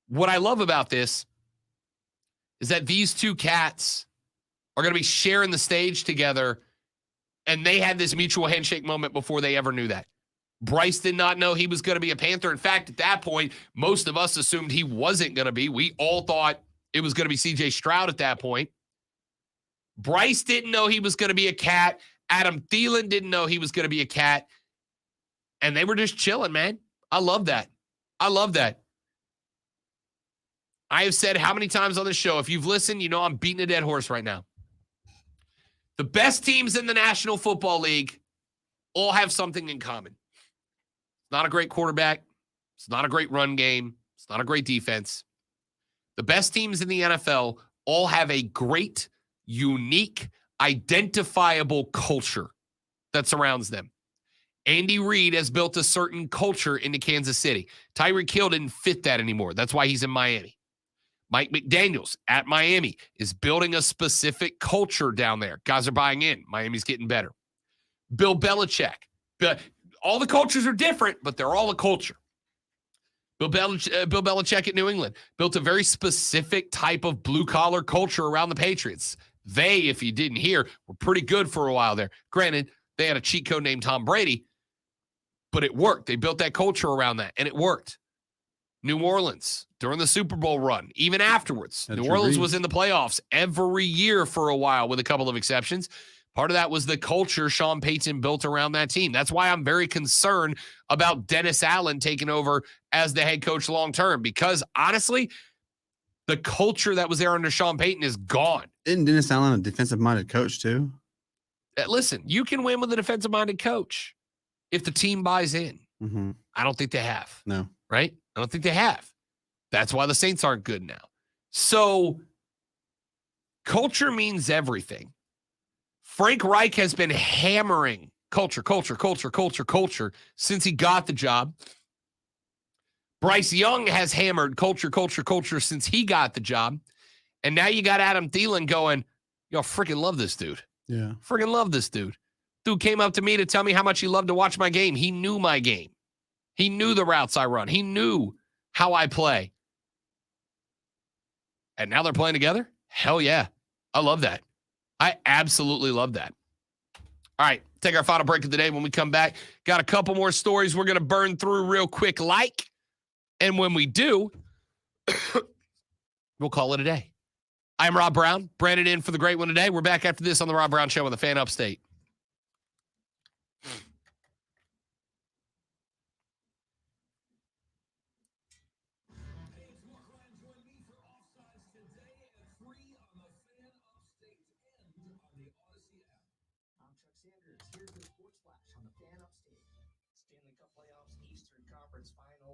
S1: What I love about this is that these two cats are going to be sharing the stage together, and they had this mutual handshake moment before they ever knew that. Bryce did not know he was going to be a Panther. In fact, at that point, most of us assumed he wasn't going to be. We all thought it was going to be C.J. Stroud at that point. Bryce didn't know he was going to be a cat. Adam Thielen didn't know he was going to be a cat. And they were just chilling, man. I love that. I love that. I have said how many times on this show, if you've listened, you know I'm beating a dead horse right now. The best teams in the National Football League all have something in common. It's not a great quarterback. It's not a great run game. It's not a great defense. The best teams in the NFL all have a great, unique, identifiable culture that surrounds them. Andy Reid has built a certain culture into Kansas City. Tyreek Hill didn't fit that anymore. That's why he's in Miami. Mike McDaniels at Miami is building a specific culture down there. Guys are buying in. Miami's getting better. Bill Belichick. All the cultures are different, but they're all a culture. Bill Belichick at New England built a very specific type of blue-collar culture around the Patriots. They, if you didn't hear, were pretty good for a while there. Granted, they had a cheat code named Tom Brady, but it worked. They built that culture around that, and it worked. New Orleans during the Super Bowl run, even afterwards. New Orleans was in the playoffs every year for a while with a couple of exceptions. Part of that was the culture Sean Payton built around that team. That's why I'm very concerned about Dennis Allen taking over as the head coach long-term because, honestly, the culture that was there under Sean Payton is gone.
S2: Isn't Dennis Allen a defensive-minded coach too?
S1: Listen, you can win with a defensive-minded coach if the team buys in.
S2: Mm-hmm.
S1: I don't think they have.
S2: No.
S1: Right? I don't think they have. That's why the Saints aren't good now. So culture means everything. Frank Reich has been hammering culture since he got the job. Bryce Young has hammered culture since he got the job. And now you got Adam Thielen going, yo, freaking love this dude.
S2: Yeah.
S1: Freaking love this dude. Dude came up to me to tell me how much he loved to watch my game. He knew my game. He knew the routes I run. He knew how I play. And now they're playing together? Hell yeah. I love that. I absolutely love that. All right, take our final break of the day. When we come back, got a couple more stories we're going to burn through real quick and when we do, we'll call it a day. I'm Rob Brown, Brandon in for the great one today. We're back after this on the Rob Brown Show on the Fan Upstate.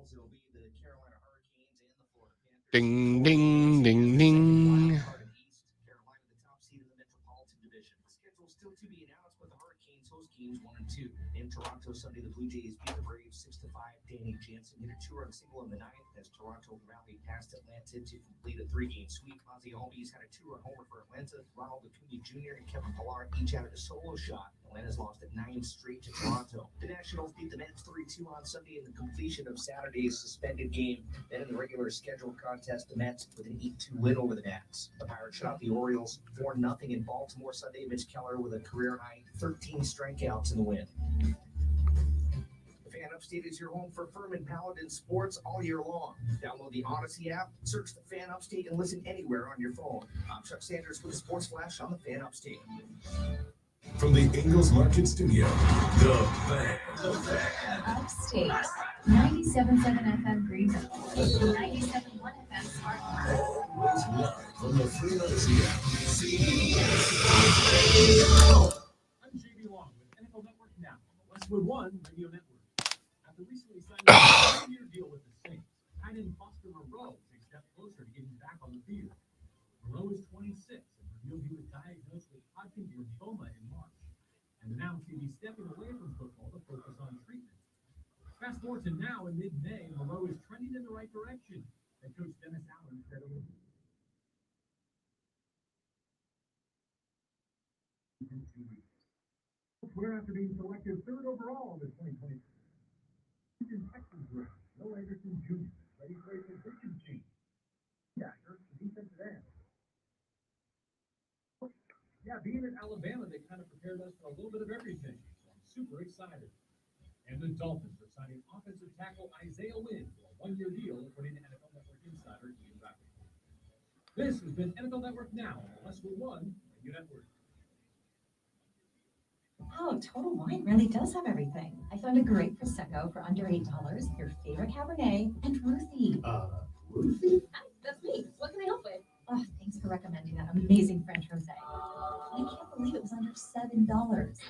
S4: It'll be the Carolina Hurricanes and the Florida Panthers.
S1: Ding, ding, ding, ding.
S4: Carolina, the top seed in the Metropolitan Division. The schedule still to be announced, but the Hurricanes host games 1 and 2. In Toronto Sunday, the Blue Jays beat the Braves 6-5. Danny Jansen hit a 2-run single in the ninth as Toronto rallied past Atlanta to complete a 3-game sweep. Ozzie Albies had a 2-run homer for Atlanta. Ronald Acuna Jr. and Kevin Pillar each added a solo shot. Atlanta's lost at 9 straight to Toronto. The Nationals beat the Mets 3-2 on Sunday in the completion of Saturday's suspended game. Then in the regular scheduled contest, the Mets with an 8-2 win over the Nats. The Pirates shut out the Orioles 4-0 in Baltimore Sunday. Mitch Keller with a career-high 13 strikeouts in the win. The Fan Upstate is your home for Furman Paladin sports all year long. Download the Odyssey app, search the Fan Upstate, and listen anywhere on your phone. I'm Chuck Sanders with the Sports Flash on the Fan Upstate.
S5: From the Ingles Market Studio, the Fan.
S8: Upstate, 97.7 FM Greenville, 97.1 FM Spartanburg.
S5: Always live on the Free Odyssey app.
S11: I'm JB Long with NFL Network now on the Westwood One Radio Network. After recently signing a 5-year deal with the Saints, tight end Foster Moreau takes a step closer to getting back on the field. Moreau is 26 and revealed he was diagnosed with Hodgkin's lymphoma in March, and announced he'd be stepping away from football to focus on treatment. Fast forward to now in mid-May, Moreau is trending in the right direction. Head coach Dennis Allen said it was where after being selected 3rd overall in the 2020 Texans draft, Will Anderson Jr. ready for a position change. Defensive end. Yeah, being in Alabama, they kind of prepared us for a little bit of everything. So I'm super excited. And the Dolphins are signing offensive tackle Isaiah Wynn for a 1-year deal, according to NFL Network insider Ian Rapoport. This has been NFL Network Now on the Westwood One Radio Network.
S8: Wow, Total Wine really does have everything. I found a great Prosecco for under $8, your favorite Cabernet, and Ruthie.
S11: Ruthie?
S8: Hi, that's me. What can I help with? Oh, thanks for recommending that amazing French rosé. I can't believe it was under $7.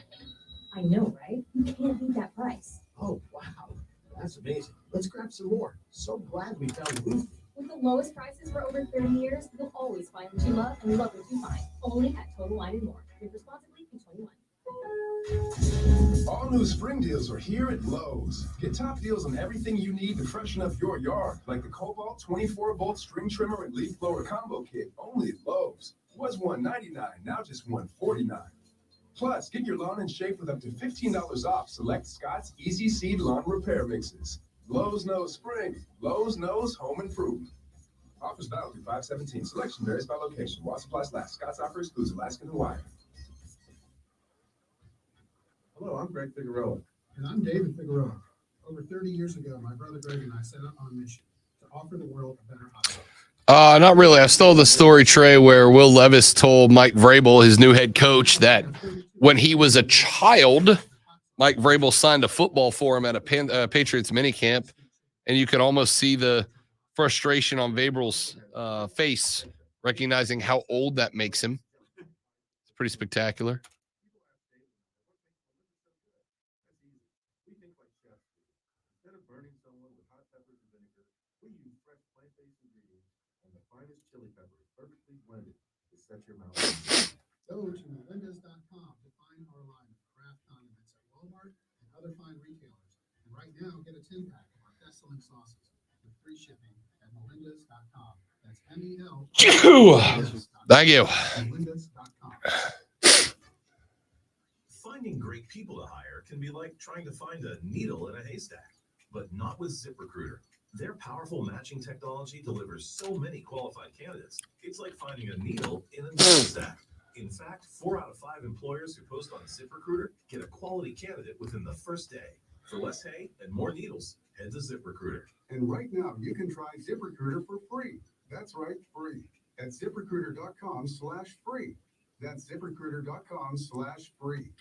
S8: I know, right? You can't beat that price.
S9: Oh, wow. That's amazing. Let's grab some more. So glad we found Ruthie.
S8: With the lowest prices for over 30 years, you'll always find what you love and love what you find. Only at Total Wine and More. Drink responsibly, be 21.
S14: All new spring deals are here at Lowe's. Get top deals on everything you need to freshen up your yard, like the Cobalt 24-volt string trimmer and leaf blower combo kit, only at Lowe's. Was $199, now just $149. Plus, get your lawn in shape with up to $15 off select Scott's Easy Seed Lawn Repair Mixes. Lowe's knows spring. Lowe's knows home improvement. Offers valid through 5/17. Selection varies by location. While supplies last. Scott's offer excludes Alaska and Hawaii.
S6: Hello, I'm Greg Figueroa.
S11: And I'm David Figueroa. Over 30 years ago, my brother Greg and I set out on a mission to offer the world a better hot dog.
S1: Not really. I stole the story, Trey, where Will Levis told Mike Vrabel, his new head coach, that when he was a child, Mike Vrabel signed a football for him at a Patriots minicamp, and you could almost see the frustration on Vrabel's face, recognizing how old that makes him. It's pretty spectacular.
S6: Instead of burning someone with hot peppers and vinegar, we use fresh plant-based ingredients and the finest chili peppers perfectly blended to set your mouth. Go to Melinda's.com to find our line of craft condiments at Walmart and other fine retailers. And right now, get a 10-pack of our best-selling sauces with free shipping at Melinda's.com. That's M-E-L.
S1: Thank you.
S6: Melinda's.com.
S5: Finding great people to hire can be like trying to find a needle in a haystack, but not with ZipRecruiter. Their powerful matching technology delivers so many qualified candidates. It's like finding a needle in a haystack. In fact, 4 out of 5 employers who post on ZipRecruiter get a quality candidate within the first day. For less hay and more needles, head to ZipRecruiter.
S6: And right now, you can try ZipRecruiter for free. That's right, free. At ZipRecruiter.com/free. That's ZipRecruiter.com/free.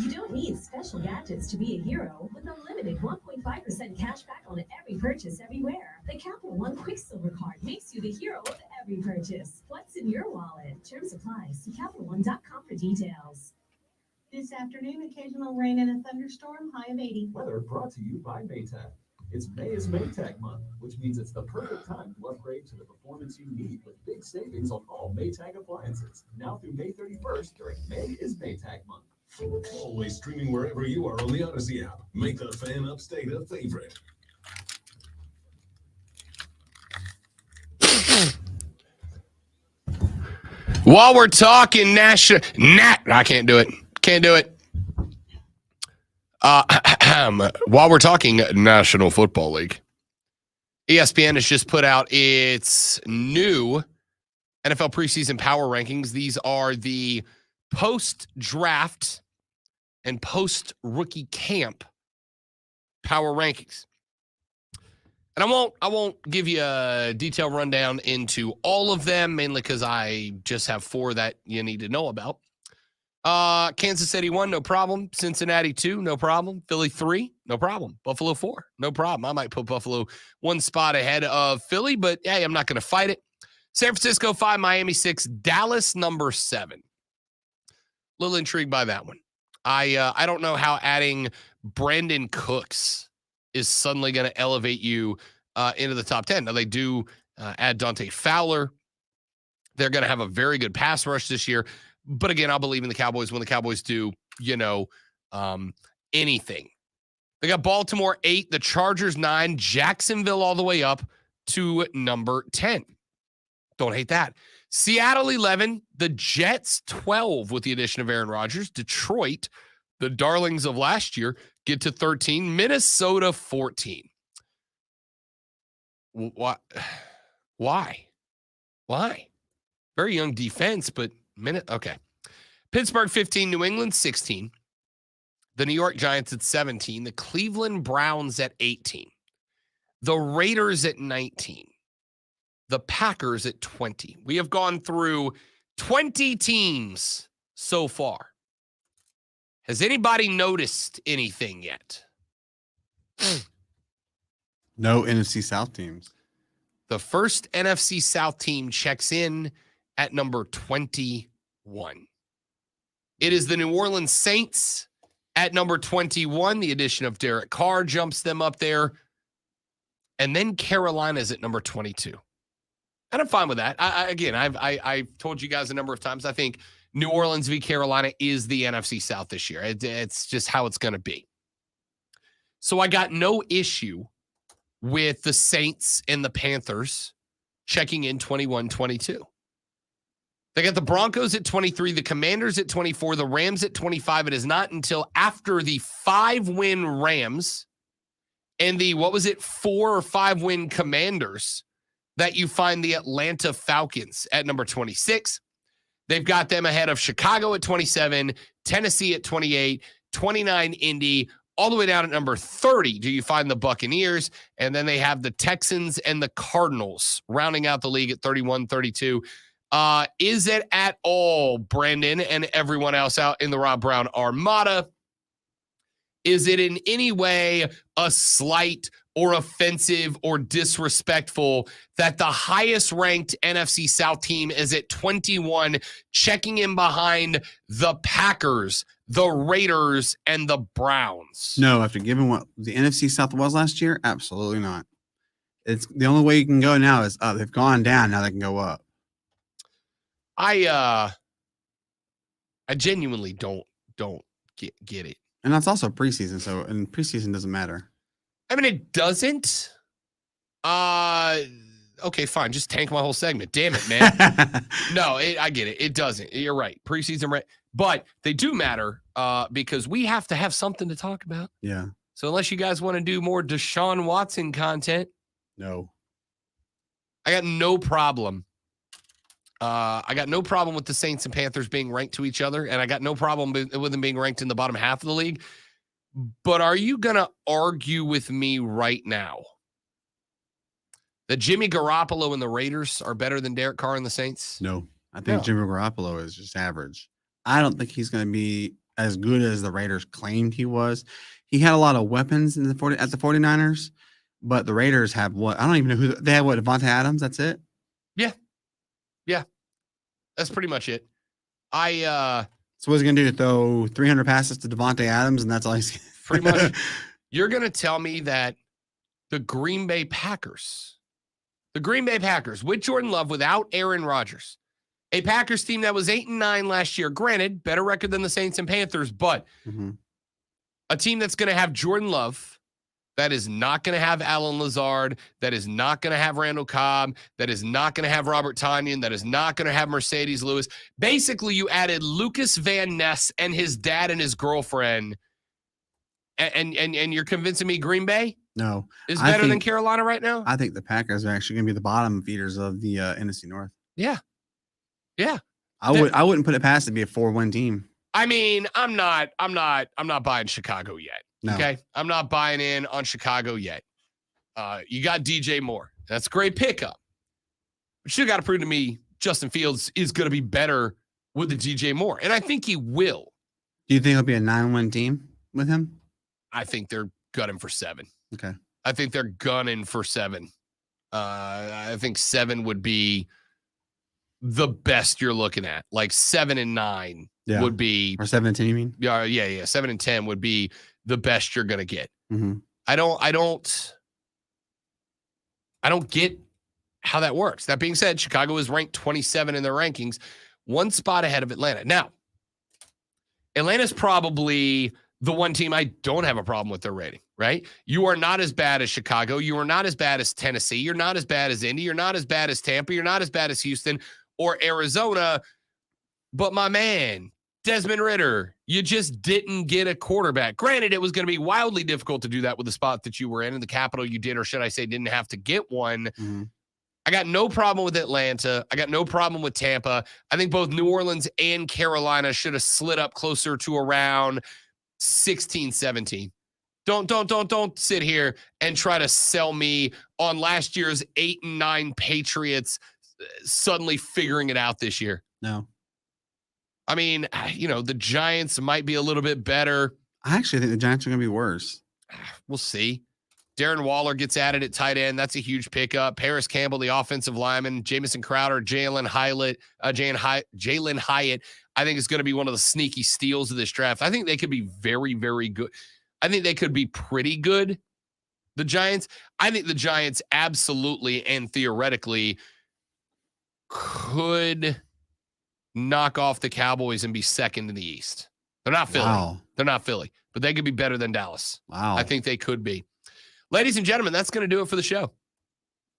S8: You don't need special gadgets to be a hero with unlimited 1.5% cash back on every purchase everywhere. The Capital One Quicksilver Card makes you the hero of every purchase. What's in your wallet? Terms applies. See CapitalOne.com for details.
S15: This afternoon, occasional rain and a thunderstorm, high of 80.
S9: Weather brought to you by Maytag. It's May is Maytag month, which means it's the perfect time to upgrade to the performance you need with big savings on all Maytag appliances. Now through May 31st during May is Maytag month.
S5: Always streaming wherever you are on the Odyssey app. Make the Fan Upstate a favorite.
S1: While we're talking national, I can't do it. Can't do it. While we're talking National Football League, ESPN has just put out its new NFL preseason power rankings. These are the post-draft and post-rookie camp power rankings. And I won't give you a detailed rundown into all of them, mainly because I just have 4 that you need to know about. Kansas City 1, no problem. Cincinnati 2, no problem. Philly 3, no problem. Buffalo 4, no problem. I might put Buffalo 1 spot ahead of Philly, but hey, I'm not going to fight it. San Francisco 5, Miami 6, Dallas number 7. Little intrigued by that one. I don't know how adding Brandon Cooks is suddenly going to elevate you into the top 10. Now, they do add Dante Fowler. They're going to have a very good pass rush this year. But again, I'll believe in the Cowboys when the Cowboys do, anything. They got Baltimore 8, the Chargers 9, Jacksonville all the way up to number 10. Don't hate that. Seattle 11, the Jets 12 with the addition of Aaron Rodgers. Detroit, the darlings of last year, get to 13. Minnesota 14. What? Why? Very young defense, but okay. Pittsburgh 15, New England 16. The New York Giants at 17. The Cleveland Browns at 18. The Raiders at 19. The Packers at 20. We have gone through 20 teams so far. Has anybody noticed anything yet?
S2: No NFC South teams.
S1: The first NFC South team checks in at number 21. It is the New Orleans Saints at number 21. The addition of Derek Carr jumps them up there. And then Carolina's at number 22. And I'm fine with that. I've told you guys a number of times, I think New Orleans v. Carolina is the NFC South this year. It's just how it's going to be. So I got no issue with the Saints and the Panthers checking in 21-22. They got the Broncos at 23, the Commanders at 24, the Rams at 25. It is not until after the 5-win Rams and the, 4 or 5-win Commanders that you find the Atlanta Falcons at number 26. They've got them ahead of Chicago at 27, Tennessee at 28, 29 Indy, all the way down at number 30 do you find the Buccaneers, and then they have the Texans and the Cardinals rounding out the league at 31, 32. Is it at all, Brandon and everyone else out in the Rob Brown Armada, is it in any way a slight or offensive or disrespectful that the highest ranked NFC South team is at 21, checking in behind the Packers, the Raiders, and the Browns?
S2: No, after given what the NFC South was last year, absolutely not. It's the only way you can go now is up. They've gone down, now they can go up.
S1: I genuinely don't get it.
S2: And that's also preseason, and preseason doesn't matter.
S1: I mean, it doesn't. Okay, fine. Just tank my whole segment. Damn it, man. No, I get it. It doesn't. You're right. Preseason, right? But they do matter because we have to have something to talk about.
S2: Yeah.
S1: So unless you guys want to do more Deshaun Watson content,
S2: no.
S1: I got no problem. I got no problem with the Saints and Panthers being ranked to each other, and I got no problem with them being ranked in the bottom half of the league. But are you going to argue with me right now that Jimmy Garoppolo and the Raiders are better than Derek Carr and the Saints?
S2: No. I think Jimmy Garoppolo is just average. I don't think he's going to be as good as the Raiders claimed he was. He had a lot of weapons at the 49ers, but the Raiders have what? I don't even know who they have. What, Devontae Adams? That's it?
S1: Yeah. That's pretty much it.
S2: So what's he going to do? Throw 300 passes to Devontae Adams, and that's all he's
S1: pretty much. You're going to tell me that the Green Bay Packers with Jordan Love, without Aaron Rodgers, a Packers team that was 8-9 last year, granted, better record than the Saints and Panthers, but a team that's going to have Jordan Love, that is not going to have Alan Lazard, that is not going to have Randall Cobb, that is not going to have Robert Tonyan, that is not going to have Mercedes Lewis. Basically, you added Lucas Van Ness and his dad and his girlfriend, and you're convincing me Green Bay is better than Carolina right now?
S2: I think the Packers are actually going to be the bottom feeders of the NFC North.
S1: Yeah.
S2: I wouldn't put it past to be a 4-win team.
S1: I mean, I'm not buying Chicago yet.
S2: No.
S1: Okay. I'm not buying in on Chicago yet. You got DJ Moore. That's a great pickup. But you still got to prove to me Justin Fields is going to be better with the DJ Moore. And I think he will.
S2: Do you think it'll be a 9-win team with him?
S1: I think they're gunning for 7.
S2: Okay.
S1: I think they're gunning for 7. I think 7 would be the best you're looking at. Like 7 and 9 would be.
S2: Or 7 and 10, you mean?
S1: Yeah. 7 and 10 would be the best you're going to get.
S2: Mm-hmm.
S1: I don't get how that works. That being said, Chicago is ranked 27 in their rankings, 1 spot ahead of Atlanta. Now, Atlanta's probably the one team I don't have a problem with their rating, right? You are not as bad as Chicago. You are not as bad as Tennessee. You're not as bad as Indy. You're not as bad as Tampa. You're not as bad as Houston or Arizona. But my man, Desmond Ridder, you just didn't get a quarterback. Granted, it was going to be wildly difficult to do that with the spot that you were in the capital you did, or should I say didn't have to get one.
S2: Mm-hmm.
S1: I got no problem with Atlanta. I got no problem with Tampa. I think both New Orleans and Carolina should have slid up closer to around 16, 17. Don't sit here and try to sell me on last year's 8-9 Patriots suddenly figuring it out this year.
S2: No.
S1: I mean, the Giants might be a little bit better.
S2: I actually think the Giants are going to be worse.
S1: We'll see. Darren Waller gets added at tight end. That's a huge pickup. Paris Campbell, the offensive lineman. Jamison Crowder, Jalen Hyatt. I think is going to be one of the sneaky steals of this draft. I think they could be very, very good. I think they could be pretty good, the Giants. I think the Giants absolutely and theoretically could knock off the Cowboys and be second in the East. They're not Philly.
S2: Wow.
S1: They're not Philly, but they could be better than Dallas.
S2: Wow.
S1: I think they could be. Ladies and gentlemen, that's going to do it for the show.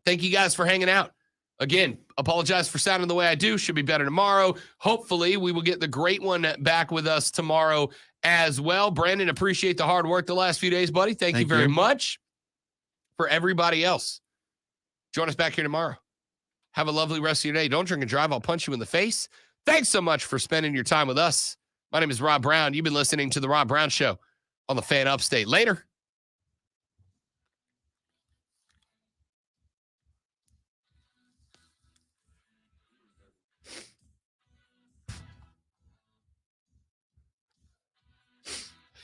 S1: Thank you guys for hanging out. Again, apologize for sounding the way I do. Should be better tomorrow. Hopefully, we will get the great one back with us tomorrow as well. Brandon, appreciate the hard work the last few days, buddy. Thank you very much. For everybody else, join us back here tomorrow. Have a lovely rest of your day. Don't drink and drive. I'll punch you in the face. Thanks so much for spending your time with us. My name is Rob Brown. You've been listening to The Rob Brown Show on the Fan Upstate. Later.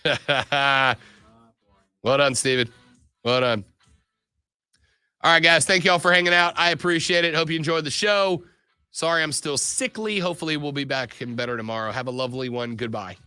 S1: Well done, Steven. Well done. All right, guys. Thank you all for hanging out. I appreciate it. Hope you enjoyed the show. Sorry I'm still sickly. Hopefully we'll be back and better tomorrow. Have a lovely one. Goodbye.